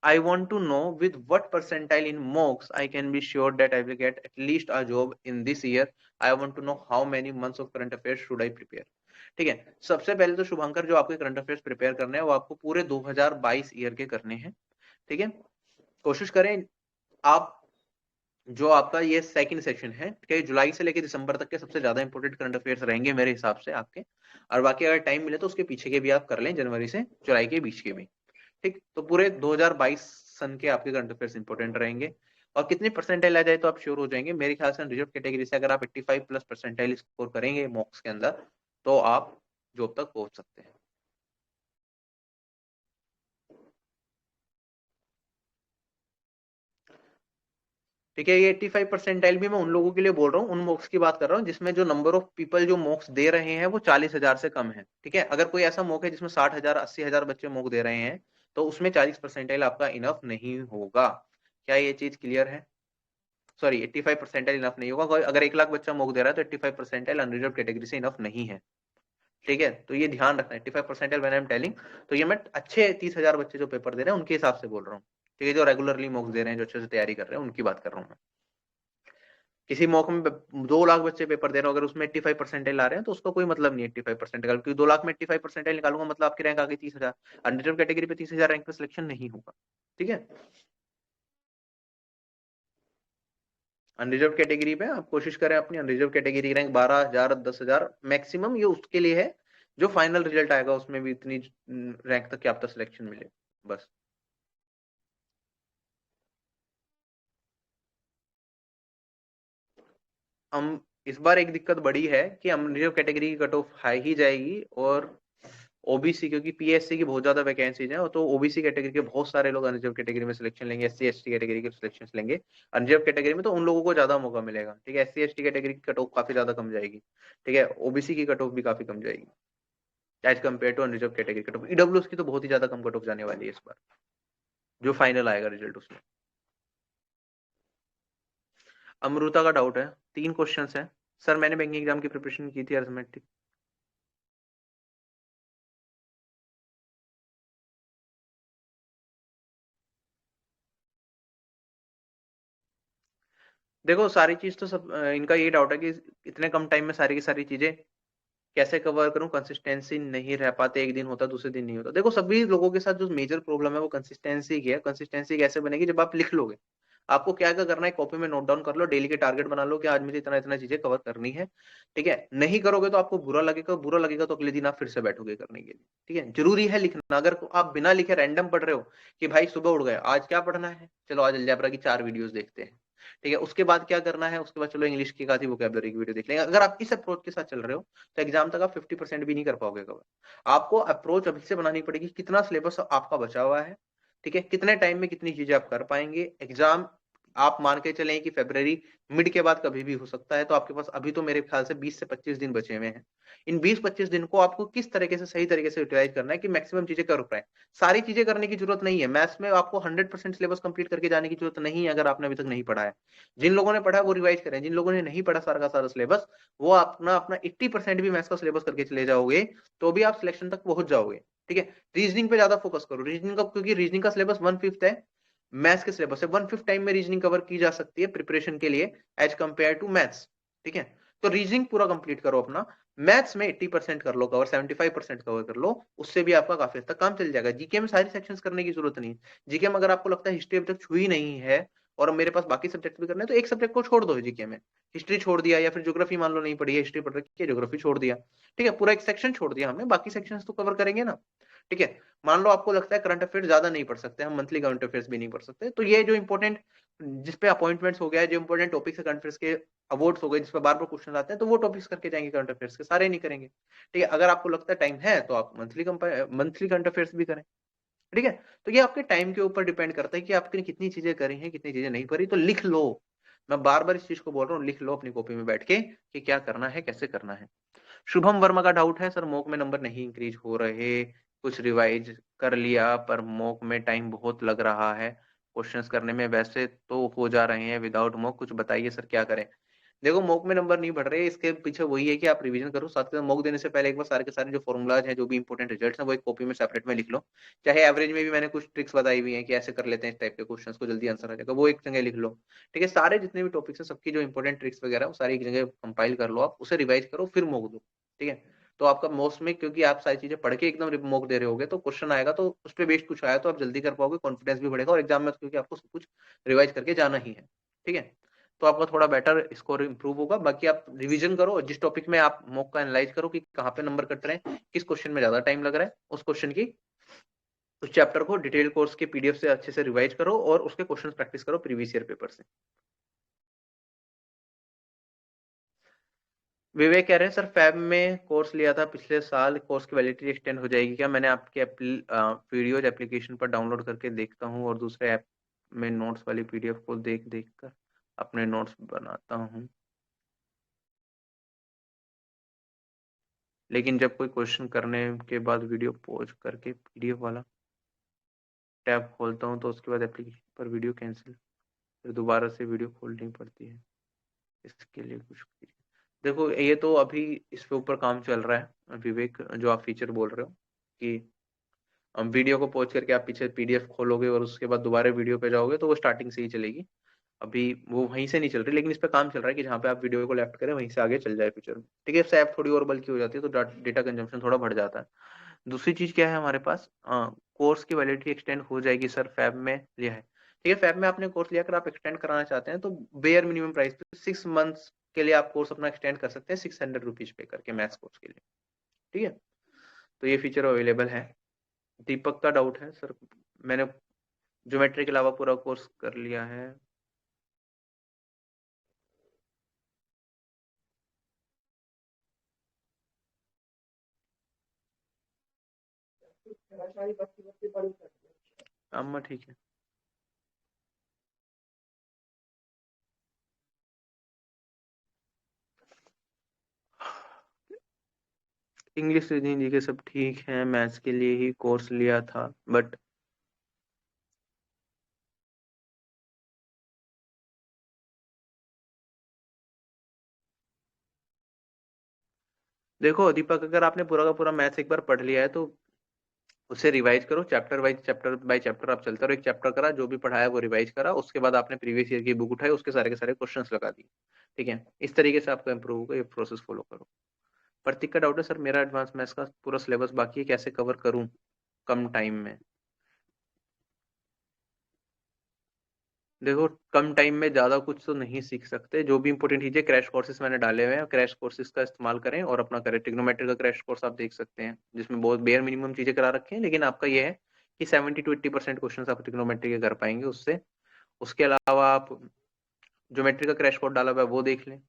I want to know with what percentile in mocks I can be sure that I will get at least a job in this year. I want to know how many months of current affairs should I prepare. ठीक है, सबसे पहले तो शुभांकर जो आपके current affairs prepare करने हैं वो आपको पूरे 2022 ईयर के करने हैं। ठीक है, कोशिश करें आप, जो आपका ये सेकंड सेशन है, ठीक है, जुलाई से लेकर दिसंबर तक के सबसे ज्यादा इंपोर्टेंट करंट अफेयर्स रहेंगे मेरे हिसाब से आपके, और बाकी अगर टाइम मिले तो उसके पीछे के भी आप कर लें, जनवरी से जुलाई के बीच के भी। ठीक, तो पूरे 2022 सन के आपके करंट अफेयर्स इंपोर्टेंट रहेंगे। और कितनी परसेंटाइल आ जाए तो आप श्योर हो जाएंगे, मेरे ख्याल से रिजर्व कैटेगरी से अगर आप 85 प्लस परसेंटाइल स्कोर करेंगे मॉक्स के अंदर तो आप जॉब तक पहुंच सकते हैं। ठीक है। ये 85 परसेंटाइल भी मैं उन लोगों के लिए बोल रहा हूँ, उन मॉक्स की बात कर रहा हूँ जिसमें जो नंबर ऑफ पीपल जो मॉक्स दे रहे हैं वो 40,000 से कम है। ठीक है, अगर कोई ऐसा मॉक है जिसमें 60,000 80,000 बच्चे मॉक दे रहे हैं तो उसमें 40 परसेंटाइल आपका इनफ नहीं होगा। क्या ये चीज क्लियर है? सॉरी, 85 परसेंटाइल इनफ नहीं होगा। अगर 1 लाख बच्चा मॉक दे रहा है तो 85 परसेंटाइल अनरिजर्व कैटेगरी से इनफ नहीं है। ठीक है, तो ये ध्यान रखना है। 85 percentile when I am telling, तो ये मैं अच्छे 30,000 बच्चे जो पेपर दे रहे हैं उनके हिसाब से बोल रहा हूँ। ठीक है, जो रेगुलरली मॉक्स दे रहे हैं, जो अच्छे से तैयारी कर रहे हैं, उनकी बात कर रहा हूँ मैं। किसी मॉक में 2 लाख बच्चे पेपर दे रहे हो, अगर उसमें 85 परसेंटाइल आ रहे हैं तो उसका कोई मतलब नहीं है 85 परसेंटाइल, क्योंकि 2 लाख में 85 परसेंटाइल निकालूंगा मतलब आपकी रैंक आ गई 30,000। अनरिजर्व कैटेगरी पे 30,000 रैंक पे सिलेक्शन नहीं होगा। ठीक है, अनरिजर्व कैटेगरी पे आप कोशिश करें अपनी अनरिजर्व कैटेगरी रैंक 12,000 10,000 मैक्सिमम, ये उसके लिए है जो फाइनल रिजल्ट आएगा उसमें भी इतनी रैंक तक आपका सिलेक्शन मिले बस। हम इस बार एक दिक्कत बड़ी है कि अनरिजर्व कैटेगरी की कट ऑफ हाई ही जाएगी, और ओबीसी, क्योंकि पीएससी की बहुत ज्यादा वैकेंसीज हैं, तो ओबीसी कैटेगरी के बहुत सारे लोग अनरिजर्व कैटेगरी में सिलेक्शन लेंगे, एससी एसटी कैटेगरी के सिलेक्शन लेंगे अनरिजर्व कैटेगरी में, तो उन लोगों को ज्यादा मौका मिलेगा। ठीक है, एससी एसटी कैटेगरी की कट ऑफ काफी ज्यादा कम जाएगी। ठीक है, ओबीसी की कट ऑफ भी काफी कम जाएगी as compare to unreserve category cut off. EWS की तो बहुत ही ज्यादा कम कट ऑफ जाने वाली है इस बार, जो फाइनल आएगा रिजल्ट उसमें। अमृता का डाउट है, 3 क्वेश्चन है सर, मैंने बैंकिंग एग्जाम की प्रिपरेशन की थी अरिथमेटिक। देखो सारी चीज तो सब इनका ये डाउट है कि इतने कम टाइम में सारी की सारी चीजें कैसे कवर करूं, कंसिस्टेंसी नहीं रह पाते, एक दिन होता दूसरे दिन नहीं होता। देखो सभी लोगों के साथ जो मेजर प्रॉब्लम है वो कंसिस्टेंसी की है। कंसिस्टेंसी कैसे बनेगी, जब आप लिख लोगे। आपको क्या क्या करना है, कॉपी में नोट डाउन कर लो, डेली के टारगेट बना लो कि आज मुझे इतना इतना चीजें कवर करनी है। ठीक है, नहीं करोगे तो आपको बुरा लगेगा, बुरा लगेगा तो अगले दिन आप फिर से बैठोगे करने के लिए। ठीक है, जरूरी है लिखना। अगर आप बिना लिखे रैंडम पढ़ रहे हो कि भाई सुबह उठ गए आज क्या पढ़ना है, चलो आज अलजेब्रा की 4 वीडियोस देखते हैं। ठीक है, उसके बाद क्या करना है, उसके बाद चलो इंग्लिश की आधी वोकैबुलरी की वीडियो देख लेंगे। अगर आप इस अप्रोच के साथ चल रहे हो तो एग्जाम तक आप 50% भी नहीं कर पाओगे कवर। आपको अप्रोच अभी से बनानी पड़ेगी, कितना सिलेबस आपका बचा हुआ है। ठीक है, कितने टाइम में कितनी चीजें आप कर पाएंगे। एग्जाम आप मान के चलें कि फरवरी मिड के बाद कभी भी हो सकता है, तो आपके पास अभी तो मेरे ख्याल से 20 से 25 दिन बचे हुए हैं। इन 20-25 दिन को आपको किस तरीके से सही तरीके से यूटिलाइज करना है कि मैक्सिमम चीजें कर पाए। सारी चीजें करने की जरूरत नहीं है, मैथ्स में आपको 100% सिलेबस कंप्लीट करके जाने की जरूरत नहीं है अगर आपने अभी तक नहीं पढ़ा है। जिन लोगों ने पढ़ा है वो रिवाइज करें, जिन लोगों ने नहीं पढ़ा सारा का सारा सिलेबस, वो अपना अपना 80% भी मैथ्स का सिलेबस करके चले जाओगे तो भी आप सिलेक्शन तक पहुंच जाओगे। ठीक है, रीजनिंग पे ज्यादा फोकस करो, रीजनिंग का, क्योंकि रीजनिंग का सिलेबस 1/5 है मैथ्स के सिलेबस से। 1/5 टाइम में रीजनिंग कवर की जा सकती है प्रिपरेशन के लिए एज कंपेयर टू मैथ्स। ठीक है, तो रीजनिंग पूरा कंप्लीट करो अपना, मैथ्स में 80% कर लो कवर, 75% कवर कर लो, उससे भी आपका काफी हद तक काम चल जाएगा। जीके में सारी सेक्शंस करने की जरूरत नहीं है। जीके में अगर आपको लगता है हिस्ट्री अभी तक छुई नहीं है और मेरे पास बाकी सब्जेक्ट भी करने हैं, तो एक सब्जेक्ट को छोड़ दो जीके में, हिस्ट्री छोड़ दिया, या फिर ज्योग्राफी मान लो नहीं पढ़ी है, हिस्ट्री पढ़ रखी है, ज्योग्राफी छोड़ दिया। ठीक है, पूरा एक सेक्शन छोड़ दिया हमने, बाकी सेक्शन तो कवर करेंगे ना। ठीक है, मान लो आपको लगता है करंट अफेयर्स ज्यादा नहीं पढ़ सकते, हम मंथली करंट अफेयर्स भी नहीं पढ़ सकते, तो ये जो इंपॉर्टेंट जिसपे अपॉइंटमेंट्स हो गया, जो इंपॉर्टेंट टॉपिक्स है करंट अफेयर्स के, अवार्ड्स हो गए जिसपे बार बार क्वेश्चन आते हैं, तो वो टॉपिक्स करके जाएंगे करंट अफेयर्स के, सारे नहीं करेंगे। ठीक है, अगर आपको लगता है टाइम है तो आप मंथली करंट अफेयर्स भी करें। ठीक है, तो ये आपके टाइम के ऊपर डिपेंड करता है कि आपने कितनी चीजें करी हैं, कितनी चीजें नहीं करी, तो लिख लो। मैं बार बार इस चीज को बोल रहा हूँ, लिख लो अपनी कॉपी में बैठ के कि क्या करना है, कैसे करना है। शुभम वर्मा का डाउट है सर, मॉक में नंबर नहीं इंक्रीज हो रहे, कुछ रिवाइज कर लिया पर मॉक में टाइम बहुत लग रहा है, क्वेश्चंस करने में वैसे तो हो जा रहे हैं विदाउट मॉक, कुछ बताइए सर क्या करें। देखो मॉक में नंबर नहीं बढ़ रहे, इसके पीछे वही है कि आप रिवीजन करो, साथ के साथ मॉक देने से पहले एक बार सारे के सारे जो फॉर्मुलाज हैं, जो भी इंपॉर्टेंट रिजल्ट्स हैं, वो एक कॉपी में सेपरेट में लिख लो। चाहे एवरेज में भी मैंने कुछ ट्रिक्स बताई हुई हैं कि ऐसे कर लेते हैं इस टाइप के क्वेश्चंस को, जल्दी आंसर आ जाएगा, वो एक जगह लिख लो। ठीक है, सारे जितने भी टॉपिक्स हैं सबकी जो इंपॉर्टेंट ट्रिक्स वगैरह वो सारी एक जगह कंपाइल कर लो, आप उसे रिवाइज करो फिर मॉक दो। ठीक है, तो आपका मोस्ट में, क्योंकि आप सारी चीजें पढ़ के एकदम मॉक दे रहे होगे, तो क्वेश्चन आएगा तो उस पर बेस्ड कुछ आया तो आप जल्दी कर पाओगे, कॉन्फिडेंस भी बढ़ेगा, और एग्जाम में क्योंकि आपको सब कुछ रिवाइज करके जाना ही है। ठीक है, तो आपका थोड़ा बेटर स्कोर इंप्रूव होगा। बाकी आप रिवीजन करो, जिस टॉपिक में आप मॉक का एनालाइज करो कि कहाँ पे नंबर कट रहे हैं, किस क्वेश्चन में ज्यादा टाइम लग रहा है, उस क्वेश्चन की, उस चैप्टर को डिटेल कोर्स के पीडीएफ से अच्छे से रिवाइज करो और उसके क्वेश्चन प्रैक्टिस करो प्रीवियस ईयर पेपर से। विवेक कह रहे हैं सर, फैब में कोर्स लिया था पिछले साल, कोर्स की वैलिडिटी एक्सटेंड हो जाएगी क्या? मैंने आपके वीडियोज एप्लीकेशन पर डाउनलोड करके देखता हूँ और दूसरे ऐप में नोट्स वाली पीडीएफ को देख देख कर अपने नोट्स बनाता हूँ, लेकिन जब कोई क्वेश्चन करने के बाद वीडियो पॉज करके पीडीएफ वाला टैब खोलता हूँ तो उसके बाद एप्लीकेशन पर वीडियो कैंसिल, फिर दोबारा से वीडियो खोलनी पड़ती है। इसके लिए कुछ कीजिए। देखो ये तो अभी इस पे ऊपर काम चल रहा है विवेक, जो आप फीचर बोल रहे हो कि वीडियो को पॉज करके आप पीछे पीडीएफ खोलोगे और उसके बाद दोबारा वीडियो पे जाओगे तो वो स्टार्टिंग से ही चलेगी। अभी वो वहीं से नहीं चल रही, लेकिन इस पे काम चल रहा है कि जहाँ पे आप वीडियो को लेफ्ट करें वहीं से आगे चल जाए फीचर। ठीक है, इससे ऐप थोड़ी और बल्कि हो जाती है तो डेटा कंजम्पशन थोड़ा बढ़ जाता है। दूसरी चीज क्या है हमारे पास, कोर्स की वैलिडिटी एक्सटेंड हो जाएगी सर, फैब में लिया है। ठीक है, फैब में आपने कोर्स लिया, अगर आप एक्सटेंड कराना चाहते हैं तो बेयर मिनिमम प्राइस पे 6 मंथ्स के लिए आप कोर्स अपना एक्सटेंड कर सकते हैं 600 रुपीज पे करके मैथ्स कोर्स के लिए। ठीक है, तो ये फीचर अवेलेबल है। दीपक का डाउट है सर, मैंने ज्योमेट्री के अलावा पूरा कोर्स कर लिया है। अम्मा ठीक है। इंग्लिश रीजनिंग जी के सब ठीक है, मैथ्स के लिए ही कोर्स लिया था बट देखो दीपक, अगर आपने पूरा का पूरा मैथ्स एक बार पढ़ लिया है तो उसे रिवाइज करो, चैप्टर बाय चैप्टर आप चलते रहो। एक चैप्टर करा, जो भी पढ़ाया वो रिवाइज करा, उसके बाद आपने प्रीवियस ईयर की बुक उठाई, उसके सारे के सारे क्वेश्चंस लगा दिए। ठीक है, इस तरीके से आपका इंप्रूव होगा, ये प्रोसेस फॉलो करो। प्रतीक का डाउट है सर, मेरा एडवांस मैथ्स का पूरा सिलेबस बाकी है, कैसे कवर करूं कम टाइम में। देखो कम टाइम में ज्यादा कुछ तो नहीं सीख सकते, जो भी इंपॉर्टेंट चीजें क्रैश कोर्सेज मैंने डाले हुए हैं, क्रैश कोर्सेज का इस्तेमाल करें और अपना करें। ट्रिग्नोमेट्री का क्रैश कोर्स आप देख सकते हैं, जिसमें बहुत बेयर मिनिमम चीजें करा रखी हैं, लेकिन आपका ये है कि 70 to 80% क्वेश्चन आप ट्रिग्नोमेट्री के कर पाएंगे उससे। उसके अलावा आप ज्योमेट्री का क्रैश कोर्स डाला हुआ है वो देख लें।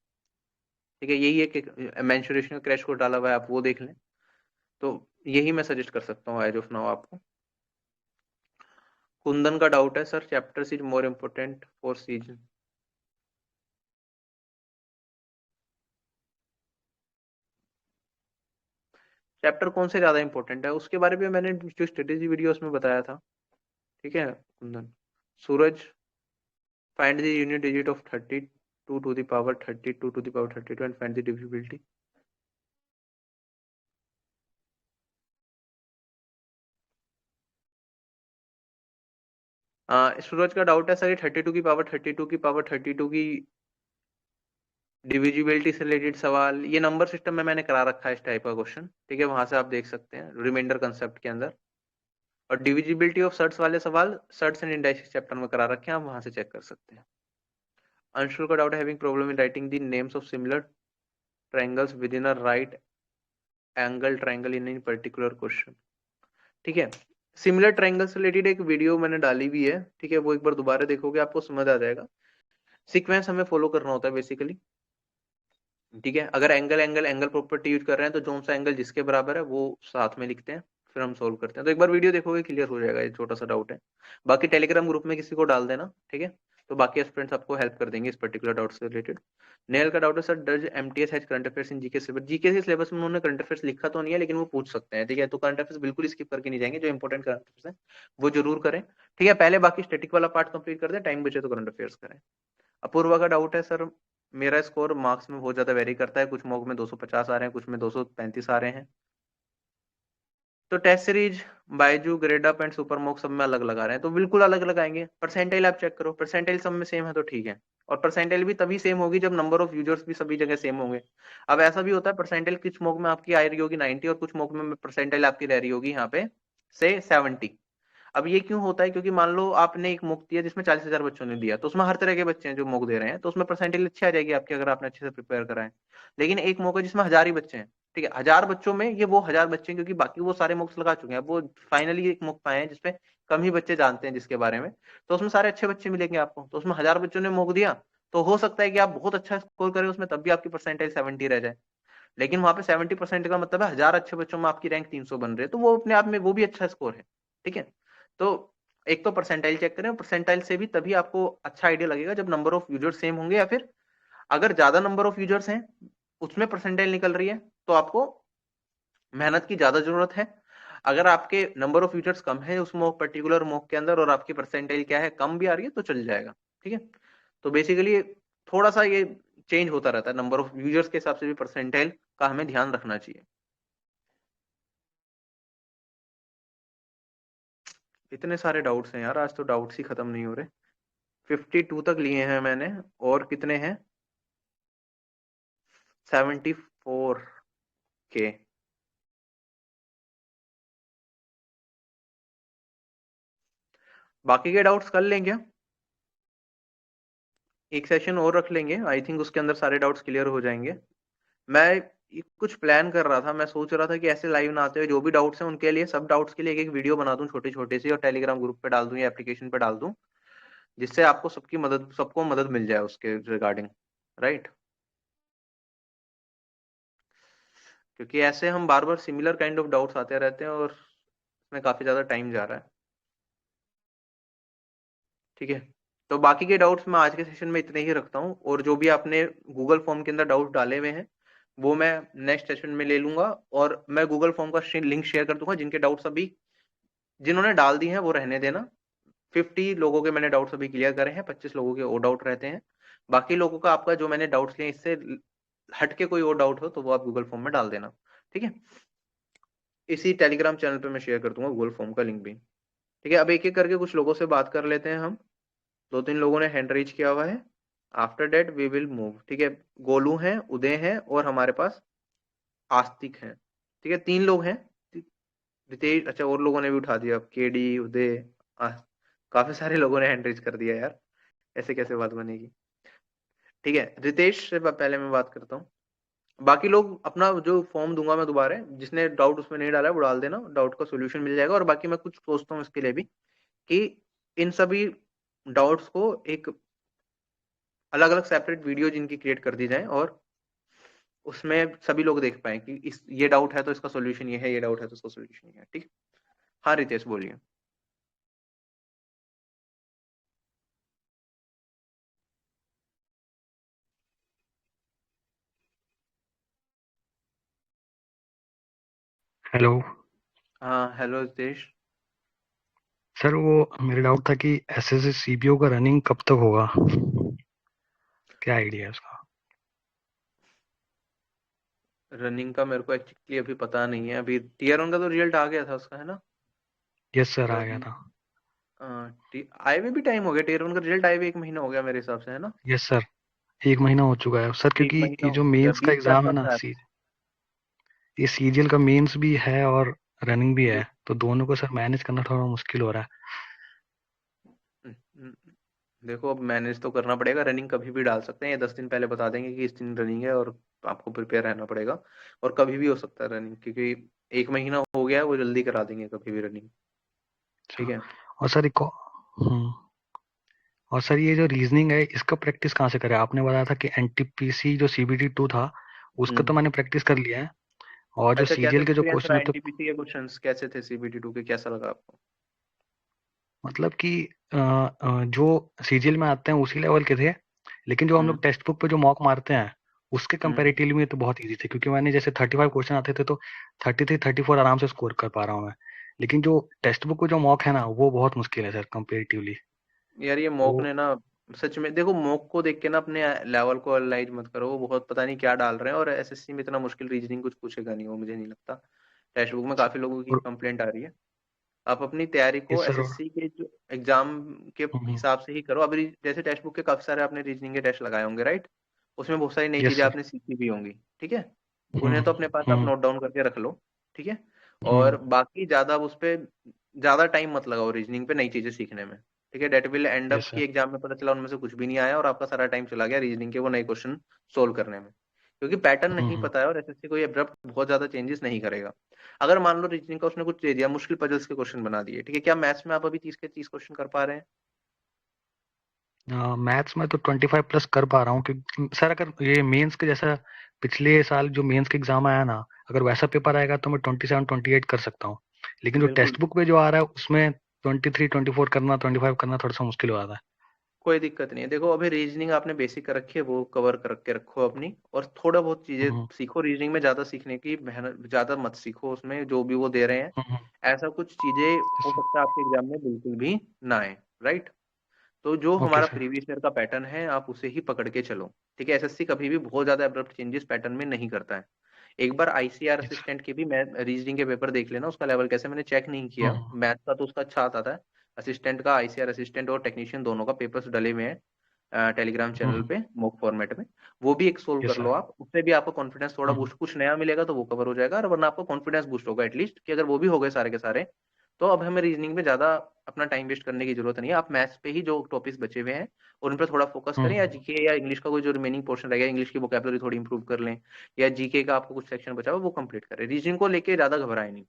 ठीक है, यही है कि मेंसुरेशन का क्रैश कोर्स डाला हुआ है, आप वो देख लें। तो यही मैं सजेस्ट कर सकता हूँ एज ऑफ नाउ आपको। कुंदन का डाउट है sir, chapters is more important for season. Chapter कौन से ज्यादा इंपॉर्टेंट है उसके बारे में मैंने जो स्ट्रेटेजी वीडियोस में बताया था। ठीक है Kundan. Suraj, find the unit digit of 32 to the power 32 to the power 32 and find the divisibility। सूरज का डाउट है सर, ये 32 की पावर 32 की पावर 32 की डिविजिबिलिटी से रिलेटेड सवाल, ये नंबर सिस्टम में मैंने करा रखा है इस टाइप का क्वेश्चन। ठीक है, वहां से आप देख सकते हैं रिमाइंडर कंसेप्ट के अंदर। और डिविजिबिलिटी ऑफ सर्ट्स वाले सवाल सर्ट्स एंड इंडाइसेस चैप्टर में करा रखे हैं, आप वहां से चेक कर सकते हैं। अंशुल का doubt, having problem in writing the names of similar triangles with in a right angle triangle in particular question. ठीक है, सिमिलर ट्रायंगल से रिलेटेड एक वीडियो मैंने डाली भी है। ठीक है, वो एक बार दोबारा देखोगे आपको समझ आ जाएगा। सीक्वेंस हमें फॉलो करना होता है बेसिकली। ठीक है, अगर एंगल प्रॉपर्टी यूज कर रहे हैं तो जो सा एंगल जिसके बराबर है वो साथ में लिखते हैं, फिर हम सोल्व करते हैं। तो एक बार वीडियो देखोगे क्लियर हो जाएगा, ये छोटा सा डाउट है। बाकी टेलीग्राम ग्रुप में किसी को डाल देना। ठीक है, तो बाकी स्टूडेंट्स आपको हेल्प कर देंगे इस पर्टिकुलर डाउट से रिलेटेड। नेल का डाउट है sir, does MTS has current affairs in GK syllabus. GK के सिलेबस में उन्होंने करंट अफेयर्स लिखा तो नहीं है, लेकिन वो पूछ सकते हैं। ठीक है, तो करंट अफेयर्स बिल्कुल स्किप करके नहीं जाएंगे, जो इंपॉर्टेंट करंट अफेयर्स है वो जरूर करें। ठीक है, पहले बाकी स्टैटिक वाला पार्ट कंप्लीट कर दे, टाइम बचे तो करंट अफेयर्स करें। अपूर्वा का डाउट है सर, मेरा स्कोर मार्क्स में बहुत ज्यादा वेरी करता है, कुछ मॉक में 250 आ रहे हैं, कुछ में 235 आ रहे हैं। तो test series Byju Gradeup and super mock सब में अलग लगा रहे हैं, तो बिल्कुल अलग लगाएंगे। परसेंटाइल आप चेक करो, परसेंटाइल सब में सेम है तो ठीक है। और परसेंटाइल भी तभी सेम होगी जब नंबर ऑफ यूजर्स भी सभी जगह सेम होंगे। अब ऐसा भी होता है परसेंटाइल कुछ मॉक में आपकी आ रही होगी 90 और कुछ मॉक में परसेंटाइल आपकी रह रही होगी यहाँ पे से 70। अब ये क्यों होता है, क्योंकि मान लो आपने एक मुक दिया जिसमें 40,000 बच्चों ने दिया, तो उसमें हर तरह के बच्चे हैं जो मुक दे रहे हैं, तो उसमें परसेंटेज अच्छी आ जाएगी आपकी अगर आपने अच्छे से प्रिपेयर करा है। लेकिन एक मुक है जिसमें 1000 ही बच्चे हैं। ठीक है, 1000 बच्चों में ये वो 1000 बच्चे हैं, क्योंकि बाकी वो सारे मुक्स लगा चुके हैं, वो फाइनली एक मुक पाए हैं जिसपे कम ही बच्चे जानते हैं जिसके बारे में। तो उसमें सारे अच्छे बच्चे मिलेंगे आपको, तो उसमें 1000 बच्चों ने मुक दिया, तो हो सकता है कि आप बहुत अच्छा स्कोर करें उसमें, तब भी आपकी परसेंटेज 70 रह जाए। लेकिन वहां पे 70% का मतलब है 1000 अच्छे बच्चों में आपकी रैंक 300 बन रही है, तो वो अपने आप में वो भी अच्छा स्कोर है। ठीक है, तो एक तो परसेंटाइल चेक करें, परसेंटाइल से भी तभी आपको अच्छा आइडिया लगेगा जब नंबर ऑफ यूजर्स सेम होंगे, या फिर अगर ज्यादा नंबर ऑफ यूजर्स हैं उसमें परसेंटाइल निकल रही है तो आपको मेहनत की ज्यादा जरूरत है। अगर आपके नंबर ऑफ यूजर्स कम है उस मॉक, पर्टिकुलर मॉक के अंदर, और आपकी परसेंटाइल क्या है, कम भी आ रही है, तो चल जाएगा। ठीक है, तो बेसिकली थोड़ा सा ये चेंज होता रहता है, नंबर ऑफ यूजर्स के हिसाब से भी परसेंटाइल का हमें ध्यान रखना चाहिए। इतने सारे डाउट्स हैं यार, आज तो डाउट्स ही खत्म नहीं हो रहे। 52 तक लिए हैं मैंने, और कितने हैं? 74 के। बाकी के डाउट्स कर लेंगे, एक सेशन और रख लेंगे, आई थिंक उसके अंदर सारे डाउट्स क्लियर हो जाएंगे। मैं कुछ प्लान कर रहा था, मैं सोच रहा था कि ऐसे लाइव ना आते हुए जो भी डाउट्स हैं उनके लिए, सब डाउट्स के लिए एक एक वीडियो बना दूं छोटे छोटे सी, और टेलीग्राम ग्रुप पे डाल दूं या एप्लीकेशन पे डाल दूं, जिससे आपको सबकी मदद, सबको मदद मिल जाए उसके रिगार्डिंग, राइट। क्योंकि ऐसे हम बार बार सिमिलर काइंड ऑफ डाउट्स आते रहते हैं और इसमें काफी ज्यादा टाइम जा रहा है। ठीक है, तो बाकी के डाउट्स मैं आज के सेशन में इतने ही रखता हूँ, और जो भी आपने गूगल फॉर्म के अंदर डाउट्स डाले हुए हैं वो मैं नेक्स्ट सेशन में ले लूंगा, और मैं गूगल फॉर्म का लिंक शेयर कर दूंगा। जिनके डाउट्स अभी, जिन्होंने डाल दी हैं वो रहने देना। 50 लोगों के मैंने डाउट्स अभी क्लियर करे हैं, 25 लोगों के और डाउट रहते हैं। बाकी लोगों का, आपका जो मैंने डाउट्स लिए इससे हट के कोई और डाउट हो तो वो आप गूगल फॉर्म में डाल देना। ठीक है, इसी टेलीग्राम चैनल पे मैं शेयर कर दूंगा गूगल फॉर्म का लिंक भी। ठीक है, अब एक एक करके कुछ लोगों से बात कर लेते हैं हम। दो तीन लोगों ने हैंड रेज किया हुआ है, after that we will move. ठीक है, गोलू है, उदय है, और हमारे पास आस्तिक है। ठीक है, तीन लोग हैं। रितेश, अच्छा और लोगों ने भी उठा दिया, केडी, उदय, काफी सारे लोगों ने हैंड रेज कर दिया यार, ऐसे कैसे बात बनेगी। ठीक है, रितेश से पहले मैं बात करता हूँ। बाकी लोग अपना जो फॉर्म दूंगा मैं दोबारा, जिसने डाउट उसमें नहीं डाला है वो डाल देना, डाउट का सोल्यूशन मिल जाएगा। और बाकी मैं कुछ सोचता हूँ इसके लिए भी, कि इन सभी डाउट्स को एक अलग अलग सेपरेट वीडियो जिनकी क्रिएट कर दी जाए, और उसमें सभी लोग देख पाए कि इस ये डाउट है तो इसका सोल्यूशन ये है, ये डाउट है तो इसका सोल्यूशन ये है। ठीक। हाँ रितेश बोलिए। हेलो हाँ हेलो रितेश। सर, वो मेरा डाउट था कि एसएससी सीपीओ का रनिंग कब तक होगा, क्या आइडिया है उसका? रनिंग का मेरे को एक्चुअली अभी पता नहीं है, अभी टीयर वन का तो रिजल्ट आ गया था उसका, है ना। यस सर, आ गया रनिंग, था। आए हुए भी टाइम हो गया, टीयर वन का रिजल्ट आए हुए 1 महीना हो गया मेरे हिसाब से, है ना। यस सर, 1 महीना हो चुका है सर, एक क्योंकि महीना ये हो जो गया, मेंस का 20 तारीख एग्जाम है ना, था। ये सीजीएल का मेंस भी है और रनिंग भी हम्म, है, तो दोनों को सर मैनेज करना थोड़ा मुश्किल हो रहा है। हम्म। देखो अब मैनेज तो करना पड़ेगा, रनिंग कभी भी डाल सकते हैं, ये 10 दिन पहले बता देंगे कि इस दिन रनिंग है, और आपको प्रिपेयर रहना पड़ेगा। और कभी भी हो सकता है रनिंग, क्योंकि 1 महीना हो गया है, वो जल्दी करा देंगे कभी भी रनिंग। ठीक अच्छा। है। और सर हम्म और सर ये जो रीजनिंग है इसका प्रैक्टिस कहाँ से करें? आपने बताया था कि एनटीपीसी जो सीबीटी 2 था उसका तो हम्म। मैंने प्रैक्टिस कर लिया है, और जो अच्छा, कैसा सीजीएल के जो एक्सपीरियंस क्वेश्चन रहा होते, एनटीपीसी के क्वेश्चंस कैसे थे, सीबीटी 2 के कैसा लगा आपको? मतलब कि जो सीजीएल में आते हैं उसी लेवल के थे, लेकिन जो हम हम्म। लोग टेक्स्ट बुक पे जो मॉक मारते हैं उसके हम्म। कंपैरेटिवली में तो बहुत इजी थे, क्योंकि मैंने जैसे 35 क्वेश्चन आते थे तो 33-34 आराम से स्कोर कर पा रहा हूँ मैं। लेकिन जो टेक्स्ट बुक पे जो मॉक है ना वो बहुत मुश्किल है सर कंपेरेटिवली। यार ये वो मॉक ने ना, सच में देखो, मॉक को देख के ना अपने लेवल को एनालाइज मत करो, वो बहुत पता नहीं क्या डाल रहे हैं, और एसएससी में इतना मुश्किल रीजनिंग कुछ पूछेगा नहीं वो, मुझे नहीं लगता। टेक्स्ट बुक में काफी लोगों की और कंप्लेंट आ रही है। आप अपनी तैयारी ये को सर एसएससी के जो एग्जाम के हिसाब से ही करो। अभी जैसे टेक्स्ट बुक के काफी सारे आपने रीजनिंग के टेस्ट लगाए होंगे, राइट। उसमें बहुत सारी नई यस चीजें सर। आपने सीखी भी होंगी। ठीक है, हम्म उन्हें तो अपने पास आप हम्म नोट डाउन करके रख लो। ठीक है, और हम्म बाकी ज्यादा उस पे ज्यादा टाइम मत लगाओ रीजनिंग पे नई चीजें सीखने में। ठीक है, that will and yes up sir. की एग्जाम में पता चला उनमें से कुछ भी नहीं आया, और आपका सारा टाइम चला गया रीजनिंग के वो नए क्वेश्चन सोल्व करने में, क्योंकि पैटर्न नहीं हम्म। पता है, और एसएससी कोई अब्रप्ट बहुत ज्यादा चेंजेस नहीं करेगा। अगर मान लो रीजनिंग का उसने कुछ दे दिया, मुश्किल पजल्स के क्वेश्चन बना दिए, ठीक है, क्या मैथ्स में आप अभी 30 के 30 क्वेश्चन कर पा रहे हैं? मैथ्स में तो 25 प्लस कर पा रहा हूँ, क्योंकि सर अगर ये मेंस के जैसा पिछले साल जो मेंस के एग्जाम आया ना, अगर वैसा पेपर आएगा तो मैं 27-28 कर सकता हूँ। लेकिन जो बिल्कुल। टेक्स्ट बुक पे जो आ रहा है उसमें 23-24 करना, 25 करना थोड़ा सा मुश्किल हो जाता है। कोई दिक्कत नहीं है। देखो अभी रीजनिंग आपने बेसिक कर रखी है, वो कवर करके रखो अपनी, और थोड़ा बहुत चीजें हम्म सीखो। रीजनिंग में ज्यादा सीखने की मेहनत ज्यादा मत सीखो, उसमें जो भी वो दे रहे हैं हम्म। ऐसा कुछ चीजें हो जैसे सकता है आपके एग्जाम में बिल्कुल भी ना आए, राइट। तो जो ओके हमारा सर। प्रीवियस ईयर का पैटर्न है आप उसे ही पकड़ के चलो, ठीक है। एसएससी कभी भी बहुत ज्यादा अब्रप्ट चेंजेस पैटर्न में नहीं करता है। एक बार आईसीआर यस सर। असिस्टेंट के भी मैं रीजनिंग के पेपर देख लेना, उसका लेवल कैसे, मैंने चेक नहीं किया। हम्म मैथ का तो उसका अच्छा आता था। असिस्टेंट का, आईसीआर असिस्टेंट और टेक्नीशियन दोनों का पेपर्स डले हुए हैं टेलीग्राम चैनल हम्म। पे मॉक फॉर्मेट में। वो भी एक सोल्व यस कर लो सर। आप, उससे भी आपका कॉन्फिडेंस थोड़ा हम्म बूस्ट, कुछ नया मिलेगा तो वो कवर हो जाएगा, और वरना आपका कॉन्फिडेंस बूस्ट होगा एटलीस्ट, कि अगर वो भी हो गए सारे के सारे तो अब हमें रीजनिंग में ज्यादा अपना टाइम वेस्ट करने की जरूरत नहीं है। आप मैथ्स पे ही जो टॉपिक्स बचे हुए हैं उन पर थोड़ा फोकस करें, या हम्म। जीके या इंग्लिश का कोई जो रिमेनिंग पोर्शन रहेगा, इंग्लिश की वोकैबुलरी थोड़ी इंप्रूव कर लें, या जीके का आपको कुछ सेक्शन बचा हुआ वो कंप्लीट करें। रीजनिंग को लेके ज्यादा घबराए नहीं,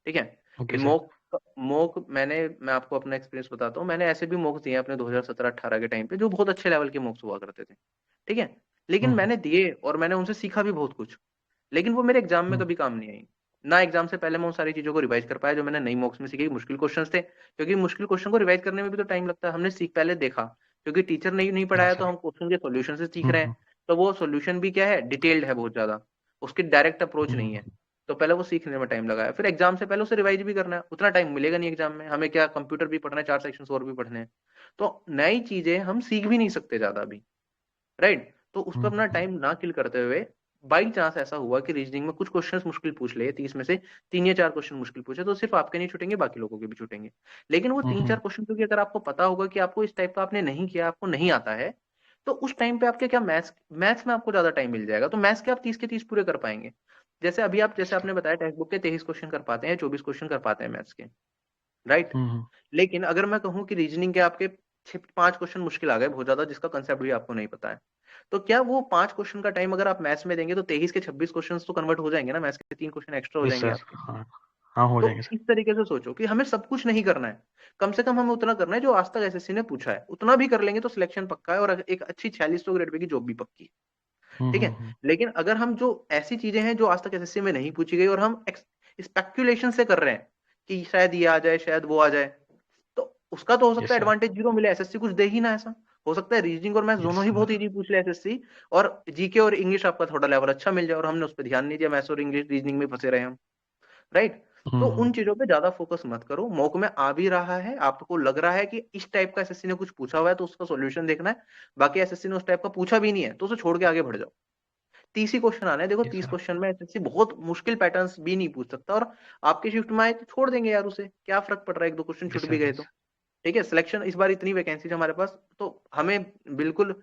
ठीक है। Okay sir. मोक मोक मैं आपको अपना एक्सपीरियंस बताता हूँ, मैंने ऐसे भी मोक्स दिए अपने 2017-18 के टाइम पे, जो बहुत अच्छे लेवल के मोक्स हुआ करते थे, ठीक है। लेकिन हम्म मैंने दिए और मैंने उनसे सीखा भी बहुत कुछ, लेकिन वो मेरे एग्जाम में हम्म कभी काम नहीं आई। ना एग्जाम से पहले मैं उन सारी चीजों को रिवाइज कर पाया जो मैंने नई मॉक्स में सीखी। मुश्किल क्वेश्चंस थे, क्योंकि मुश्किल क्वेश्चन को रिवाइज करने में भी तो टाइम लगता है। हमने सीख पहले देखा, क्योंकि टीचर ने नहीं हाँ पढ़ाया तो सर। हम क्वेश्चन के सॉल्यूशन से सीख रहे हैं। हम्म तो वो सॉल्यूशन भी क्या है, डिटेल्ड है बहुत ज्यादा, उसकी डायरेक्ट अप्रोच नहीं हम्म है। तो पहले वो सीखने में टाइम लगाया, फिर एग्जाम से पहले उसे रिवाइज भी करना है, उतना टाइम मिलेगा नहीं एग्जाम में। हमें क्या, कंप्यूटर भी पढ़ना है, 4 सेक्शन और भी पढ़ने हैं। तो नई चीजें हम सीख भी नहीं सकते ज्यादा अभी, राइट। तो उस पर अपना हम्म। टाइम ना किल करते हुए, बाई चांस ऐसा हुआ कि रीजनिंग में कुछ क्वेश्चंस मुश्किल पूछ लिए, 30 में से 3 या 4 क्वेश्चन मुश्किल पूछे, तो सिर्फ आपके नहीं छूटेंगे, बाकी लोगों के भी छूटेंगे। लेकिन वो तीन चार हम्म। क्वेश्चन क्योंकि अगर आपको पता होगा कि आपको इस टाइप का आपने नहीं किया, आपको नहीं आता है, तो उस टाइम पे आपके क्या, मैथ्स मैथ्स में आपको ज्यादा टाइम मिल जाएगा, तो मैथ्स के आप 30 के 30 पूरे कर पाएंगे। जैसे अभी आप, यस जैसे सर। आपने बताया टेक्स्ट बुक के 23 क्वेश्चन कर पाते हैं, 24 क्वेश्चन कर पाते हैं मैथ्स के, राइट। हम्म। लेकिन अगर मैं कहूँ कि रीजनिंग के आपके 5 क्वेश्चन मुश्किल आ गए बहुत ज्यादा, जिसका कंसेप्ट भी आपको नहीं पता है, तो क्या वो 5 क्वेश्चन का टाइम अगर आप मैथ्स में देंगे तो 23 के 26 क्वेश्चन तो कन्वर्ट हो जाएंगे ना, मैथ्स के 3 क्वेश्चन एक्स्ट्रा हो यस जाएंगे सर। आपके। हाँ। हाँ हो तो जाएंगे सर। इस तरीके से सोचो कि हमें सब कुछ नहीं करना है, कम से कम हमें उतना करना है जो आज तक एसएससी ने पूछा है, उतना भी कर लेंगे तो सिलेक्शन पक्का है, और एक अच्छी 4600 ग्रेड पे की जॉब भी पक्की है, ठीक है। हम्म। लेकिन अगर हम जो ऐसी चीजें हैं जो आज तक एसएससी में नहीं पूछी गई, और हम स्पेक्यूलेशन से कर रहे हैं कि शायद ये आ जाए, शायद वो आ जाए, तो उसका तो हो सकता यस है सर। एडवांटेज जीरो मिले, एसएससी कुछ दे ही ना ऐसा। हो सकता है रीजनिंग और मैथ्स यस दोनों ही बहुत सर। इजी पूछ ले एसएससी, और जीके और इंग्लिश आपका थोड़ा लेवल अच्छा मिल जाए, और हमने उस पर ध्यान नहीं दिया, मैथ्स और इंग्लिश रीजनिंग में फंसे रहे हम, राइट। तो हम्म। उन चीजों पे ज्यादा फोकस मत करो। मॉक में आ भी रहा है, आपको लग रहा है कि इस टाइप का एसएससी ने कुछ पूछा हुआ है तो उसका सॉल्यूशन देखना है, बाकी एसएससी ने उस टाइप का पूछा भी नहीं है तो उसे छोड़ के आगे बढ़ जाओ। 30 ही क्वेश्चन आने हैं, देखो यस 30 सर। क्वेश्चन में एसएससी बहुत मुश्किल पैटर्न्स भी नहीं पूछ सकता, और आपके शिफ्ट में आए तो छोड़ देंगे यार, उसे क्या फर्क पड़ रहा है, 1-2 क्वेश्चन छूट यस भी सर। गए यस। तो, ठीक है। सिलेक्शन इस बार इतनी वैकेंसीज हमारे पास, तो हमें बिल्कुल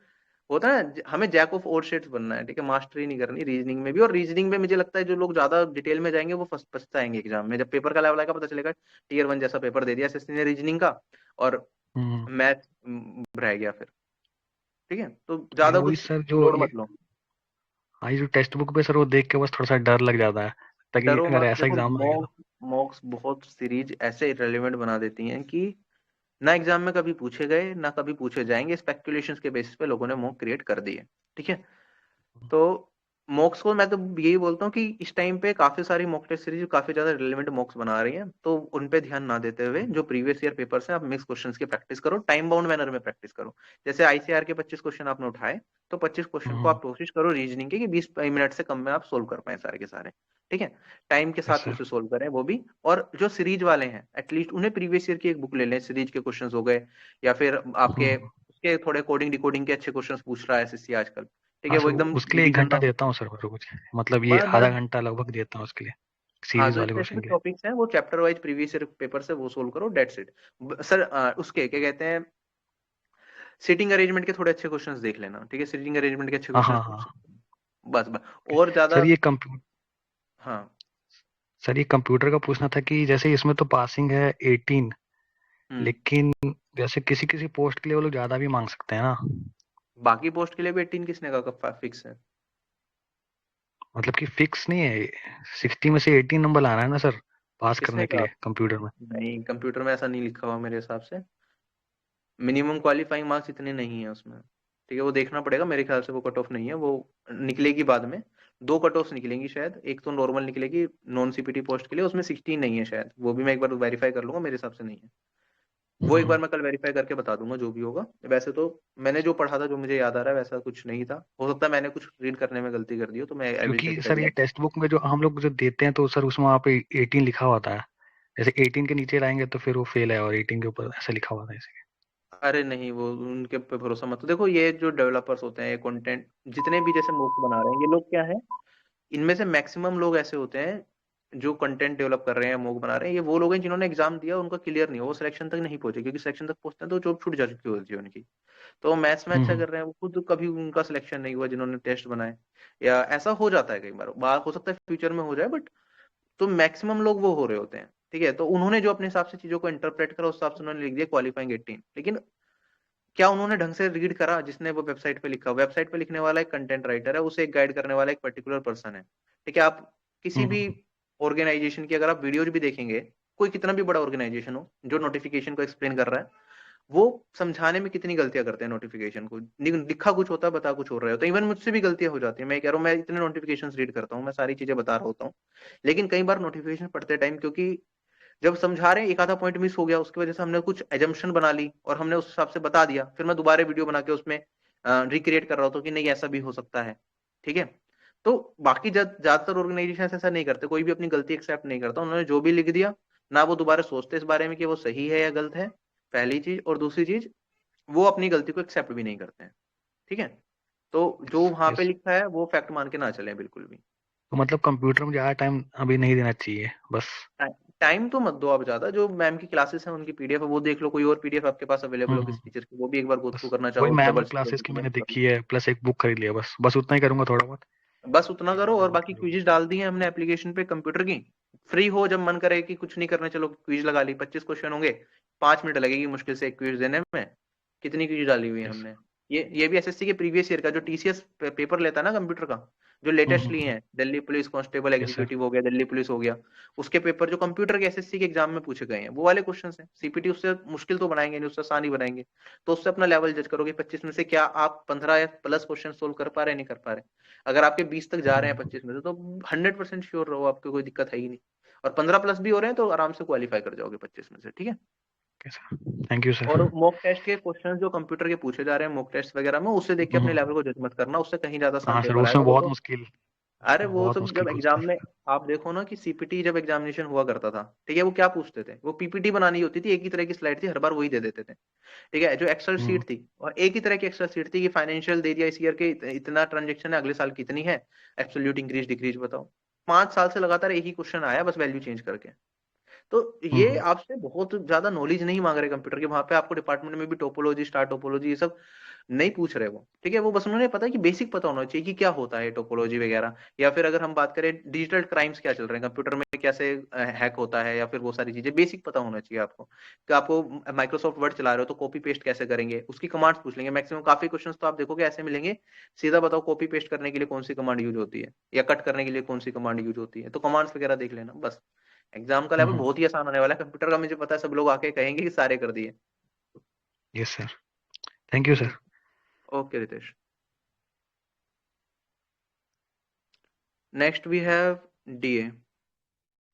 होता है ना, हमें जैक ऑफ ऑल शेड्स बनना है, ठीक है। मास्टरी नहीं करनी रीजनिंग में भी, और रीजनिंग में मुझे लगता है जो लोग ज्यादा डिटेल में जाएंगे वो पछताएंगे एग्जाम में, जब पेपर का लेवल आएगा पता चलेगा टीयर 1 जैसा पेपर दे दिया एसएससी ने रीजनिंग का, और हम्म। मैथ रह गया फिर, ठीक है। तो ये ज्यादा वही कुछ सर जो लोड ये, मत लो। हाँ ये जो टेक्स्ट बुक पे सर वो देख के बस थोड़ा सा डर लग जाता है, ताकि डरो अगर मत, ऐसा देखो एग्जाम आ गया तो। मॉक्स बहुत सीरीज ऐसे इरेलीवेंट बना देती हैं कि ना एग्जाम में कभी पूछे गए ना कभी पूछे जाएंगे, स्पेकुलेशंस के बेसिस पे लोगों ने मॉक क्रिएट कर दिए, ठीक है। तो मॉक्स को मैं तो यही बोलता हूँ कि इस टाइम पे काफी सारी मॉक टेस्ट सीरीज काफी ज्यादा रिलेवेंट मॉक्स बना रही हैं, तो उन पे ध्यान ना देते हुए जो प्रीवियस ईयर पेपर्स हैं आप मिक्स क्वेश्चंस की प्रैक्टिस करो, टाइम बाउंड मैनर में प्रैक्टिस करो। जैसे आईसीआर के 25 क्वेश्चन आपने उठाए, तो 25 क्वेश्चन को हम्म। आप कोशिश करो रीजनिंग के कि 20 मिनट से कम में आप सोल्व कर पाए सारे के सारे, ठीक है। टाइम के यस साथ सर। उसे सोल्व करें वो भी। और जो सीरीज वाले हैं एटलीस्ट उन्हें प्रीवियस ईयर की एक बुक ले लें, सीरीज के क्वेश्चन हो गए, या फिर आपके हम्म। उसके थोड़े कोडिंग डिकोडिंग के अच्छे क्वेश्चन पूछ रहा है एसएससी आजकल, ठीक हाँ है, सर वो एकदम उसके लिए एक रिवीजन घंटा ना हो। देता हूँ सर, और कुछ मतलब ये बस आधा बस, घंटा लगभग देता हूँ उसके लिए, हाँ सीरीज जो वाले क्वेश्चन स्पेसिफिक के लिए। टॉपिक्स हैं वो chapter wise previous year paper से वो सोल्व करो, डेट्स इट। सर उसके क्या कहते हैं, सीटिंग अरेंजमेंट के थोड़े अच्छे क्वेश्चंस देख लेना, ठीक है, सीटिंग अरेंजमेंट के अच्छे हाँ क्वेश्चंस हाँ पूछ हाँ। सकते हैं। बस बस, और ज्यादा। सर ये कंप्यू हाँ। सर ये कंप्यूटर का पूछना था कि जैसे इसमें तो पासिंग है 18, हम्म। लेकिन जैसे किसी किसी पोस्ट के लिए वो लोग ज्यादा भी मांग सकते हैं ना। बाकी पोस्ट के लिए भी 18 किसने कहा, कब फिक्स है। मतलब कि फिक्स नहीं है, 60 में से 18 नंबर लाना है ना सर, पास किसने करने के कहा, लिए कंप्यूटर में। नहीं कंप्यूटर में ऐसा नहीं लिखा हुआ मेरे हिसाब से, मिनिमम क्वालिफाइंग मार्क्स इतने नहीं है उसमें, ठीक है। वो देखना पड़ेगा, मेरे ख्याल से वो कट ऑफ नहीं है, वो निकलेगी बाद में। 2 कट ऑफ निकलेंगी शायद, एक तो नॉर्मल निकलेगी नॉन सीपीटी पोस्ट के लिए, उसमें 16 नहीं है शायद, वो भी मैं एक बार वेरीफाई कर लूंगा, मेरे हिसाब से नहीं है। वो एक बार मैं कल वेरीफाई करके बता दूंगा जो भी होगा। वैसे तो मैंने जो पढ़ा था, जो मुझे याद आ रहा है, वैसा कुछ नहीं था। हो सकता है मैंने कुछ रीड करने में गलती कर दी हो, तो मैं आई विल क्योंकि चेक इट सर ये अगेन। टेक्स्ट बुक में जो हम लोग जो देते हैं तो सर उसमें वहाँ पे 18 लिखा होता है। जैसे 18 के नीचे लाएंगे तो फिर वो फेल है, और 18 के ऊपर ऐसा लिखा हुआ था इसलिए। अरे नहीं, वो उनके पे भरोसा मत, तो देखो ये जो डेवलपर्स होते हैं, ये कंटेंट जितने भी जैसे मूक बना रहे हैं, ये लोग क्या है, इनमें से मैक्सिमम लोग ऐसे होते हैं जो कंटेंट डेवलप कर रहे हैं, मूक बना रहे हैं, ये वो लोग हैं जिन्होंने एग्जाम दिया, उनका क्लियर नहीं हो, वो सिलेक्शन तक नहीं पहुंचे, क्योंकि सिलेक्शन तक पहुंचते हैं तो जॉब छूट जा चुकी होती है उनकी। तो मैथ्स में अच्छा हम्म। कर रहे हैं, वो खुद कभी उनका सिलेक्शन नहीं हुआ जिन्होंने टेस्ट बनाए, या ऐसा हो जाता है कई बार, बात हो सकता है फ्यूचर में हो जाए, बट तो मैक्सिमम लोग वो हो रहे होते हैं। ठीक है, तो उन्होंने जो अपने हिसाब से चीजों को इंटरप्रेट करा, उस हिसाब से उन्होंने लिख दिया क्वालिफाइंग 18, लेकिन क्या उन्होंने ढंग से रीड करा? जिसने वो वेबसाइट पे लिखा, वेबसाइट पे लिखने वाला एक कंटेंट राइटर है, उसे एक गाइड करने वाला एक पर्टिकुलर पर्सन है। ठीक है, आप किसी भी हम्म। ऑर्गेनाइजेशन की अगर आप वीडियोज भी देखेंगे, कोई कितना भी बड़ा ऑर्गेनाइजेशन हो जो नोटिफिकेशन को एक्सप्लेन कर रहा है, वो समझाने में कितनी गलतियां करते हैं नोटिफिकेशन को, लिखा कुछ होता है, बता कुछ हो रहा होता है। इवन मुझसे भी गलतियां हो जाती है, मैं कह रहा हूँ, मैं इतने नोटिफिकेशन रीड करता हूँ, मैं सारी चीजें बता रहा होता हूँ, लेकिन कई बार नोटिफिकेशन पढ़ते टाइम, क्योंकि जब समझा रहे हैं एक आधा पॉइंट मिस हो गया, उसकी वजह से हमने कुछ एजम्पशन बना ली और हमने उस हिसाब से बता दिया, फिर मैं दोबारा वीडियो बना के उसमें रिक्रिएट कर रहा होता हूँ कि नहीं ऐसा भी हो सकता है। ठीक है, तो बाकी ज्यादातर ऑर्गेनाइजेशन ऐसा नहीं करते, कोई भी अपनी गलती एक्सेप्ट नहीं करता, उन्होंने जो भी लिख दिया, ना वो दोबारा सोचते इस बारे में कि वो सही है या गलत है, पहली चीज, और दूसरी चीज, वो अपनी गलती को एक्सेप्ट भी नहीं करते हैं। ठीक है, तो यस जो वहां पे यस। लिखा है वो फैक्ट मान के ना चले बिल्कुल भी। तो मतलब कंप्यूटर में ज्यादा टाइम अभी नहीं देना चाहिए बस। टाइम तो मत दो आप ज्यादा, जो मैम की क्लासेस हैं उनकी पीडीएफ है वो देख लो, कोई और पीडीएफ आपके पास अवेलेबल हो हम्म। किसी टीचर की, वो भी एक बार गो बस थ्रू करना वही चाहो, मैम डबल और चेक क्लासेस की मैंने कर लो। देखी है, प्लस एक बुक खरीद लिया, बस बस उतना ही करूंगा थोड़ा बहुत। बस उतना कि करो, ज्यादा और बहुत बाकी करूंगा। क्विजेज डाल दी हैं हमने एप्लीकेशन पे कंप्यूटर की। फ्री हो जब मन करे कि कुछ नहीं करना, चलो क्विज लगा ली, 25 क्वेश्चन होंगे, 5 मिनट लगेगी मुश्किल से एक क्विज देने में। कितनी क्विज डाली हुई है यस। हमने। ये भी एसएससी के प्रीवियस ईयर का, जो टीसीएस पेपर लेता है ना कंप्यूटर का, जो लेटेस्ट लिए हैं, Delhi police constable yes sir. Executive हो गया, दिल्ली पुलिस हो गया, उसके पेपर जो कंप्यूटर के एसएससी के एग्जाम में पूछे गए हैं, वो वाले क्वेश्चन हैं। सीपीटी उससे मुश्किल तो बनाएंगे नहीं, उससे आसान ही बनाएंगे। तो उससे अपना लेवल जज करोगे 25 में से क्या आप 15 या प्लस क्वेश्चन सोल्व कर पा रहे हैं, नहीं कर पा रहे। अगर आपके 20 तक जा रहे हैं 25 में से, तो 100% श्योर रहो, आपको कोई दिक्कत है ही नहीं। और 15 प्लस भी हो रहे हैं तो आराम से क्वालिफाई कर जाओगे 25 में से। ठीक है, ओके सर। थैंक यू और सर। मॉक टेस्ट के क्वेश्चन जो कंप्यूटर के पूछे जा रहे हैं, मॉक टेस्ट वगैरह में, उससे देख के अपने लेवल हम्म। को जज मत करना, उससे कहीं ज्यादा आसान हाँ सर, पेपर आएगा उसमें वो बहुत तो। मुश्किल, अरे उसमें वो बहुत तो मुश्किल जब पूछते एग्जाम हैं। में, आप देखो ना कि सीपीटी जब एग्जामिनेशन हुआ करता था, ठीक है, वो क्या पूछते थे, वो पीपीटी बनानी होती थी, एक ही तरह की स्लाइड थी, हर बार वही दे देते थे। ठीक है, जो एक्सेल हम्म। शीट थी, और एक ही तरह की एक्सेल शीट थी कि फाइनेंशियल दे दिया, इस ईयर के इतना ट्रांजेक्शन है, अगले साल कितनी है, एब्सोल्यूट इंक्रीज डिक्रीज बताओ। 5 साल से लगातार एक ही क्वेश्चन आया, बस वैल्यू चेंज करके। तो ये हम्म। आपसे बहुत ज्यादा नॉलेज नहीं मांग रहे कंप्यूटर के, वहां पे आपको डिपार्टमेंट में भी टोपोलॉजी, स्टार टोपोलॉजी, ये सब नहीं पूछ रहे वो। ठीक है, वो बस उन्होंने पता है कि बेसिक पता होना चाहिए कि क्या होता है टोपोलॉजी वगैरह। या फिर अगर हम बात करें डिजिटल क्राइम्स क्या चल रहे हैं कंप्यूटर में, कैसे हैक होता है, या फिर वो सारी चीजें बेसिक पता होना चाहिए आपको। कि आपको माइक्रोसॉफ्ट वर्ड चला रहे हो तो कॉपी पेस्ट कैसे करेंगे, उसकी कमांड्स पूछ लेंगे मैक्सिमम, काफी क्वेश्चन तो आप देखोगे ऐसे मिलेंगे, सीधा बताओ कॉपी पेस्ट करने के लिए कौन सी कमांड यूज होती है, या कट करने के लिए कौन सी कमांड यूज होती है, तो कमांड्स वगैरह देख लेना बस। एग्जाम का लेवल हम्म। बहुत ही आसान होने वाला है कंप्यूटर का, मुझे पता है सब लोग आके कहेंगे कि सारे कर दिए। Yes sir. थैंक यू ठीक सर। है, okay Ritesh. Next we have DA.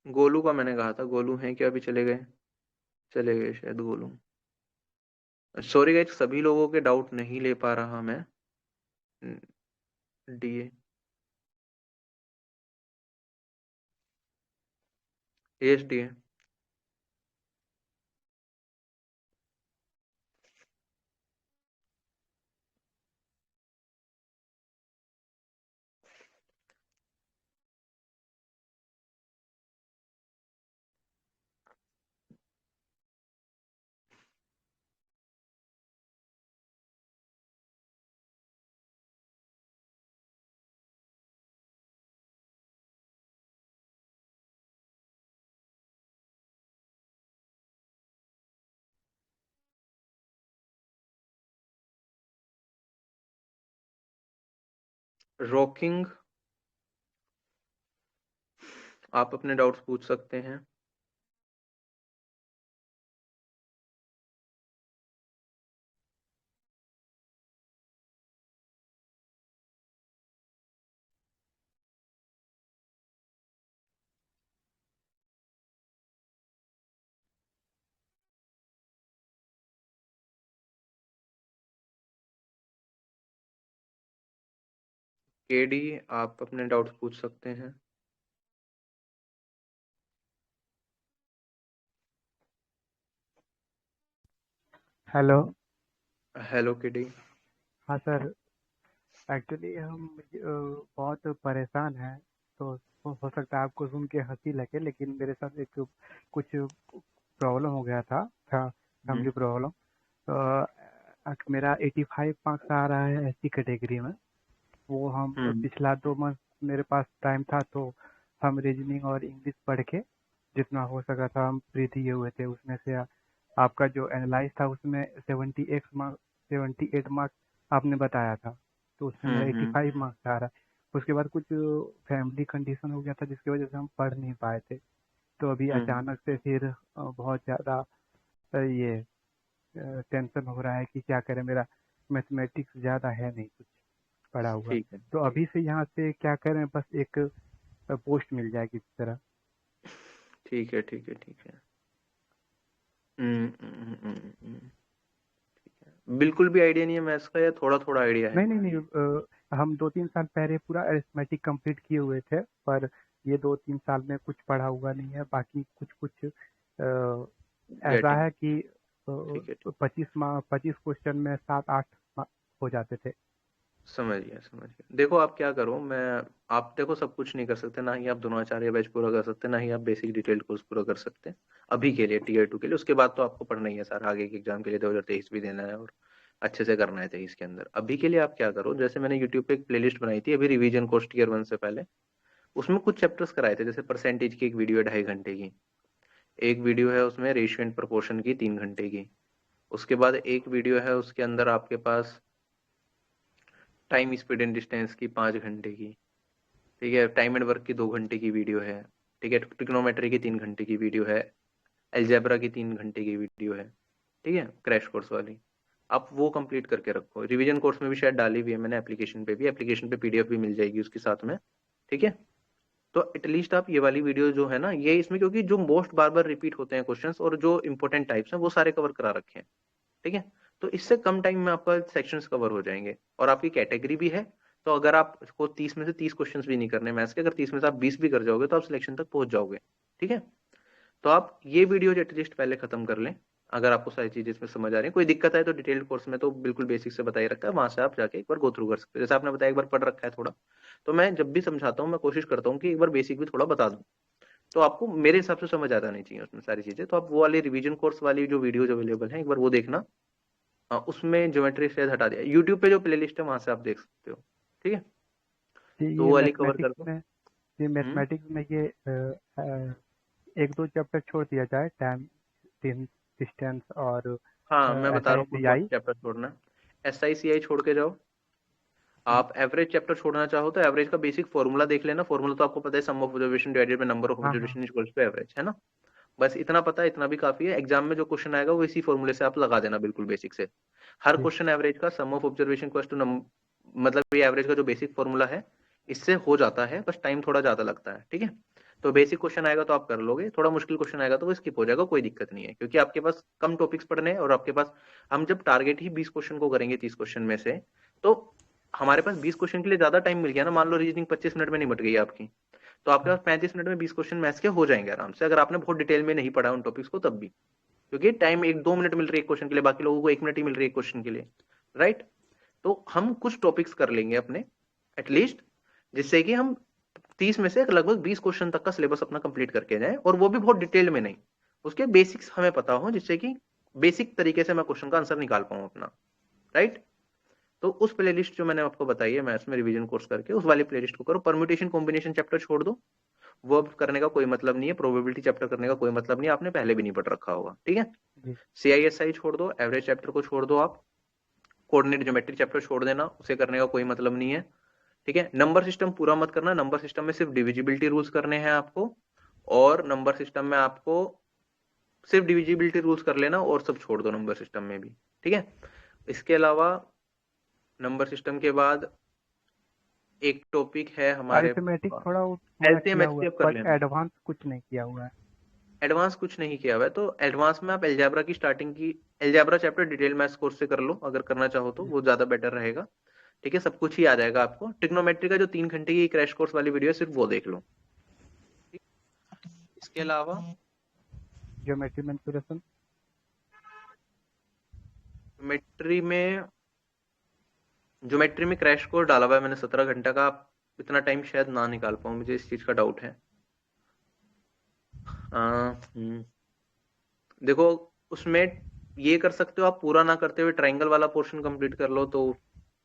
Golu का मैंने कहा था, गोलू है क्या, अभी चले गए? चले गए शायद गोलू। सॉरी गाइस, सभी लोगों के डाउट नहीं ले पा रहा मैं। DA, yes DA. रॉकिंग, आप अपने डाउट्स पूछ सकते हैं। केडी आप अपने डाउट्स पूछ सकते हैं। हेलो। Hello KD. हाँ सर, एक्चुअली हम बहुत परेशान हैं। तो हो सकता है आपको सुन के हंसी लगे, लेकिन मेरे साथ एक कुछ प्रॉब्लम हो गया था फैमिली प्रॉब्लम। मेरा 85 मार्क्स आ रहा है एससी कैटेगरी में। वो हम पिछला 2 मंथ मेरे पास टाइम था, तो हम रीजनिंग और इंग्लिश पढ़ के जितना हो सका था हम प्री दिए हुए थे। उसमें से आपका जो एनालाइज था उसमें 78 मार्क्स आपने बताया था, तो उसमें मेरा 85 मार्क्स आ रहा है। उसके बाद कुछ फैमिली कंडीशन हो गया था जिसकी वजह से हम पढ़ नहीं पाए थे। तो अभी अचानक से फिर बहुत ज़्यादा ये टेंशन हो रहा है कि क्या करें। मेरा मैथमेटिक्स ज़्यादा है नहीं कुछ पढ़ा हुआ। ठीक है, तो अभी से यहाँ से क्या करें, बस एक पोस्ट मिल जाए किसी तरह। ठीक है, ठीक है, ठीक है। ठीक है। बिल्कुल भी आइडिया नहीं है मैथ्स का या थोड़ा थोड़ा आइडिया है? नहीं नहीं नहीं, हम 2-3 साल पहले पूरा अरिथमेटिक कंप्लीट किए हुए थे, पर ये 2-3 साल में कुछ पढ़ा हुआ नहीं है। बाकी कुछ कुछ ऐसा गेटिंग। है कि ठीक है, ठीक। 25 क्वेश्चन में 7-8 हो जाते थे। समझ गया, समझ गया। देखो आप क्या करो, मैं आप देखो सब कुछ नहीं कर सकते, ना ही आप द्रोणाचार्य बैच पूरा कर सकते, ना ही आप बेसिक डिटेल्ड कोर्स पूरा कर सकते अभी के लिए टीयर 2 के लिए। उसके बाद तो आपको पढ़ना ही है सर, आगे के एग्जाम के लिए 2023 भी देना है और अच्छे से करना है 23 के अंदर। अभी के लिए आप क्या करो, जैसे मैंने यूट्यूब पे एक प्लेलिस्ट बनाई थी अभी रिवीजन कोर्स टीयर 1 से पहले, उसमें कुछ चैप्टर्स कराए थे। जैसे परसेंटेज की एक वीडियो है 2.5 घंटे की, एक वीडियो है उसमें रेशियो एंड प्रोपोर्शन की 3 घंटे की, उसके बाद एक वीडियो है उसके अंदर आपके पास टाइम स्पीड एंड डिस्टेंस की 5 घंटे की, ठीक है, टाइम एंड वर्क की 2 घंटे की वीडियो है, ठीक है, ट्रिग्नोमेट्री की 3 घंटे की वीडियो है, अलजेब्रा की 3 घंटे की वीडियो है, ठीक है, क्रैश कोर्स वाली। आप वो कंप्लीट करके रखो। रिवीजन कोर्स में भी शायद डाली हुई है मैंने एप्लीकेशन पे भी, एप्लीकेशन पे पीडीएफ भी मिल जाएगी उसके साथ में, ठीक है। तो एटलीस्ट आप ये वाली वीडियो जो है ना, ये इसमें क्योंकि जो मोस्ट बार बार रिपीट होते हैं क्वेश्चंस और जो इंपॉर्टेंट टाइप्स हैं वो सारे कवर करा रखे हैं, ठीक है। तो इससे कम टाइम में आपका सेक्शंस कवर हो जाएंगे और आपकी कैटेगरी भी है। तो अगर आपको 30 में से 30 क्वेश्चंस भी नहीं करने मैथ्स के, अगर 30 में से आप 20 भी कर जाओगे तो आप सिलेक्शन तक पहुंच जाओगे, ठीक है। तो आप ये वीडियो एटलीस्ट पहले खत्म कर लें। अगर आपको सारी चीजें इसमें समझ आ रही है, कोई दिक्कत है तो डिटेल्ड कोर्स में तो बिल्कुल बेसिक से बताई रखा है, वहां से आप जाके एक बार गो थ्रू कर सकते हो। जैसे आपने बताया एक बार पढ़ रखा है थोड़ा, तो मैं जब भी समझाता हूँ मैं कोशिश करता हूँ कि एक बार बेसिक भी थोड़ा बता दूं, तो आपको मेरे हिसाब से समझ आ जानी चाहिए उसमें सारी चीजें। तो आप वो वाली रिवीजन कोर्स वाली जो वीडियोज अवेलेबल है एक बार वो देखना। उसमें ज्योमेट्री शायद हटा दिया, यूट्यूब पे जो प्लेलिस्ट है वहां से आप देख सकते हो, ठीक है। तो ये वो वाली कवर कर मैथमेटिक्स दो। में ये हम्म। मैथमेटिक्स में ये 1-2 चैप्टर छोड़ दिया जाए, टाइम डिस्टेंस और हाँ मैं एस बता आई रहा हूँ सी कौन आई सा चैप्टर छोड़ना है। एस आई सी आई छोड़ के जाओ। आप एवरेज चैप्टर छोड़ना चाहो तो एवरेज का बेसिक फॉर्मूला देख लेना। फॉर्मूला तो आपको पता है, sum of observation divided by number of हाँ हाँ। ऑब्जर्वेशन इक्वल्स टू एवरेज, है ना। बस इतना पता है, इतना भी काफी है। एग्जाम में जो क्वेश्चन आएगा वो इसी फॉर्मूले से आप लगा देना बिल्कुल बेसिक से। हर जी क्वेश्चन एवरेज का सम ऑफ ऑब्जर्वेशन इक्वल्स टू मतलब ये एवरेज का जो बेसिक फॉर्मूला है इससे हो जाता है, बस टाइम थोड़ा ज्यादा लगता है, ठीक है। तो बेसिक क्वेश्चन आएगा तो आप कर लोगे, थोड़ा मुश्किल क्वेश्चन आएगा तो वो स्किप हो जाएगा, कोई दिक्कत नहीं है, क्योंकि आपके पास कम टॉपिक्स पढ़ने हैं और आपके पास, हम जब टारगेट ही 20 क्वेश्चन को करेंगे 30 क्वेश्चन में से, तो हमारे पास 20 क्वेश्चन के लिए ज्यादा टाइम मिल गया ना। मान लो रीजनिंग 25 मिनट में निपट गई आपकी, तो आपके हाँ। पास 35 मिनट में 20 क्वेश्चन मैथ्स के हो जाएंगे आराम से, अगर आपने बहुत डिटेल में नहीं पढ़ा उन टॉपिक्स को तब भी, क्योंकि टाइम 1-2 मिनट मिल रही है क्वेश्चन के लिए, बाकी लोगों को 1 मिनट ही मिल रही है क्वेश्चन के लिए, राइट। तो हम कुछ टॉपिक्स कर लेंगे अपने एटलीस्ट, जिससे कि हम 30 में से लगभग 20 क्वेश्चन तक का सिलेबस अपना कंप्लीट करके जाएं, और वो भी बहुत डिटेल में नहीं, उसके बेसिक्स हमें पता हो, जिससे कि बेसिक तरीके से मैं क्वेश्चन का आंसर निकाल पाऊं अपना, राइट। तो उस प्लेलिस्ट जो मैंने आपको बताई है मैथ्स में रिवीजन कोर्स करके, उस वाली प्लेलिस्ट को करो। परम्यूटेशन कॉम्बिनेशन चैप्टर छोड़ दो, वो अब करने का कोई मतलब नहीं है। प्रोबेबिलिटी चैप्टर करने का कोई मतलब नहीं है, आपने पहले भी नहीं पढ़ रखा होगा, ठीक है। जी सीआईएसआई छोड़ दो, एवरेज चैप्टर को छोड़ दो आप, कोऑर्डिनेट ज्योमेट्री चैप्टर छोड़ देना, उसे करने का कोई मतलब नहीं है, ठीक है। नंबर सिस्टम पूरा मत करना, नंबर सिस्टम में सिर्फ डिविजिबिलिटी रूल्स करने हैं आपको, और नंबर सिस्टम में आपको सिर्फ डिविजिबिलिटी रूल्स कर लेना और सब छोड़ दो नंबर सिस्टम में भी, ठीक है। इसके अलावा नंबर सिस्टम के बाद एक टॉपिक है हमारे अरिथमेटिक पास, थोड़ा पूरा एलसीएम किया हुआ है, एचसीएफ कर पर लेना। एडवांस कुछ नहीं किया हुआ है। एडवांस कुछ नहीं किया हुआ है तो एडवांस में आप अलजेब्रा की स्टार्टिंग की, algebra chapter detail maths course से कर लो, अगर करना चाहो तो जी वो ज्यादा बेटर रहेगा। ठीक है, सब कुछ ही आ जाएगा आपको। ट्रिग्नोमेट्री का जो 3 घंटे की क्रैश कोर्स वाली वीडियो है सिर्फ वो देख लो। इसके अलावा ज्योमेट्री मेंसुरेशन, ज्योमेट्री में क्रैश कोर्स डाला हुआ है मैंने 17 घंटा का। आप इतना टाइम शायद ना निकाल पाऊँ, मुझे इस चीज का डाउट है। देखो उसमें ये कर सकते हो आप, पूरा ना करते हुए ट्रायंगल वाला पोर्शन कंप्लीट कर लो, तो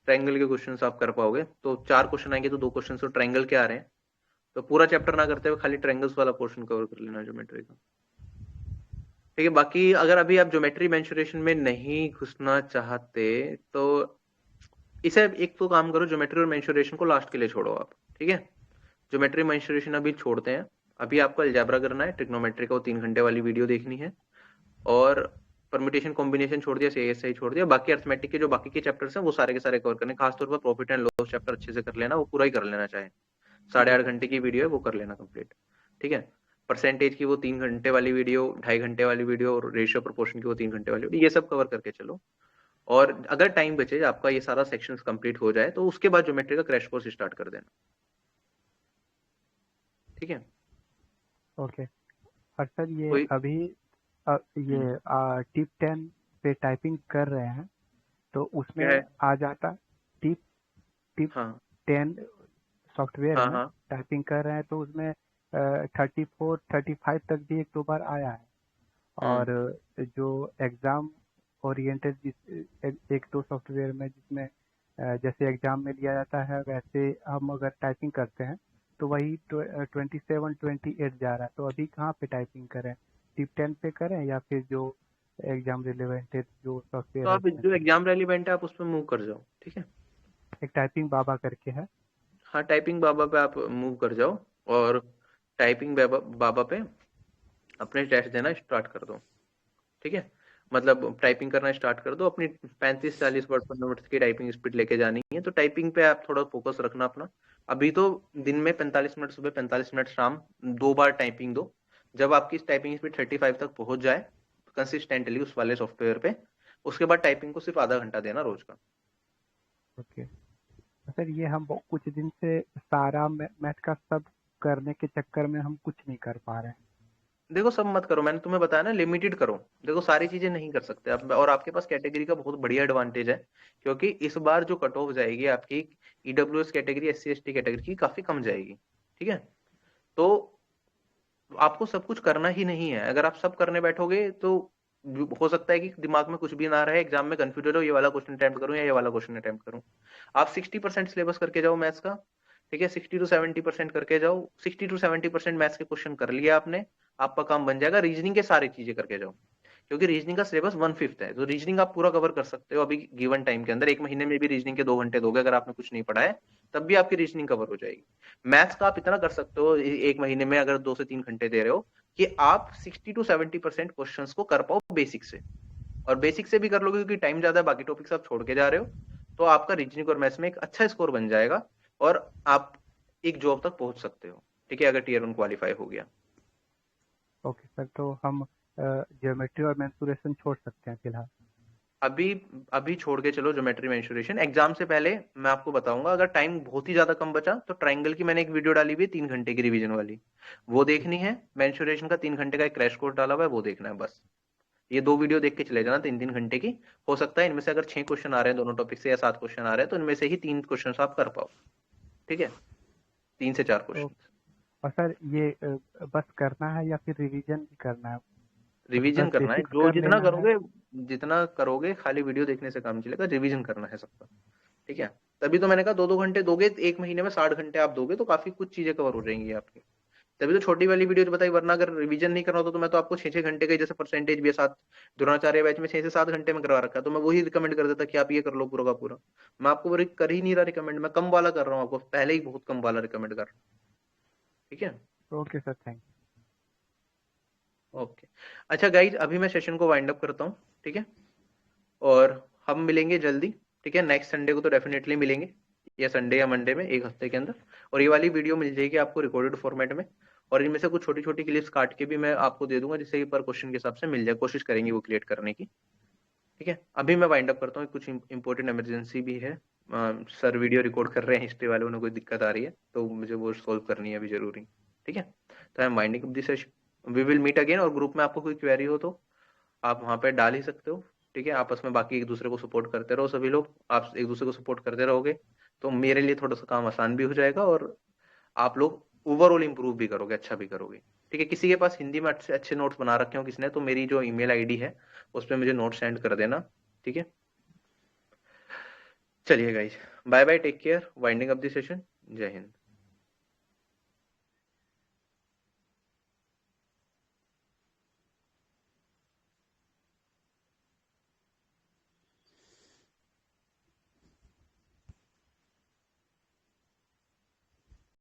ट्रायंगल के क्वेश्चंस आप कर पाओगे। तो 4 क्वेश्चन आएंगे तो 2 क्वेश्चन तो ट्रायंगल के आ रहे हैं, तो पूरा चैप्टर ना करते हुए खाली ट्रायंगल्स वाला पोर्शन कवर कर लेना ज्योमेट्री का। ठीक है, बाकी अगर अभी आप ज्योमेट्री मेंसुरेशन में नहीं घुसना चाहते तो इसे एक तो काम करो, ज्योमेट्री और मेंसुरेशन को लास्ट के लिए छोड़ो आप। ठीक है, ज्योमेट्री मेंसुरेशन अभी छोड़ते हैं। अभी आपको अलजेब्रा करना है, ट्रिग्नोमेट्री को 3 घंटे वाली वीडियो देखनी है, और परम्यूटेशन कॉम्बिनेशन छोड़ दिया, सीएसआई छोड़ दिया। बाकी अर्थमेटिक के जो बाकी के चैप्टर्स हैं वो सारे के सारे कवर करने, खासतौर पर प्रॉफिट एंड लॉस चैप्टर अच्छे से कर लेना, वो पूरा ही कर लेना। चाहे 8.5 घंटे की वीडियो है वो कर लेना कंप्लीट। ठीक है, परसेंटेज की वो 3 घंटे वाली वीडियो, 2.5 घंटे वाली वीडियो, और रेशियो प्रोपोर्शन की वो 3 घंटे वाली वीडियो, ये सब कवर करके चलो। और अगर टाइम बचे, आपका ये सारा सेक्शंस कंप्लीट हो जाए, तो उसके बाद ज्योमेट्री का क्रैश कोर्स स्टार्ट कर देना। ठीक है, ओके। और सर ये कोई अभी ये टिप 10 पे टाइपिंग कर रहे हैं, तो उसमें क्या है? आ जाता टिप टिप हाँ 10 सॉफ्टवेयर है हाँ ना, हाँ टाइपिंग कर रहे हैं तो उसमें 34-35 तक भी 1-2 बार आया है। और जो एग्ज़ाम ओरिएंटेड एक दो सॉफ्टवेयर में जिसमें जैसे एग्ज़ाम में लिया जाता है वैसे हम अगर टाइपिंग करते हैं तो वही 27-28 जा रहा है। तो अभी कहाँ पे टाइपिंग करें, टिप 10 पे करें या फिर जो एग्ज़ाम रिलेवेंटेड जो तो सॉफ्टवेयर है आप उसमें जो करें? एग्जाम रेलिवेंट है आप उस पर मूव कर जाओ। ठीक है, एक टाइपिंग बाबा करके है। हाँ टाइपिंग बाबा पे आप मूव कर जाओ, और टाइपिंग बाबा पे अपने टेस्ट देना स्टार्ट कर दो। ठीक है, मतलब टाइपिंग करना स्टार्ट कर दो। अपनी 35-40 वर्ड पर मिनट की टाइपिंग स्पीड लेके जानी है, तो टाइपिंग पे आप थोड़ा फोकस रखना अपना। अभी तो दिन में 45 मिनट सुबह, 45 मिनट शाम, 2 बार टाइपिंग दो। जब आपकी टाइपिंग स्पीड 35 तक पहुंच जाए कंसिस्टेंटली उस वाले सॉफ्टवेयर पे, उसके बाद टाइपिंग को सिर्फ आधा घंटा देना रोज का। ओके। सर ये हम कुछ दिन से सारा मैथ का सब करने के चक्कर में हम कुछ नहीं कर पा रहे हैं। देखो सब मत करो, मैंने तुम्हें बताया ना, लिमिटेड करो। देखो सारी चीजें नहीं कर सकते आप, और आपके पास कैटेगरी का बहुत बढ़िया एडवांटेज है, क्योंकि इस बार जो कट ऑफ जाएगी आपकी EWS category, SC ST category की काफी कम जाएगी। ठीक है, तो आपको सब कुछ करना ही नहीं है। अगर आप सब करने बैठोगे तो हो सकता है कि दिमाग में कुछ भी ना रहे, एग्जाम में कंफ्यूजन हो, ये वाला क्वेश्चन अटेम्प्ट करूं या ये वाला क्वेश्चन अटेम्प्ट करूं। आप 60% सिलेबस करके जाओ मैथ्स का। ठीक है, 60-70% करके जाओ। 60-70% मैथ्स के क्वेश्चन कर लिया आपने, आपका काम बन जाएगा। रीजनिंग के सारी चीजें करके जाओ, क्योंकि रीजनिंग का सिलेबस 1/5 है, तो रीजनिंग आप पूरा कवर कर सकते हो अभी गिवन टाइम के अंदर। 1 महीने में भी रीजनिंग के 2 घंटे दोगे अगर आपने कुछ नहीं पढ़ा है, तब भी आपकी रीजनिंग कवर हो जाएगी। मैथ्स का आप इतना कर सकते हो 1 महीने में, अगर 2 से 3 घंटे दे रहे हो, कि आप 60-70% क्वेश्चंस को कर पाओ बेसिक से। और बेसिक से भी कर लोगे क्योंकि टाइम ज्यादा है, बाकी टॉपिक्स आप छोड़ के जा रहे हो, तो आपका रीजनिंग और मैथ्स में एक अच्छा स्कोर बन जाएगा, और आप एक जॉब तक पहुंच सकते हो। ठीक है, अगर टीयर 1 क्वालिफाई हो गया। ओके सर, तो हम ज्योमेट्री और मेंसुरेशन छोड़ सकते हैं फिलहाल? अभी अभी छोड़ के चलो ज्योमेट्री मेंसुरेशन। एग्जाम से पहले मैं आपको बताऊंगा, अगर टाइम बहुत ही ज्यादा कम बचा तो ट्रायंगल की मैंने एक वीडियो डाली हुई है 3 घंटे की रिवीजन वाली, वो ठीक देखनी है। मेंसुरेशन का 3 घंटे का एक क्रैश कोर्स डाला हुआ है, वो देखना है बस। ये 2 वीडियो देख के चले जाना 3-3 घंटे की। हो सकता है इनमें से अगर 6 क्वेश्चन आ रहे हैं दोनों टॉपिक से, या 7 क्वेश्चन आ रहे हैं, तो इनमें से ही 3 क्वेश्चन आप कर पाओ। ठीक है, 3 से 4 ओ, क्वेश्चन। और सर ये बस करना है या फिर रिवीजन भी करना है? मतलब रिवीजन बस करना है, बेसिक्स जो कर जितना लेना है? करोगे, जितना करोगे खाली वीडियो देखने से काम चलेगा, रिवीजन करना है सबका। ठीक है, तभी तो मैंने कहा 2-2 घंटे दोगे, 1 महीने में 60 घंटे आप दोगे, तो काफी कुछ चीजें कवर हो जाएंगी आपकी। तभी तो छोटी वाली वीडियो बताई, वरना अगर रिवीजन नहीं करना होता तो मैं तो आपको 6-6 घंटे के, जैसे परसेंटेज भी है 7, द्रोणाचार्य बैच में 6 से 7 घंटे में करवा रखा है, तो मैं वही रिकमेंड कर देता कि आप ये कर लो पूरा का पूरा। मैं आपको वो कर ही नहीं रहा रिकमेंड, मैं कम वाला कर रहा हूँ आपको, पहले ही बहुत कम वाला रिकमेंड कर रहा हूँ। ठीक है, ओके सर, थैंक ओके। अच्छा गाइज, अभी मैं सेशन को वाइंड अप करता हूँ। ठीक है, और हम मिलेंगे जल्दी। ठीक है, नेक्स्ट संडे को तो डेफिनेटली मिलेंगे, या संडे या मंडे में, एक हफ्ते के अंदर। और ये वाली वीडियो मिल जाएगी आपको रिकॉर्डेड फॉर्मेट में, और इनमें से कुछ छोटी छोटी क्लिप्स काट के भी मैं आपको दे दूंगा, जिससे कि पर क्वेश्चन के हिसाब से मिल जाए, कोशिश करेंगे वो क्रिएट करने की। ठीक है, अभी मैं वाइंड अप करता हूँ, कुछ इंपॉर्टेंट इमरजेंसी भी है। सर वीडियो रिकॉर्ड कर रहे हैं, हिस्ट्री वाले, उन्हें कोई दिक्कत आ रही है तो मुझे वो सॉल्व करनी है अभी जरूरी। ठीक है, तो I am winding up this session, we will meet again. और ग्रुप में आपको कोई क्वेरी हो तो आप वहां पे डाल ही सकते हो। ठीक है, आपस में बाकी एक दूसरे को सपोर्ट करते रहो, सभी लोग आप एक दूसरे को सपोर्ट करते रहोगे तो मेरे लिए थोड़ा सा काम आसान भी हो जाएगा और आप लोग ओवरऑल इंप्रूव भी करोगे, अच्छा भी करोगे। ठीक है, किसी के पास हिंदी में अच्छे अच्छे नोट्स बना रखे हो किसी ने, तो मेरी जो ईमेल आईडी है उस पर मुझे नोट सेंड कर देना। ठीक है, चलिए guys, bye bye, take care, winding up the session, जय हिंद।